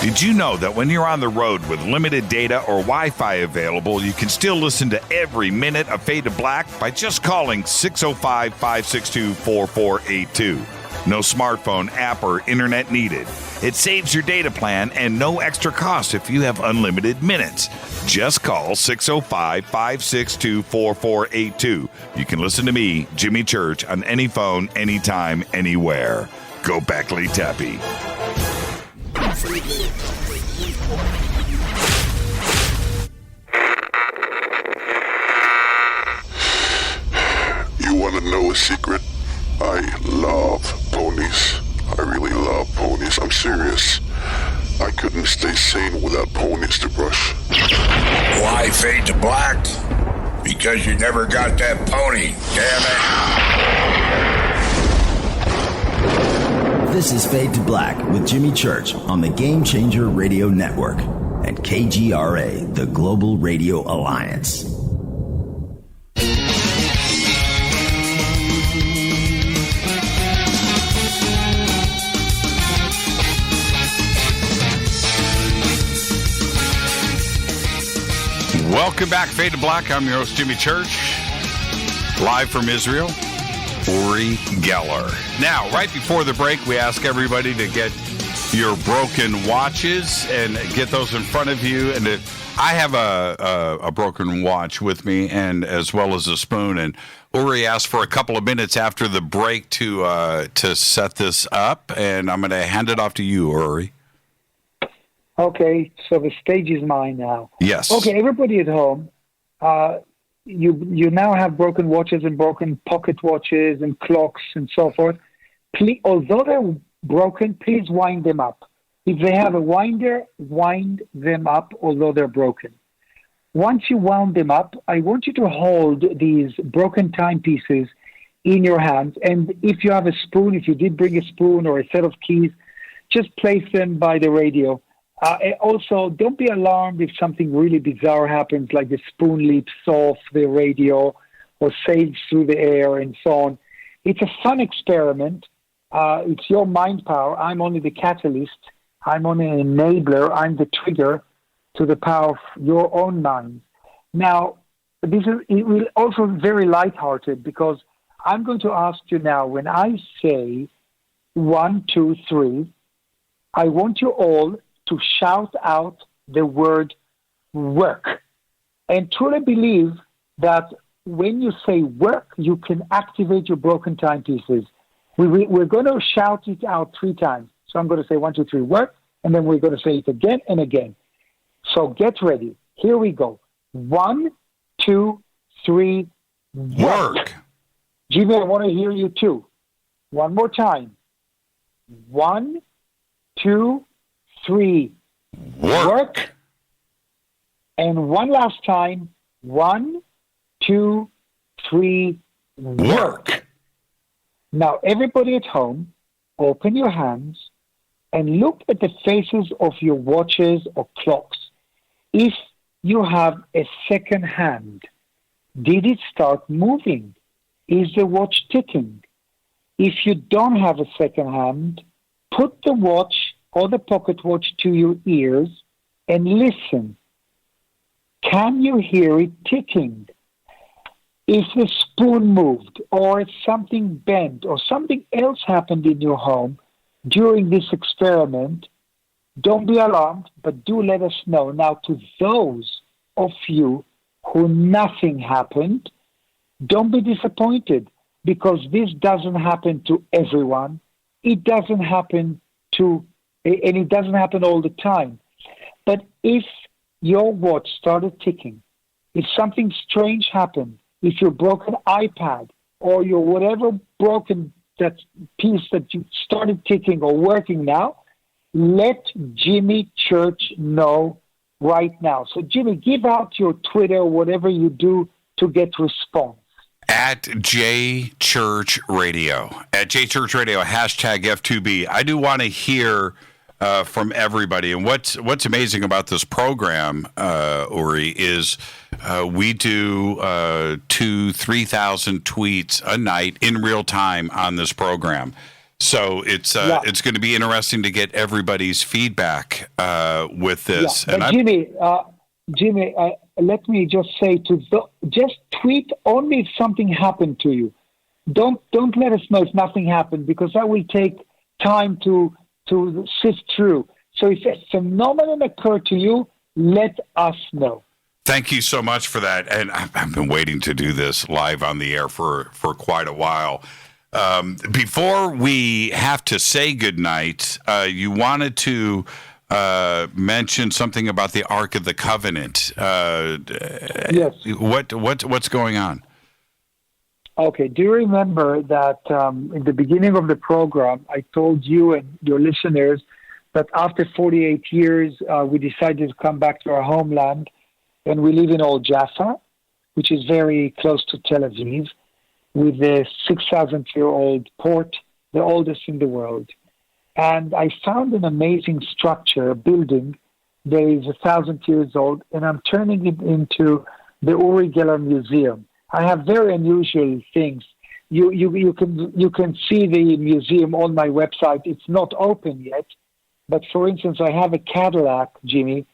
Did you know that when you're on the road with limited data or Wi-Fi available, you can still listen to every minute of Fade to Black by just calling 605-562-4482. No smartphone, app, or internet needed. It saves your data plan and no extra cost if you have unlimited minutes. Just call 605-562-4482. You can listen to me, Jimmy Church, on any phone, anytime, anywhere. Go Beckley Tappy. You want to know a secret? I love ponies. I really love ponies. I'm serious. I couldn't stay sane without ponies to brush. Why Fade to Black? Because you never got that pony. Damn it. This is Fade to Black with Jimmy Church on the Game Changer Radio Network and KGRA, the Global Radio Alliance. Welcome back, Fade to Black. I'm your host, Jimmy Church, live from Israel, Uri Geller. Now, right before the break, we ask everybody to get your broken watches and get those in front of you. And I have a broken watch with me, and as well as a spoon. And Uri asked for a couple of minutes after the break to set this up, and I'm going to hand it off to you, Uri. Okay, so the stage is mine now. Yes. Okay, everybody at home, you now have broken watches and broken pocket watches and clocks and so forth. Please, although they're broken, please wind them up. If they have a winder, wind them up, although they're broken. Once you wound them up, I want you to hold these broken timepieces in your hands. And if you have a spoon, if you did bring a spoon or a set of keys, just place them by the radio. Also, don't be alarmed if something really bizarre happens, like the spoon leaps off the radio or sails through the air and so on. It's a fun experiment. It's your mind power. I'm only the catalyst. I'm only an enabler. I'm the trigger to the power of your own mind. Now, it will also be very lighthearted because I'm going to ask you now, when I say 1, 2, 3, I want you all to shout out the word work. And truly believe that when you say work, you can activate your broken timepieces. We're going to shout it out 3 times. So I'm going to say 1, 2, 3, work, and then we're going to say it again and again. So get ready. Here we go. 1, 2, 3, work. Jimmy, I want to hear you too. One more time. 1, 2, 3, work. And one last time. 1, 2, 3, work. Now, everybody at home, open your hands and look at the faces of your watches or clocks. If you have a second hand, did it start moving? Is the watch ticking? If you don't have a second hand, put the watch or the pocket watch to your ears and listen. Can you hear it ticking? If the spoon moved or if something bent or something else happened in your home during this experiment, Don't be alarmed, but do let us know. Now, to those of you who nothing happened, don't be disappointed, because this doesn't happen to everyone. It doesn't happen and it doesn't happen all the time. But if your watch started ticking, if something strange happened, if your broken iPad or your whatever broken that piece that you started ticking or working now, let Jimmy Church know right now. So, Jimmy, give out your Twitter, whatever you do to get response. At J Church Radio. At J Church Radio, hashtag F2B. I do want to hear from everybody. And what's amazing about this program, Uri, is we do 2,000-3,000 tweets a night in real time on this program. So it's going to be interesting to get everybody's feedback with this. Yeah. And Jimmy, let me just say just tweet only if something happened to you. Don't let us know if nothing happened, because that will take time to sift through. So if a phenomenon occurred to you, let us know. Thank you so much for that. And I've been waiting to do this live on the air for quite a while. Before we have to say goodnight, you wanted to mention something about the Ark of the Covenant. Yes. What's going on? Okay. Do you remember that in the beginning of the program, I told you and your listeners that after 48 years, we decided to come back to our homeland, and we live in Old Jaffa, which is very close to Tel Aviv, with a 6,000-year-old port, the oldest in the world. And I found an amazing structure, a building that is 1,000 years old, and I'm turning it into the Uri Geller Museum. I have very unusual things. You can see the museum on my website. It's not open yet, but for instance, I have a Cadillac, Jimmy,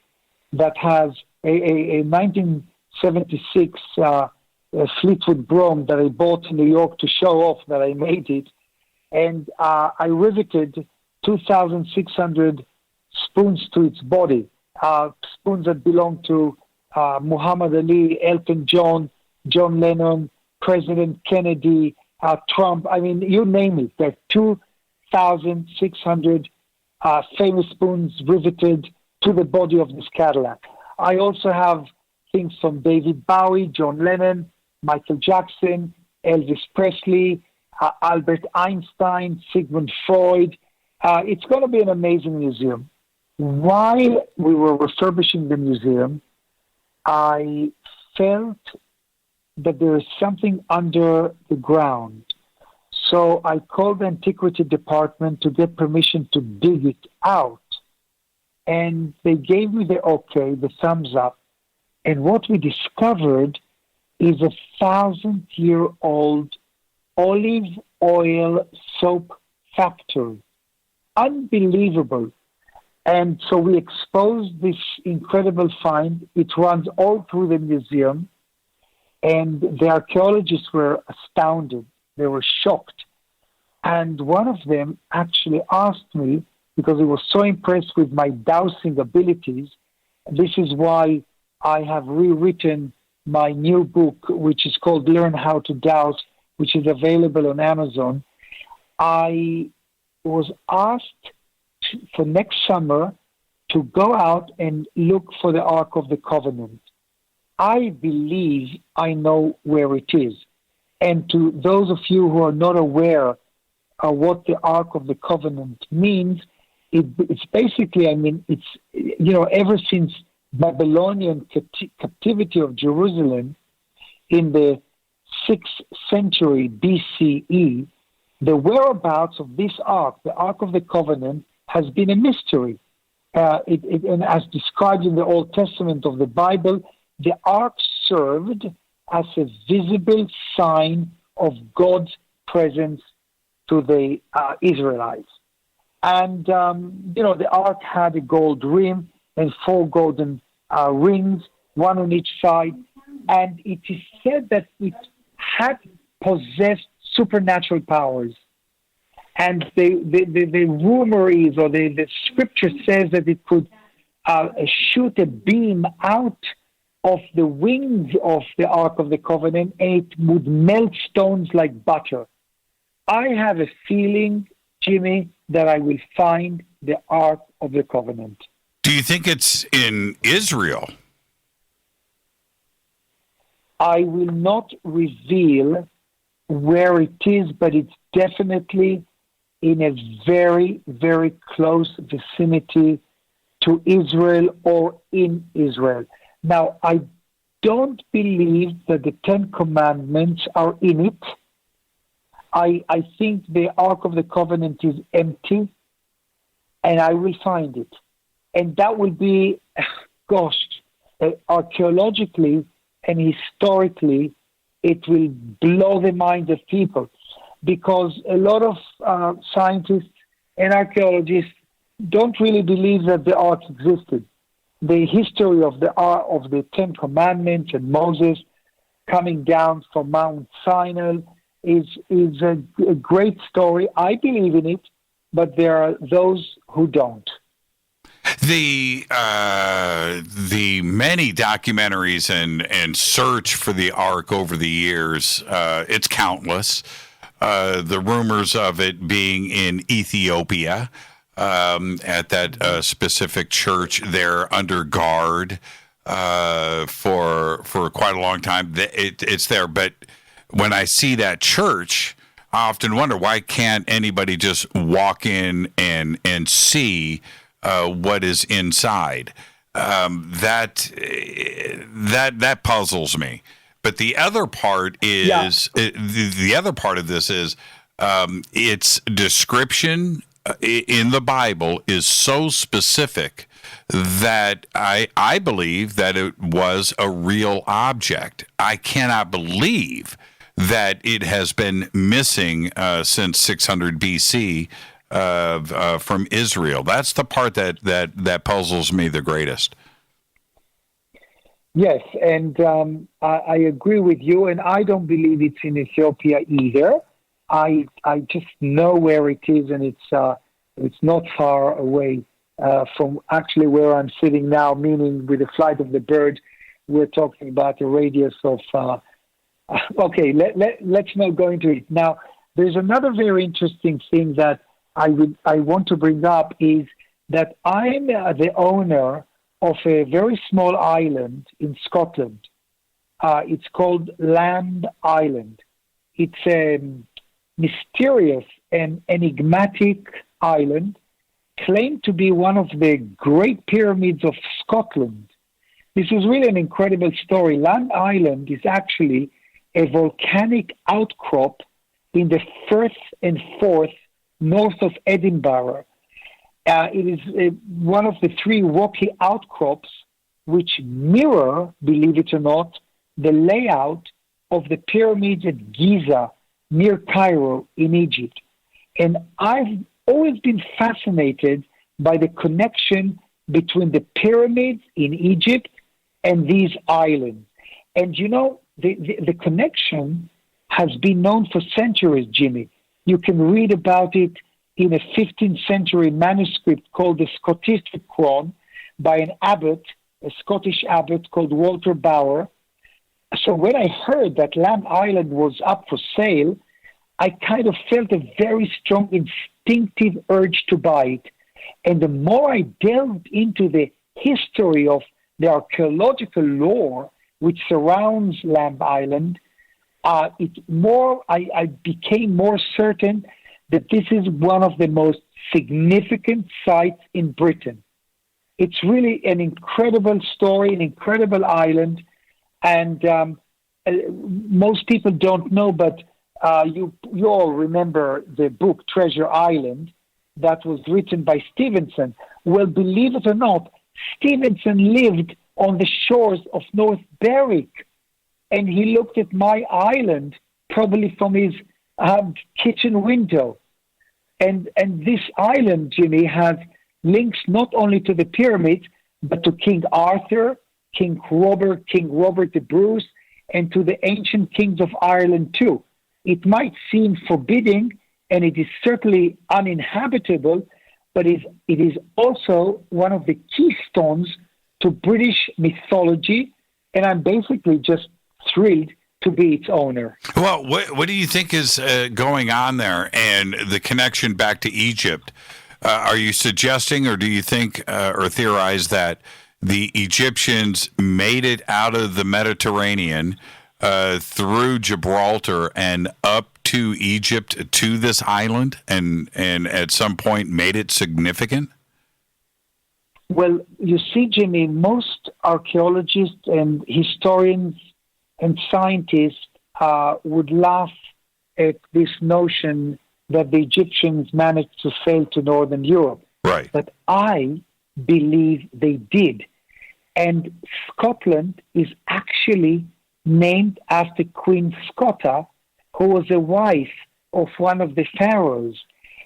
that has a 1976 Fleetwood Brougham that I bought in New York to show off that I made it, and I riveted 2,600 spoons to its body, spoons that belong to Muhammad Ali, Elton John, John Lennon, President Kennedy, Trump. I mean, you name it. There are 2,600 famous spoons riveted to the body of this Cadillac. I also have things from David Bowie, John Lennon, Michael Jackson, Elvis Presley, Albert Einstein, Sigmund Freud. It's going to be an amazing museum. While we were refurbishing the museum, I felt that there is something under the ground. So I called the antiquity department to get permission to dig it out. And they gave me the okay, the thumbs up. And what we discovered is a 1,000-year-old olive oil soap factory. Unbelievable. And so we exposed this incredible find. It runs all through the museum. And the archaeologists were astounded. They were shocked. And one of them actually asked me, because he was so impressed with my dowsing abilities, this is why I have rewritten my new book, which is called Learn How to Douse, which is available on Amazon. I was asked for next summer to go out and look for the Ark of the Covenant. I believe I know where it is. And to those of you who are not aware of what the Ark of the Covenant means, it's basically, it's, ever since Babylonian captivity of Jerusalem in the 6th century BCE, the whereabouts of this Ark, the Ark of the Covenant, has been a mystery. And as described in the Old Testament of the Bible, the Ark served as a visible sign of God's presence to the Israelites. And, the Ark had a gold rim and 4 golden rings, one on each side. And it is said that it had possessed supernatural powers. And the rumor is, or the scripture says that it could shoot a beam out of the wings of the Ark of the Covenant, and it would melt stones like butter. I have a feeling, Jimmy, that I will find the Ark of the Covenant. Do you think it's in Israel? I will not reveal where it is, but it's definitely in a very, very close vicinity to Israel or in Israel. Now, I don't believe that the Ten Commandments are in it. I think the Ark of the Covenant is empty, and I will find it. And that will be, archaeologically and historically, it will blow the minds of people, because a lot of scientists and archaeologists don't really believe that the Ark existed. The history of the Ten Commandments and Moses coming down from Mount Sinai is a great story. I believe in it, but there are those who don't. The many documentaries and search for the Ark over the years, it's countless. The rumors of it being in Ethiopia, at that specific church there under guard for quite a long time. It's there, but when I see that church, I often wonder, why can't anybody just walk in and see what is inside? That puzzles me. But the other part is the other part of this is its description in the Bible is so specific that I believe that it was a real object. I cannot believe that it has been missing since 600 BC from Israel. That's the part that puzzles me the greatest. Yes, and I agree with you, and I don't believe it's in Ethiopia either. I just know where it is, and it's not far away from actually where I'm sitting now, meaning with the flight of the bird, we're talking about a radius of... okay, let's not go into it. Now, there's another very interesting thing that I want to bring up is that I'm the owner of a very small island in Scotland. It's called Lamb Island. It's a mysterious and enigmatic island, claimed to be one of the great pyramids of Scotland. This is really an incredible story. Lamb Island is actually a volcanic outcrop in the Firth and Forth north of Edinburgh. It is one of the three rocky outcrops which mirror, believe it or not, the layout of the pyramids at Giza near Cairo in Egypt. And I've always been fascinated by the connection between the pyramids in Egypt and these islands. And you know, the connection has been known for centuries, Jimmy. You can read about it in a 15th century manuscript called the Scotisticon by an abbot, a Scottish abbot called Walter Bower. So when I heard that Lamb Island was up for sale, I kind of felt a very strong instinctive urge to buy it. And the more I delved into the history of the archaeological lore which surrounds Lamb Island, I became more certain that this is one of the most significant sites in Britain. It's really an incredible story, an incredible island, and most people don't know, but you all remember the book Treasure Island that was written by Stevenson. Well, believe it or not, Stevenson lived on the shores of North Berwick, and he looked at my island probably from his kitchen window. And this island, Jimmy, has links not only to the pyramids, but to King Arthur, King Robert the Bruce, and to the ancient kings of Ireland too. It might seem forbidding, and it is certainly uninhabitable, but it is also one of the keystones to British mythology, and I'm basically just thrilled to be its owner. Well, what do you think is going on there, and the connection back to Egypt? Are you suggesting, or do you think or theorize that the Egyptians made it out of the Mediterranean through Gibraltar and up to Egypt, to this island, and at some point made it significant? Well, you see, Jimmy, most archaeologists and historians and scientists would laugh at this notion that the Egyptians managed to sail to Northern Europe. Right. But I believe they did. And Scotland is actually named after Queen Scotta, who was a wife of one of the pharaohs.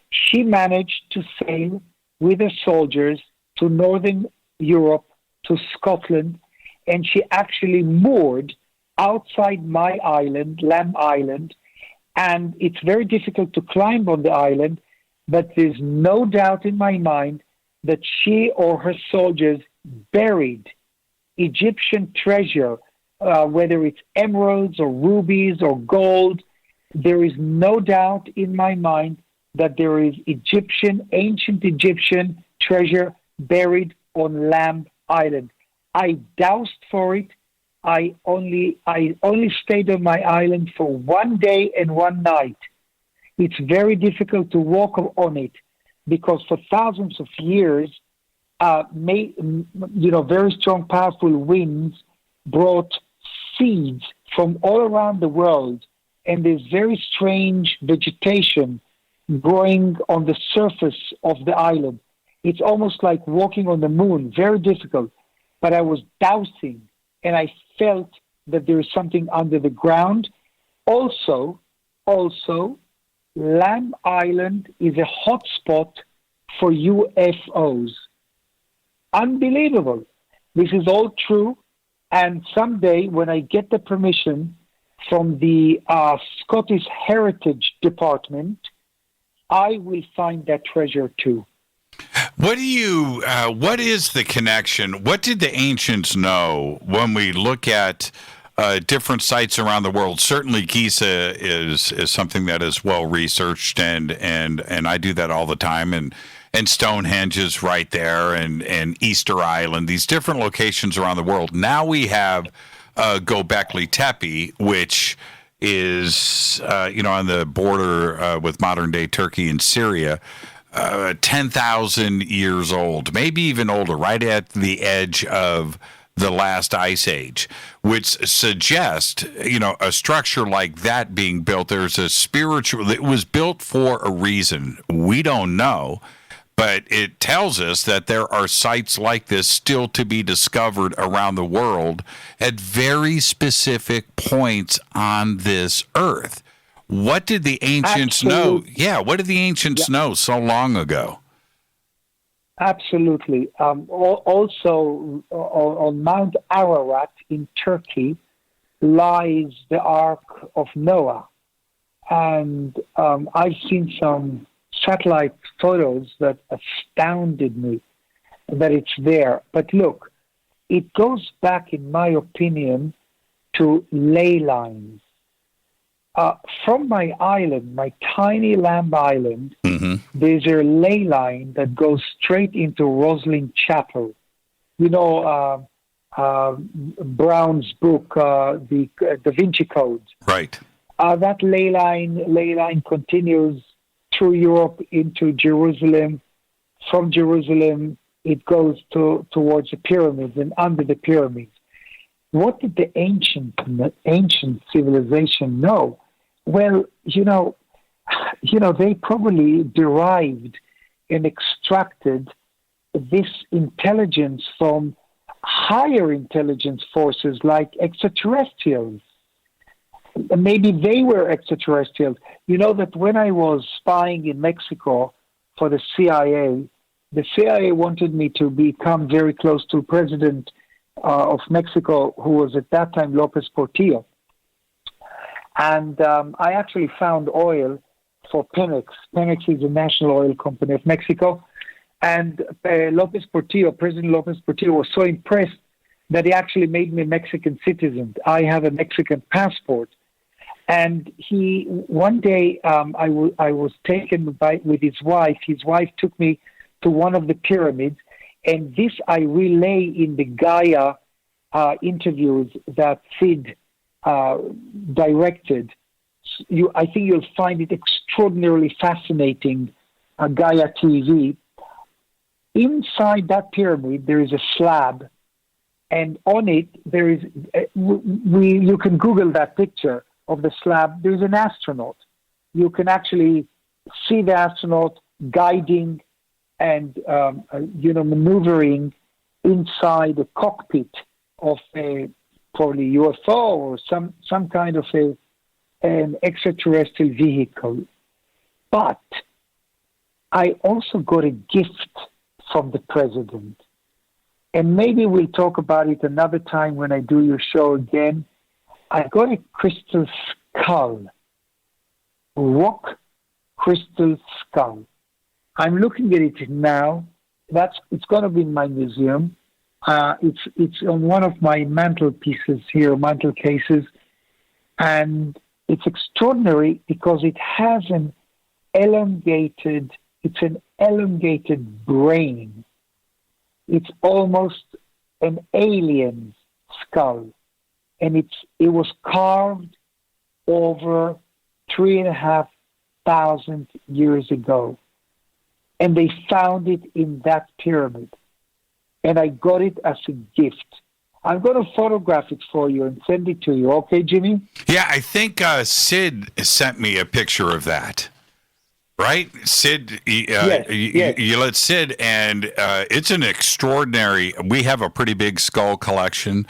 She managed to sail with her soldiers to Northern Europe, to Scotland, and she actually moored outside my island, Lamb Island, and it's very difficult to climb on the island, but there's no doubt in my mind that she or her soldiers buried Egyptian treasure, whether it's emeralds or rubies or gold. There is no doubt in my mind that there is ancient Egyptian treasure buried on Lamb Island. I doused for it. I only stayed on my island for 1 day and 1 night. It's very difficult to walk on it because for thousands of years, very strong, powerful winds brought seeds from all around the world, and there's very strange vegetation growing on the surface of the island. It's almost like walking on the moon, very difficult. But I was dousing, and I felt that there is something under the ground. Also, Lamb Island is a hotspot for UFOs. Unbelievable. This is all true. And someday, when I get the permission from the Scottish Heritage Department, I will find that treasure too. What is the connection? What did the ancients know when we look at different sites around the world? Certainly Giza is something that is well researched, and I do that all the time, and Stonehenge is right there, and Easter Island, these different locations around the world. Now we have Göbekli Tepe, which is on the border with modern day Turkey and Syria. 10,000 years old, maybe even older, right at the edge of the last ice age, which suggests, a structure like that being built, there's a spiritual, it was built for a reason. We don't know, but it tells us that there are sites like this still to be discovered around the world at very specific points on this earth. What did the ancients know? Yeah, what did the ancients know so long ago? Absolutely. Also, on Mount Ararat in Turkey lies the Ark of Noah. And I've seen some satellite photos that astounded me that it's there. But look, it goes back, in my opinion, to ley lines. From my island, my tiny Lamb Island, there's a ley line that goes straight into Roslin Chapel. Brown's book, the Da Vinci Code. Right. That ley line continues through Europe into Jerusalem. From Jerusalem, it goes towards the pyramids and under the pyramids. What did the ancient civilization know? Well, they probably derived and extracted this intelligence from higher intelligence forces like extraterrestrials. Maybe they were extraterrestrials. You know that when I was spying in Mexico for the CIA wanted me to become very close to President of Mexico, who was at that time Lopez Portillo. And I actually found oil for Pemex. Pemex is the national oil company of Mexico. And President Lopez Portillo was so impressed that he actually made me a Mexican citizen. I have a Mexican passport. And one day, I was taken with his wife. His wife took me to one of the pyramids. And this I relay in the Gaia interviews that Sid directed. I think you'll find it extraordinarily fascinating, Gaia TV. Inside that pyramid, there is a slab, and on it, there is, you can Google that picture of the slab. There's an astronaut. You can actually see the astronaut guiding and, maneuvering inside the cockpit of a probably UFO or some kind of an extraterrestrial vehicle. But I also got a gift from the president. And maybe we'll talk about it another time when I do your show again. I got a crystal skull, rock crystal skull. I'm looking at it now. It's going to be in my museum. It's on one of my mantel cases, and it's extraordinary because it has an elongated brain. It's almost an alien skull, and it was carved over 3,500 years ago, and they found it in that pyramid, and I got it as a gift. I'm going to photograph it for you and send it to you. Okay, Jimmy? Yeah, I think Sid sent me a picture of that. Right? Sid, yes. You let Sid, and it's an extraordinary, we have a pretty big skull collection,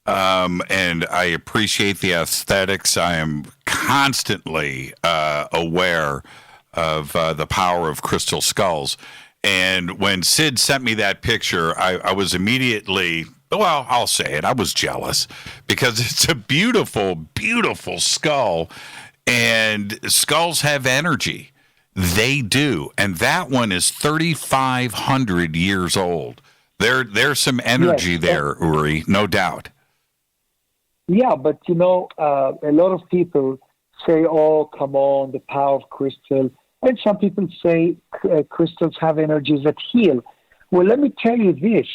and I appreciate the aesthetics. I am constantly aware of the power of crystal skulls. And when Sid sent me that picture, I was immediately, well, I'll say it, I was jealous because it's a beautiful, beautiful skull, and skulls have energy. They do, and that one is 3,500 years old. There's some energy there, Uri, no doubt. Yeah, but a lot of people say, "Oh, come on, the power of crystal," and some people say crystals have energies that heal. Well, let me tell you this,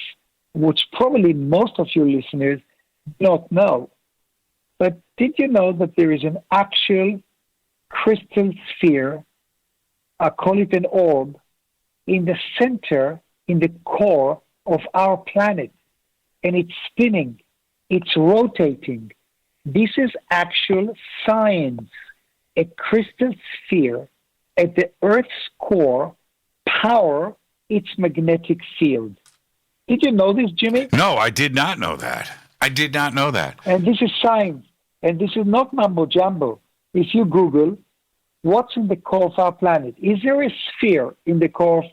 which probably most of your listeners don't know. But did you know that there is an actual crystal sphere? I call it an orb, in the center, in the core of our planet. And it's spinning, it's rotating. This is actual science. A crystal sphere at the Earth's core power its magnetic field. Did you know this, Jimmy? No, I did not know that. And this is science. And this is not mumbo jumbo. If you Google, what's in the core of our planet? Is there a sphere in the core?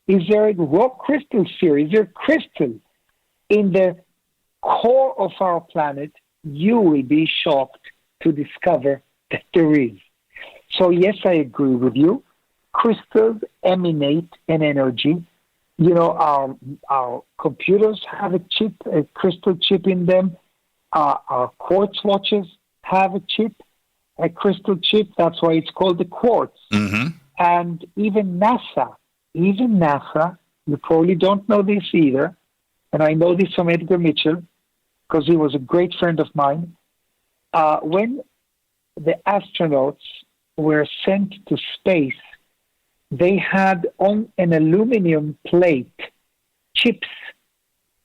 Is there a rock crystal sphere? Is there crystal in the core of our planet? You will be shocked to discover that there is. So yes, I agree with you. Crystals emanate an energy. Our computers have a crystal chip in them. Our quartz watches have a crystal chip. That's why it's called the quartz. Mm-hmm. And even NASA, you probably don't know this either, and I know this from Edgar Mitchell, because he was a great friend of mine. When the astronauts were sent to space, they had on an aluminum plate chips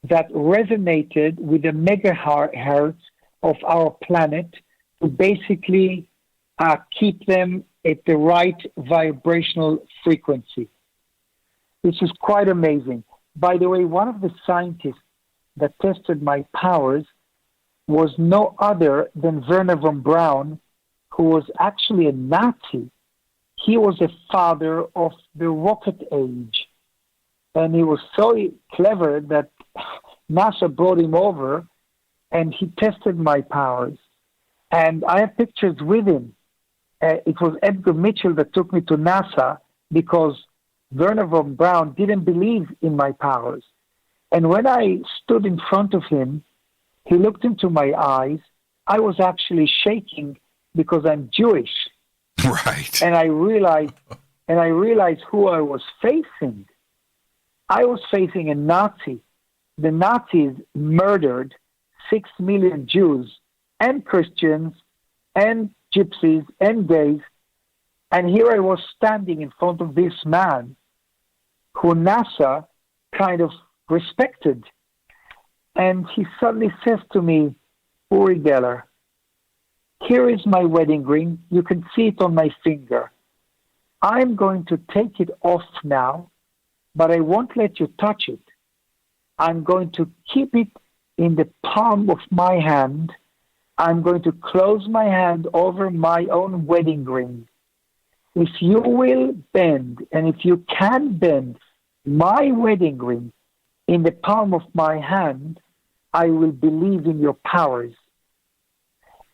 that resonated with the megahertz of our planet to basically keep them at the right vibrational frequency. This is quite amazing. By the way, one of the scientists that tested my powers was no other than Werner von Braun, who was actually a Nazi. He was a father of the rocket age. And he was so clever that NASA brought him over and he tested my powers. And I have pictures with him. it was Edgar Mitchell that took me to NASA because Werner von Braun didn't believe in my powers. And when I stood in front of him, he looked into my eyes. I was actually shaking because I'm Jewish. Right. And I realized who I was facing. I was facing a Nazi. The Nazis murdered 6 million Jews and Christians and gypsies and gays. And here I was standing in front of this man who NASA kind of respected. And he suddenly says to me, Uri Geller, here is my wedding ring. You can see it on my finger. I'm going to take it off now, but I won't let you touch it. I'm going to keep it in the palm of my hand. I'm going to close my hand over my own wedding ring. If you will bend, and if you can bend my wedding ring in the palm of my hand, I will believe in your powers.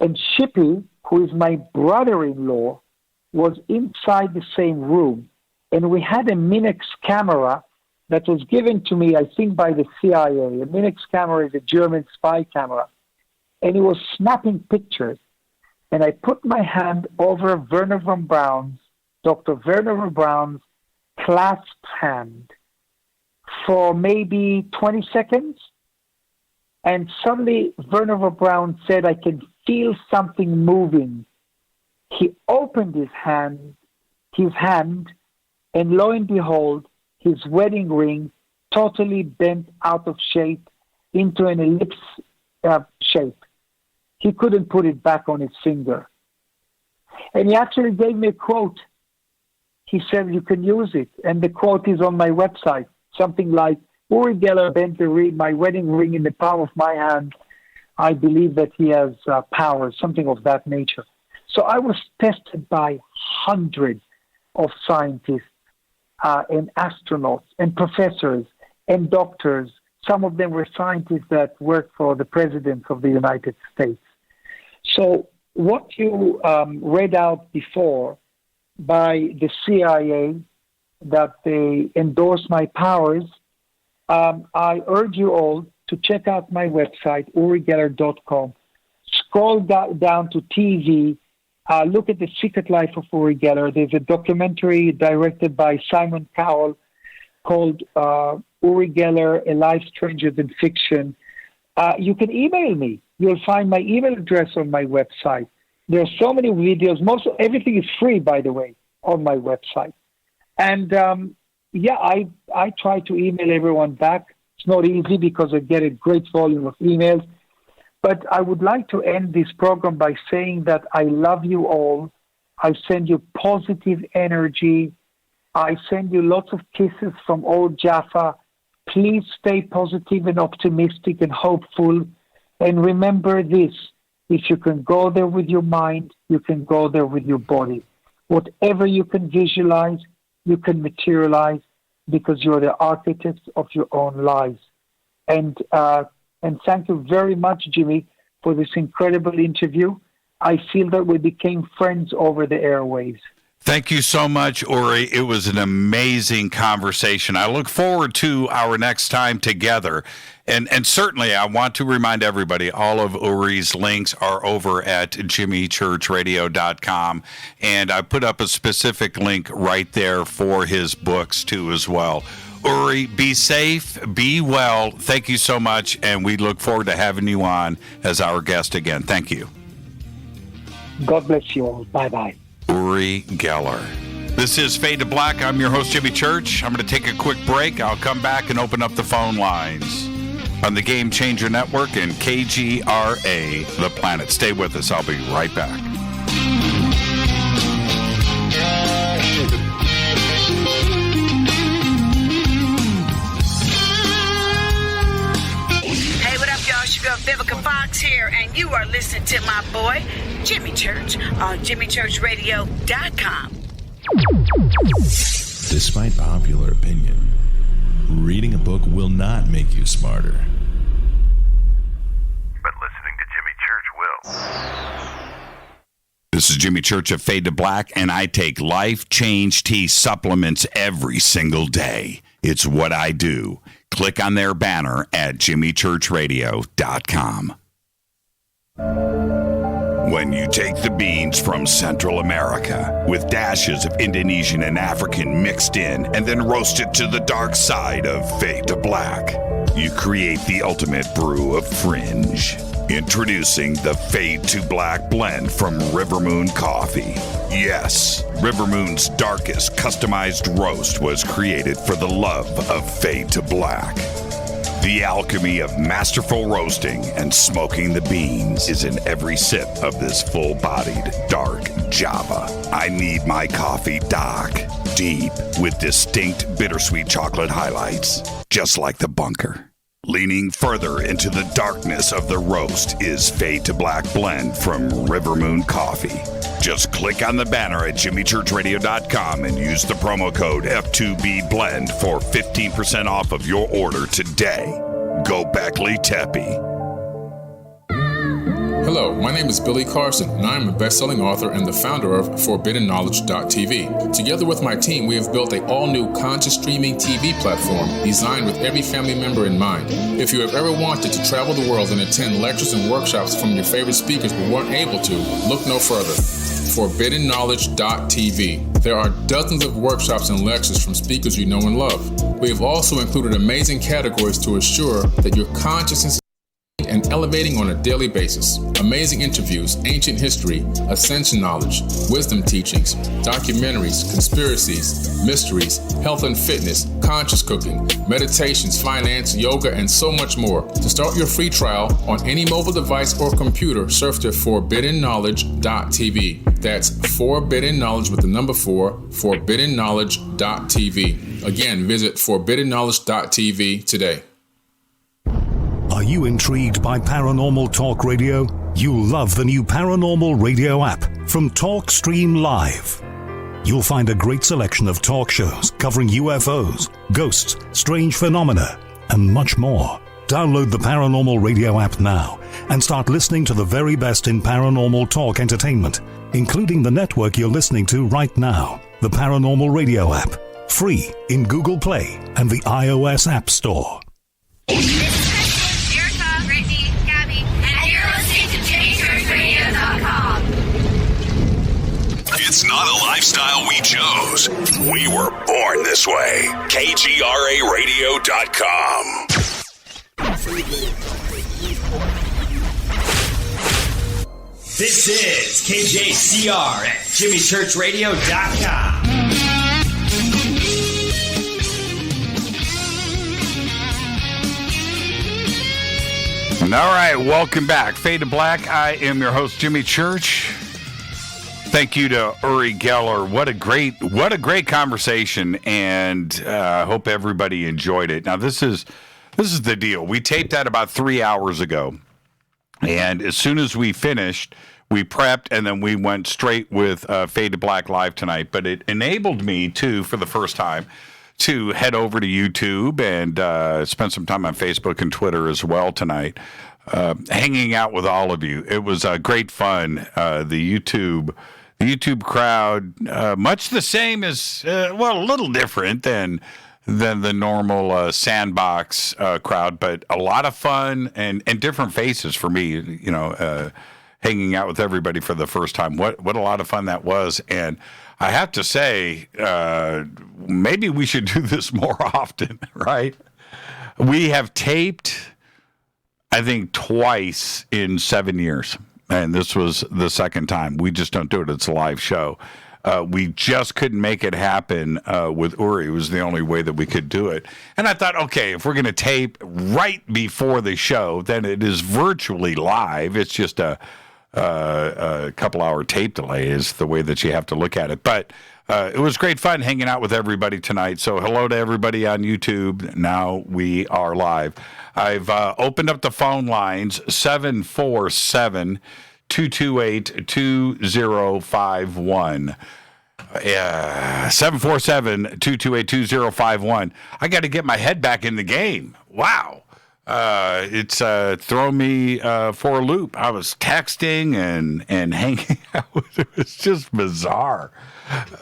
And Shippy, who is my brother-in-law, was inside the same room. And we had a Minex camera that was given to me, I think, by the CIA. A Minex camera is a German spy camera. And it was snapping pictures. And I put my hand over Werner von Braun's, Dr. Werner von Braun's clasped hand for maybe 20 seconds. And suddenly Werner von Braun said, I can feel something moving. He opened his hand, and lo and behold, his wedding ring totally bent out of shape into an ellipse shape. He couldn't put it back on his finger. And he actually gave me a quote. He said, you can use it. And the quote is on my website, something like, Uri Geller bent my wedding ring in the palm of my hand. I believe that he has powers, something of that nature. So I was tested by hundreds of scientists and astronauts and professors and doctors. Some of them were scientists that worked for the President of the United States. So what you read out before by the CIA, that they endorse my powers, I urge you all to check out my website, urigeller.com. Scroll down to TV. Look at The Secret Life of Uri Geller. There's a documentary directed by Simon Cowell called Uri Geller, A Life Stranger Than Fiction. You can email me. You'll find my email address on my website. There are so many videos. Everything is free, by the way, on my website. And I try to email everyone back. It's not easy because I get a great volume of emails. But I would like to end this program by saying that I love you all. I send you positive energy. I send you lots of kisses from old Jaffa. Please stay positive and optimistic and hopeful. And remember this, if you can go there with your mind, you can go there with your body. Whatever you can visualize, you can materialize, because you're the architects of your own lives. And thank you very much, Jimmy, for this incredible interview. I feel that we became friends over the airwaves. Thank you so much, Uri. It was an amazing conversation. I look forward to our next time together. And certainly, I want to remind everybody, all of Uri's links are over at jimmychurchradio.com. And I put up a specific link right there for his books, too, as well. Uri, be safe, be well. Thank you so much. And we look forward to having you on as our guest again. Thank you. God bless you all. Bye-bye. Uri Geller. This is Fade to Black. I'm your host, Jimmy Church. I'm going to take a quick break. I'll come back and open up the phone lines on the Game Changer Network and KGRA, The Planet. Stay with us. I'll be right back. Hey, what up, y'all? It's your girl Vivica Fox here, and you are listening to my boy, Jimmy Church, on jimmychurchradio.com. Despite popular opinion, reading a book will not make you smarter. But listening to Jimmy Church will. This is Jimmy Church of Fade to Black, and I take Life Change Tea supplements every single day. It's what I do. Click on their banner at jimmychurchradio.com. When you take the beans from Central America with dashes of Indonesian and African mixed in and then roast it to the dark side of Fade to Black, you create the ultimate brew of fringe. Introducing the Fade to Black blend from Rivermoon Coffee. Yes, Rivermoon's darkest customized roast was created for the love of Fade to Black. The alchemy of masterful roasting and smoking the beans is in every sip of this full-bodied, dark Java. I need my coffee dark, deep, with distinct bittersweet chocolate highlights, just like the bunker. Leaning further into the darkness of the roast is Fade to Black blend from Rivermoon Coffee. Just click on the banner at jimmychurchradio.com and use the promo code F2BBLEND for 15% off of your order today. Go Beckley Teppy. Hello, my name is Billy Carson, and I am a best-selling author and the founder of ForbiddenKnowledge.tv. Together with my team, we have built an all-new conscious streaming TV platform designed with every family member in mind. If you have ever wanted to travel the world and attend lectures and workshops from your favorite speakers but weren't able to, look no further. ForbiddenKnowledge.tv. There are dozens of workshops and lectures from speakers you know and love. We have also included amazing categories to assure that your consciousness and elevating on a daily basis. Amazing interviews, ancient history, ascension knowledge, wisdom teachings, documentaries, conspiracies, mysteries, health and fitness, conscious cooking, meditations, finance, yoga, and so much more. To start your free trial on any mobile device or computer, surf to ForbiddenKnowledge.tv. That's Forbidden Knowledge with the number 4, ForbiddenKnowledge.tv. Again, visit ForbiddenKnowledge.tv today. Are you intrigued by Paranormal Talk Radio? You'll love the new Paranormal Radio app from TalkStream Live. You'll find a great selection of talk shows covering UFOs, ghosts, strange phenomena, and much more. Download the Paranormal Radio app now and start listening to the very best in paranormal talk entertainment, including the network you're listening to right now, the Paranormal Radio app. Free in Google Play and the iOS App Store. It's not a lifestyle we chose. We were born this way. KGRAradio.com. This is KJCR at JimmyChurchRadio.com. And all right, welcome back. Fade to Black. I am your host, Jimmy Church. Thank you to Uri Geller. What a great conversation, and I hope everybody enjoyed it. Now, this is the deal. We taped that about 3 hours ago, and as soon as we finished, we prepped, and then we went straight with Fade to Black Live tonight. But it enabled me to, for the first time, to head over to YouTube and spend some time on Facebook and Twitter as well tonight, hanging out with all of you. It was great fun. The YouTube crowd, much the same as, a little different than the normal Sandbox crowd, but a lot of fun and different faces for me, hanging out with everybody for the first time. What a lot of fun that was. And I have to say, maybe we should do this more often, right? We have taped, I think, twice in 7 years. And this was the second time. We just don't do it. It's a live show. We just couldn't make it happen with Uri. It was the only way that we could do it. And I thought, okay, if we're going to tape right before the show, then it is virtually live. It's just a couple-hour tape delay is the way that you have to look at it. But it was great fun hanging out with everybody tonight. So hello to everybody on YouTube. Now we are live. I've opened up the phone lines, 747-228-2051. 747-228-2051. I got to get my head back in the game. Wow. It's thrown me for a loop. I was texting and hanging out. It was just bizarre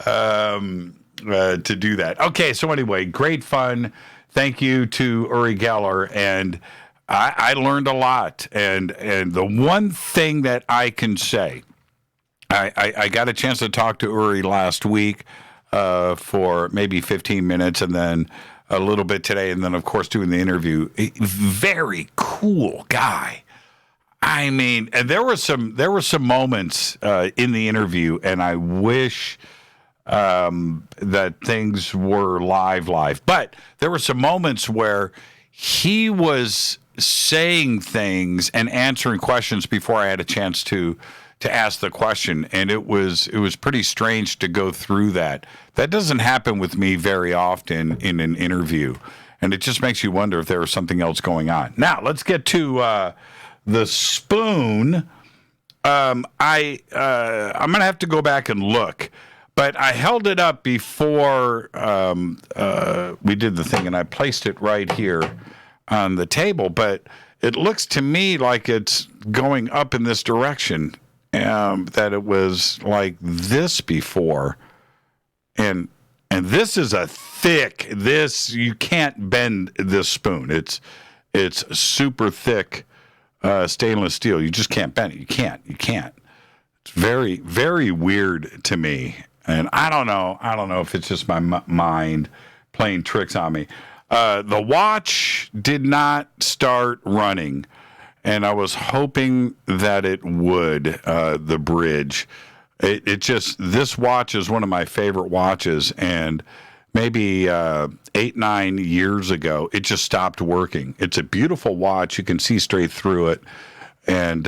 to do that. Okay, so anyway, great fun. Thank you to Uri Geller, and I learned a lot. And the one thing that I can say, I got a chance to talk to Uri last week for maybe 15 minutes, and then a little bit today, and then, of course, doing the interview. Very cool guy. I mean, and there were some moments in the interview, and I wish that things were live. But there were some moments where he was saying things and answering questions before I had a chance to ask the question, and it was pretty strange to go through that. That doesn't happen with me very often in an interview, and it just makes you wonder if there was something else going on. Now, let's get to the spoon. I'm going to have to go back and look, but I held it up before we did the thing, and I placed it right here on the table, but it looks to me like it's going up in this direction. That it was like this before, and this is a thick. This you can't bend this spoon. It's super thick stainless steel. You just can't bend it. You can't. It's very, very weird to me, and I don't know if it's just my mind playing tricks on me. The watch did not start running. And I was hoping that it would, the bridge. This watch is one of my favorite watches, and maybe 8-9 years ago, it just stopped working. It's a beautiful watch. You can see straight through it, and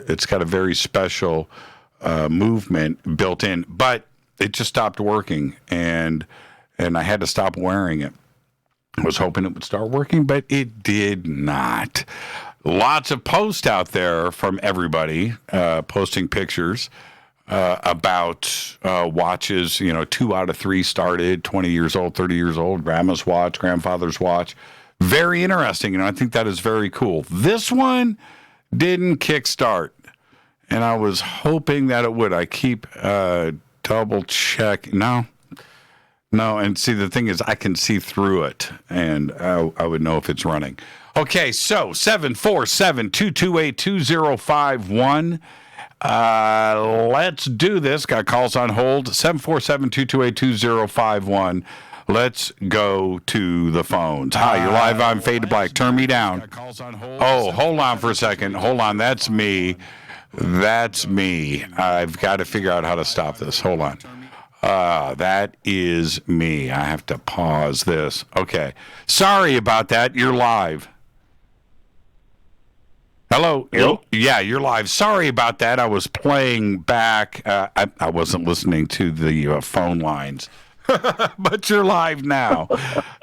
it's got a very special movement built in, but it just stopped working, and I had to stop wearing it. I was hoping it would start working, but it did not. Lots of posts out there from everybody posting pictures about watches. 2 out of 3 started, 20 years old, 30 years old, grandma's watch, grandfather's watch. Very interesting, and I think that is very cool. This one didn't kickstart, and I was hoping that it would. I keep double check. No, and see, the thing is, I can see through it, and I would know if it's running. Okay, so 747-228-2051. Let's do this. Got calls on hold. 747-228-2051. Let's go to the phones. Hi, you're live on Fade to Black. Turn me down. Oh, hold on for a second. Hold on. That's me. I've got to figure out how to stop this. Hold on. That is me. I have to pause this. Okay. Sorry about that. You're live. Hello. Yeah, you're live. Sorry about that. I was playing back. I wasn't listening to the phone lines. But you're live now.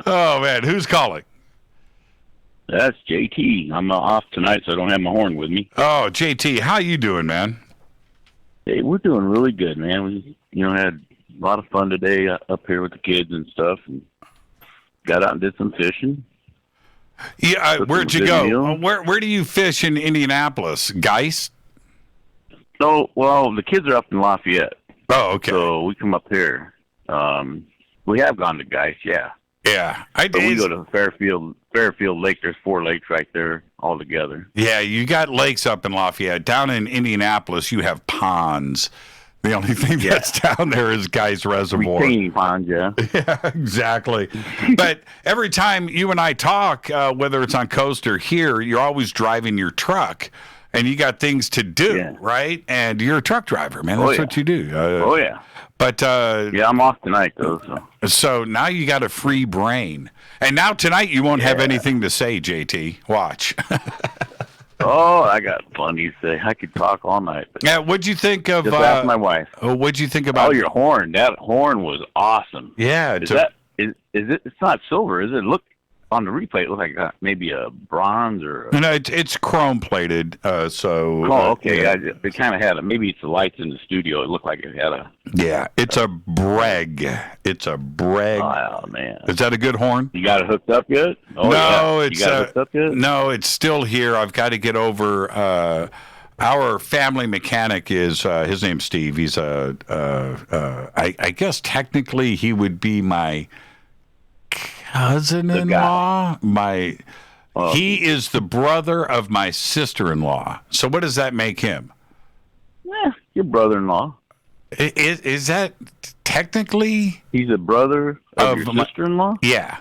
Oh, man. Who's calling? That's JT. I'm off tonight, so I don't have my horn with me. Oh, JT. How you doing, man? Hey, we're doing really good, man. We, had a lot of fun today up here with the kids and stuff, and got out and did some fishing. Yeah, where'd you go? Where do you fish in Indianapolis? Geist? No, well, the kids are up in Lafayette. Oh, okay. So we come up here. We have gone to Geist, yeah. Yeah. We go to Fairfield Lake. There's 4 lakes right there all together. Yeah, you got lakes up in Lafayette. Down in Indianapolis, you have ponds. The only thing that's down there is Geist Reservoir. Retaining ponds, yeah. Yeah, exactly. But every time you and I talk, whether it's on Coast or here, you're always driving your truck, and you got things to do, right? And you're a truck driver, man. That's what you do. Yeah. But yeah, I'm off tonight, though. So now you got a free brain. And now tonight you won't have anything to say, JT. Watch. Oh, I got plenty to say. I could talk all night. Yeah, what'd you think of... Just ask my wife. What'd you think about... Oh, your horn. That horn was awesome. Yeah. Is it? It's not silver, is it? Look on the replay, it looked like maybe a bronze or. No, it's chrome plated. So. Oh, okay. Yeah. It kind of had maybe it's the lights in the studio. It looked like it had a. Yeah, it's a Breg. It's a Breg. Oh man, is that a good horn? You got it hooked up yet? Oh, no, yeah. it's you got it hooked up yet? No, it's still here. I've got to get over. Our family mechanic is his name's Steve. He's I guess technically he would be my cousin-in-law. He is the brother of my sister-in-law. So what does that make him? Yeah, your brother-in-law. Is that technically? He's a brother of your sister-in-law? Yeah.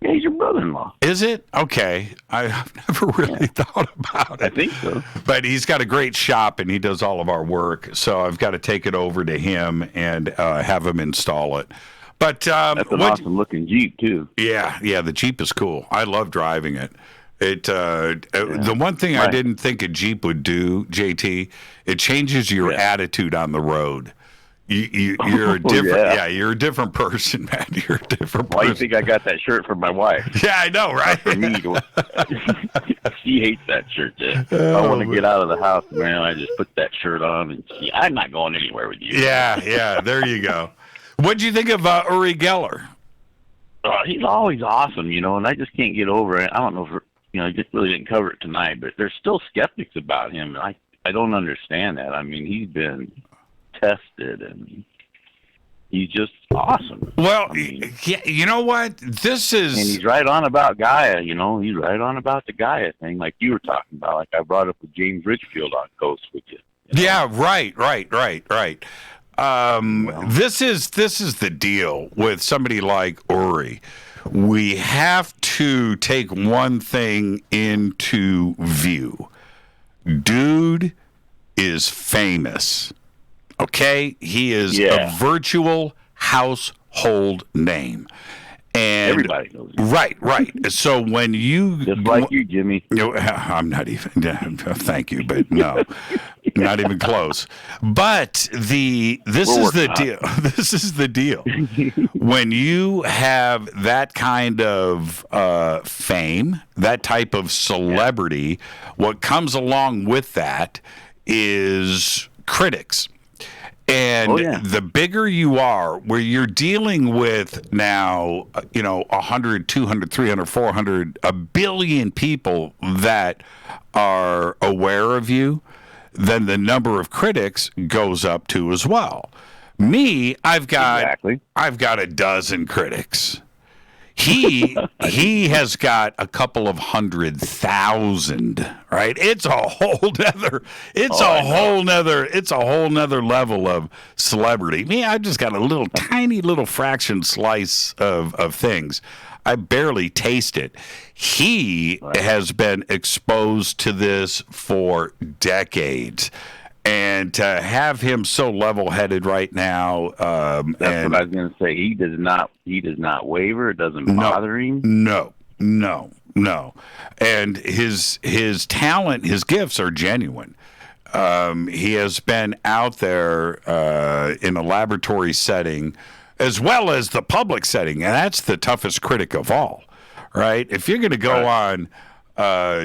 Yeah, he's your brother-in-law. Is it? Okay. I've never really thought about it. I think so. But he's got a great shop, and he does all of our work. So I've got to take it over to him and have him install it. But that's an awesome-looking Jeep, too. Yeah, the Jeep is cool. I love driving it. The one thing I didn't think a Jeep would do, JT, it changes your attitude on the road. You're a different, you're a different person, man. You're a different person. Why do you think I got that shirt from my wife? Yeah, I know, right? For me, she hates that shirt. I want to get out of the house, man. I just put that shirt on, and I'm not going anywhere with you. Yeah, there you go. What'd you think of Uri Geller? He's always awesome, and I just can't get over it. I don't know if I just really didn't cover it tonight, but there's still skeptics about him. I don't understand that. I mean, he's been tested, and he's just awesome. Well, you know what? This is... And he's right on about Gaia, He's right on about the Gaia thing, like you were talking about, like I brought up with James Ridgefield on Coast with you. Yeah, right. This is the deal with somebody like Uri. We have to take one thing into view. Dude is famous. Okay? He is a virtual household name. And everybody knows it. Right. So when you... Just like you, Jimmy. I'm not even... Thank you, but no. Not even close. But this is the deal. When you have that kind of fame, that type of celebrity, what comes along with that is critics. And the bigger you are, where you're dealing with now, 100, 200, 300, 400, a billion people that are aware of you, then the number of critics goes up too as well. Me, I've got a dozen critics. He has got a couple of 100,000, right? It's a whole nother level of celebrity. Me, I've just got a tiny little fraction slice of things. I barely taste it. He has been exposed to this for decades. And to have him so level-headed right now, that's what I was going to say. He does not waver. It doesn't bother him. No. And his talent, his gifts are genuine. He has been out there in a laboratory setting, as well as the public setting, and that's the toughest critic of all, right? If you're going to go on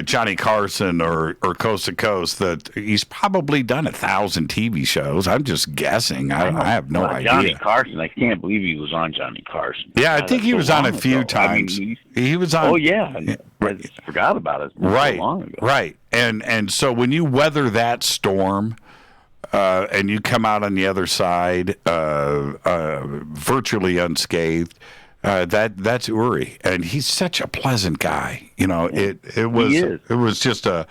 Johnny Carson or Coast to Coast, that he's probably done 1,000 TV shows. I'm just guessing. I have no idea. Johnny Carson, I can't believe he was on Johnny Carson. Yeah, I think he was on a few times. He was on. Oh yeah, I forgot about it. Right, so long ago. Right, and so when you weather that storm. And you come out on the other side virtually unscathed. That's Uri, and he's such a pleasant guy. It was just a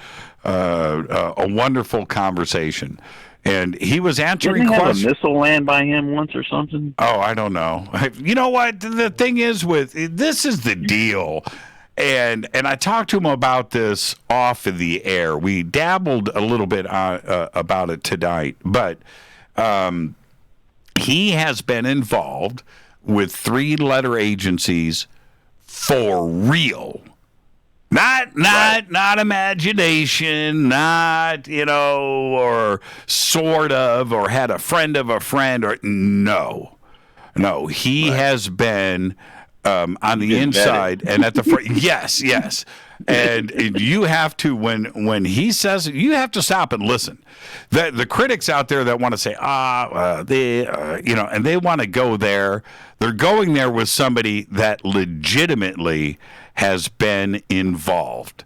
wonderful conversation, and he was answering questions. Didn't a missile land by him once or something? Oh, I don't know. You know what? The thing is this is the deal. And I talked to him about this off of the air. We dabbled a little bit about it tonight, but he has been involved with 3-letter agencies for real. Not imagination, not, or sort of, or had a friend of a friend, or no. He has been on the inside and at the front. Yes. And you have to, when he says it, you have to stop and listen. The critics out there that want to say, and they want to go there, they're going there with somebody that legitimately has been involved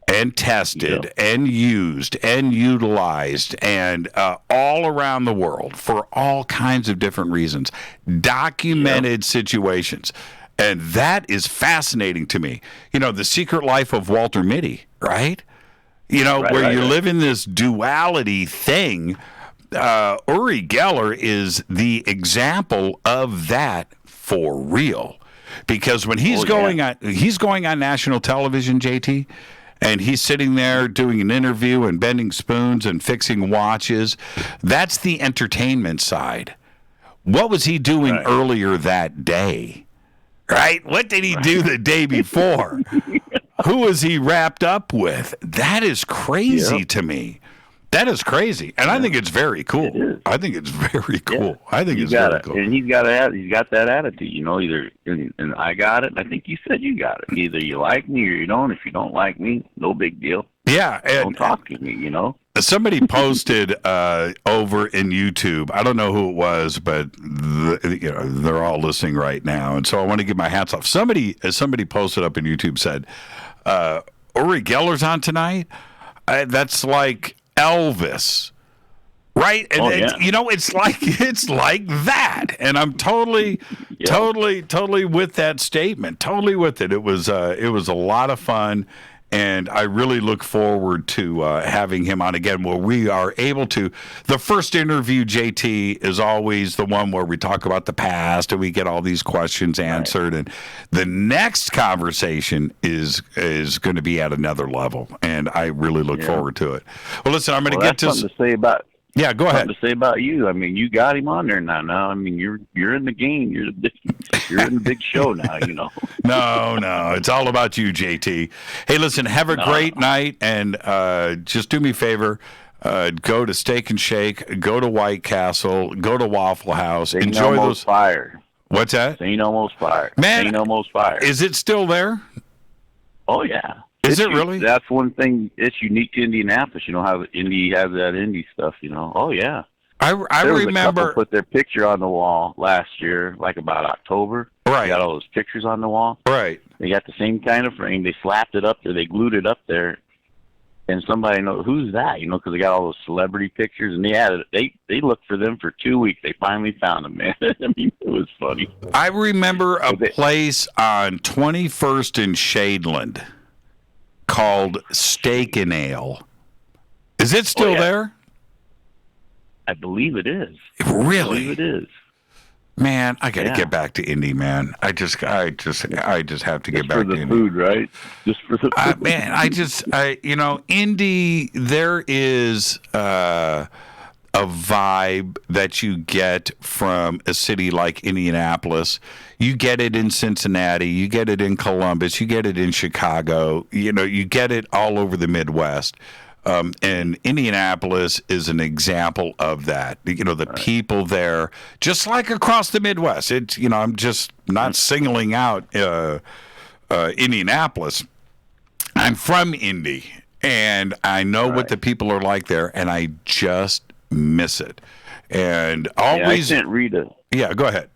and tested and used and utilized and all around the world for all kinds of different reasons, documented situations. And that is fascinating to me. The secret life of Walter Mitty, right? You live in this duality thing. Uri Geller is the example of that for real. Because when he's going on national television, JT, and he's sitting there doing an interview and bending spoons and fixing watches, that's the entertainment side. What was he doing earlier that day? Right? What did he do the day before? Who was he wrapped up with? That is crazy to me. That is crazy, and I think it's very cool. I think it's very cool. I think it's very cool. And he's got that attitude, either, and I got it. I think you said you got it. Either you like me or you don't. If you don't like me, no big deal. Yeah, don't talk to me. Somebody posted over in YouTube. I don't know who it was, but they're all listening right now, and so I want to give my hats off. Somebody posted up in YouTube said, "Uri Geller's on tonight." That's like Elvis, right? And it's like that, and I'm totally with that statement. Totally with it. It was a lot of fun, and I really look forward to having him on again, where we are able to. The first interview, JT, is always the one where we talk about the past and we get all these questions answered, and the next conversation is going to be at another level, and I really look forward to it. Well, listen, I'm going to get to something to say about. Yeah, go ahead. Something to say about you. I mean, you got him on there now. I mean, you're in the game. You're in the big show now. No, it's all about you, JT. Hey, listen, have a great night, and just do me a favor. Go to Steak and Shake. Go to White Castle. Go to Waffle House. Enjoy those. Fire. What's that? Ain't almost fire. Man, ain't almost fire. Is it still there? Oh yeah. Is it really? That's one thing. It's unique to Indianapolis. How Indy has that Indy stuff. Oh yeah. I remember. A couple put their picture on the wall last year, like about October. Right. They got all those pictures on the wall. Right. They got the same kind of frame. They slapped it up there. They glued it up there. And somebody knows who's that, because they got all those celebrity pictures, and they looked for them for 2 weeks. They finally found them, man. I mean, it was funny. I remember a place on 21st and Shadeland called Steak and Ale. Is it still there? I believe it is. Really? I believe it is. Man, I got to get back to Indy, man. I just have to get back to Indy. Just for the food, right? Just for the food. Man, Indy, there is a vibe that you get from a city like Indianapolis. You get it in Cincinnati. You get it in Columbus. You get it in Chicago. You get it all over the Midwest. And Indianapolis is an example of that. The people there, just like across the Midwest. It's I'm just not singling out Indianapolis. I'm from Indy, and I know what the people are like there, and I just miss it. And always. I sent Rita. Yeah, go ahead.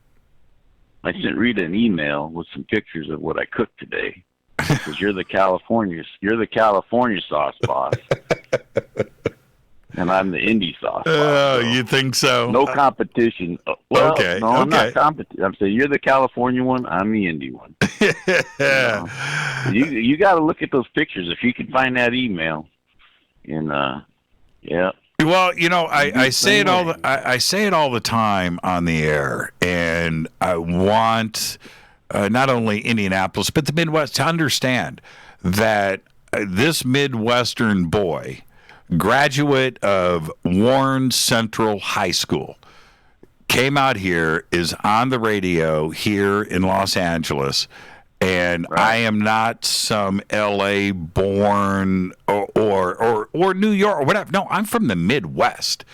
I sent Rita an email with some pictures of what I cooked today. Because you're the California sauce boss, and I'm the Indy sauce boss. Oh, you think so? No competition. Well, okay. No, I'm not competition. I'm saying you're the California one. I'm the Indy one. You got to look at those pictures if you can find that email. And yeah. Well, I say it I say it all the time on the air, and I want. Not only Indianapolis, but the Midwest, to understand that this Midwestern boy, graduate of Warren Central High School, came out here, is on the radio here in Los Angeles, and I am not some L.A. born or New York or whatever. No, I'm from the Midwest.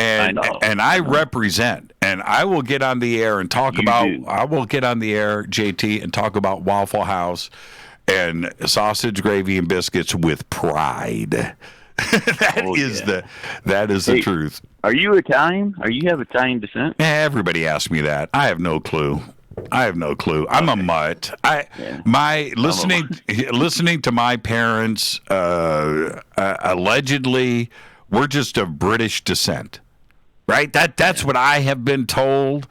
And I represent, and I will get on the air and talk I will get on the air, JT, and talk about Waffle House and sausage, gravy, and biscuits with pride. That is the truth. Are you Italian? You have Italian descent? Everybody asks me that. I have no clue. I'm a mutt. Listening to my parents, allegedly, we're just of British descent, right? That's what I have been told.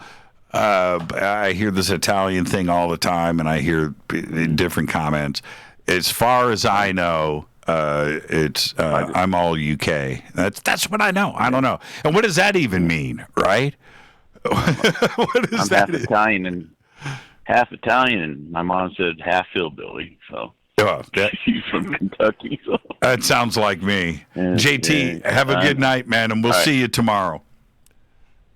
I hear this Italian thing all the time, and I hear different comments. As far as I know, I'm all UK. That's what I know. I don't know. And what does that even mean, right? What is I'm half Italian, and my mom said half hillbilly. So she's from Kentucky. So that sounds like me. JT, have a good night, man, and we'll see you tomorrow.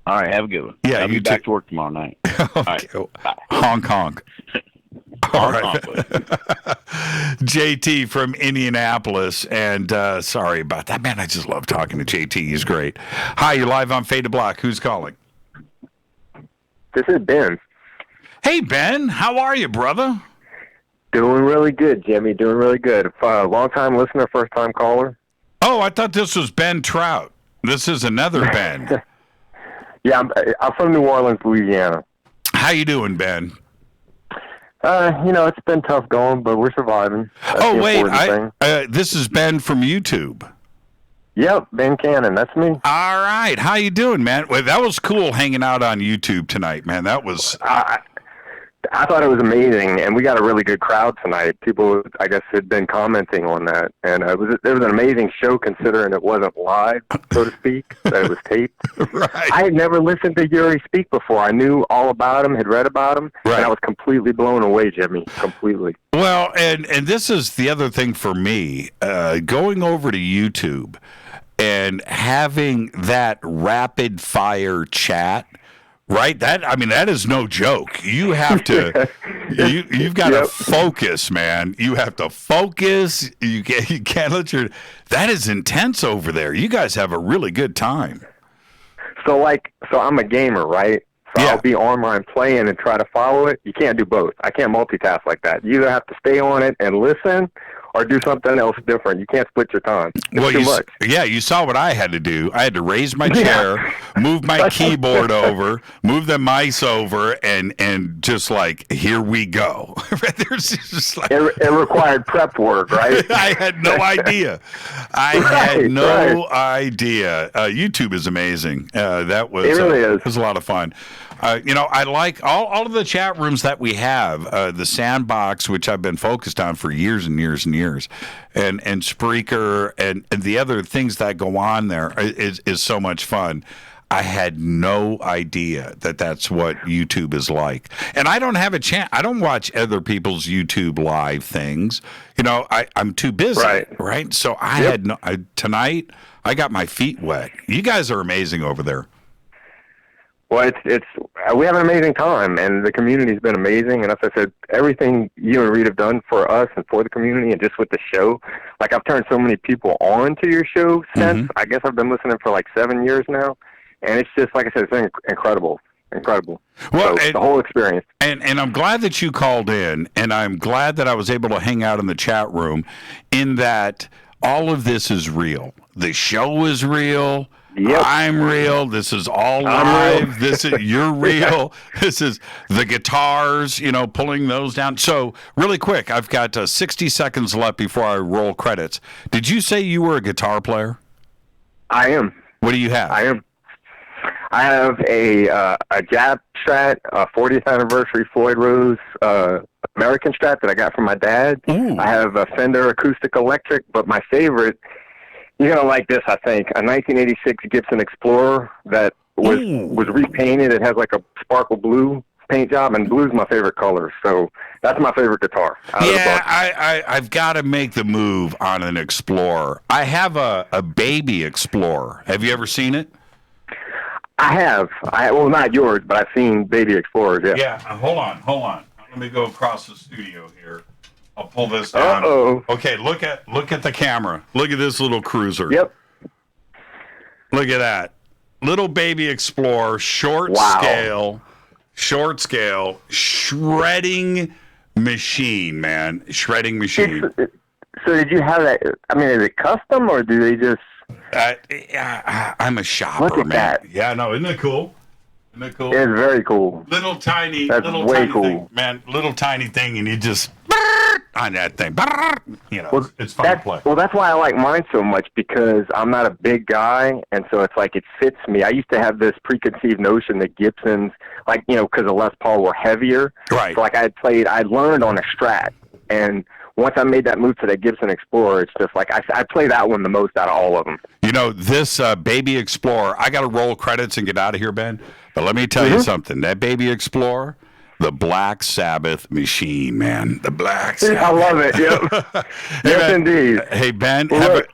All right, have a good one. Yeah, I'll be back to work tomorrow night. Okay. All right. Honk, honk. All right. JT from Indianapolis, and sorry about that, man. I just love talking to JT. He's great. Hi, you're live on Fade to Black. Who's calling? This is Ben. Hey, Ben. How are you, brother? Doing really good, Jimmy. Doing really good. Long-time listener, first-time caller. Oh, I thought this was Ben Trout. This is another Ben. Yeah, I'm from New Orleans, Louisiana. How you doing, Ben? It's been tough going, but we're surviving. Oh, wait. This is Ben from YouTube. Yep, Ben Cannon. That's me. All right. How you doing, man? Well, that was cool hanging out on YouTube tonight, man. That was... I thought it was amazing, and we got a really good crowd tonight. People, I guess, had been commenting on that, and it was an amazing show considering it wasn't live, so to speak, that it was taped. Right. I had never listened to Uri speak before. I knew all about him, had read about him, and I was completely blown away, Jimmy, completely. Well, and this is the other thing for me, going over to YouTube and having that rapid-fire chat. Right, that is no joke. You have to, you've got to focus, man. You have to focus. You can't let that is intense over there. You guys have a really good time. So I'm a gamer, right? So I'll be online playing and try to follow it. You can't do both. I can't multitask like that. You either have to stay on it and listen, or do something else different. You can't split your time. It's too much. Yeah, you saw what I had to do. I had to raise my chair, move my keyboard over, move the mice over, and just here we go. There's just it required prep work, right? I had no idea. Idea. YouTube is amazing. That was it really is. It was a lot of fun. I like all of the chat rooms that we have. The Sandbox, which I've been focused on for years and years and years, and Spreaker and the other things that go on there is so much fun. I had no idea that that's what YouTube is like. And I don't have a chance. I don't watch other people's YouTube live things. I'm too busy, right? So tonight I got my feet wet. You guys are amazing over there. Well, we have an amazing time, and the community's been amazing. And as I said, everything you and Reed have done for us and for the community, and just with the show, I've turned so many people on to your show since. I guess I've been listening for 7 years now, and it's just like I said, it's been incredible. Well, the whole experience. And I'm glad that you called in, and I'm glad that I was able to hang out in the chat room. In that all of this is real. The show is real. Yep. I'm real. This is all live. You're real. This is the guitars, pulling those down. So really quick, I've got 60 seconds left before I roll credits. Did you say you were a guitar player? I am. What do you have? I am. I have a Jap Strat, a 40th anniversary Floyd Rose American Strat that I got from my dad. Ooh. I have a Fender Acoustic Electric, but my favorite, you're going to like this, I think, a 1986 Gibson Explorer that was repainted. It has a sparkle blue paint job, and blue's my favorite color. So that's my favorite guitar. I've got to make the move on an Explorer. I have a baby Explorer. Have you ever seen it? I have. Well, not yours, but I've seen baby Explorers, yeah. Yeah, hold on. Let me go across the studio here. I'll pull this down. Uh-oh. Okay, look at the camera. Look at this little cruiser. Yep. Look at that. little baby Explorer, short scale, shredding machine, man. Shredding machine. So did you have that? I mean, is it custom or do they just? I'm a shopper, Look at man. that. Yeah, no, isn't it cool? Isn't it cool? It's very cool. Little tiny, That's little way tiny cool. thing, man. Little tiny thing, and you just on that thing. You know, it's fun to play. Well, that's why I like mine so much, because I'm not a big guy, and so it's like it fits me. I used to have this preconceived notion that Gibsons, like, you know, because the Les Paul were heavier. Right. So like I learned on a Strat, and once I made that move to that Gibson Explorer, it's just like I play that one the most out of all of them. You know, this Baby Explorer, I got to roll credits and get out of here, Ben. But let me tell you something. That Baby Explorer, the Black Sabbath machine, man. The Black Sabbath. I love it. Yep. Yes, indeed. Hey, Ben,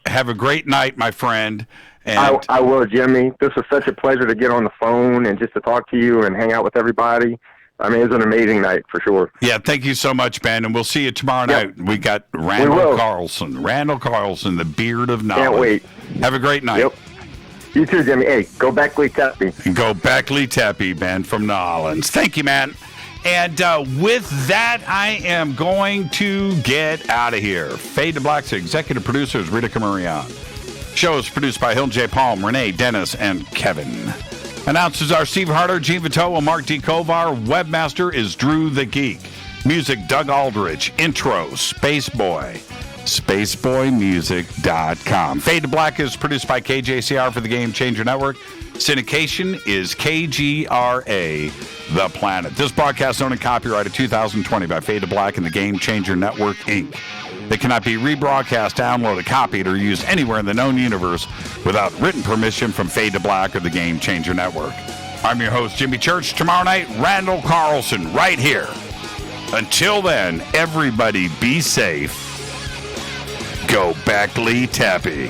have a great night, my friend. And I will, Jimmy. This was such a pleasure to get on the phone and just to talk to you and hang out with everybody. I mean, it was an amazing night for sure. Yeah, thank you so much, Ben, and we'll see you tomorrow night. We got Randall Carlson. Randall Carlson, the beard of knowledge. Can't wait. Have a great night. Yep. You too, Jimmy. Hey, go back Lee Teppy. Go back Lee Teppy, Ben, from Nolans. Thank you, man. And with that, I am going to get out of here. Fade to Black's executive producer is Rita Camarion. Show is produced by Hilton J. Palm, Renee, Dennis, and Kevin. Announcers are Steve Harder, Gene Vito, and Mark D. Kovar. Webmaster is Drew the Geek. Music, Doug Aldrich. Intro, Spaceboy. SpaceboyMusic.com. Fade to Black is produced by KJCR for the Game Changer Network. Syndication is KGRA, The Planet. This broadcast owned and copyrighted 2020 by Fade to Black and the Game Changer Network, Inc. It cannot be rebroadcast, downloaded, copied, or used anywhere in the known universe without written permission from Fade to Black or the Game Changer Network. I'm your host, Jimmy Church. Tomorrow night, Randall Carlson, right here. Until then, everybody be safe. Go back Lee Tappy.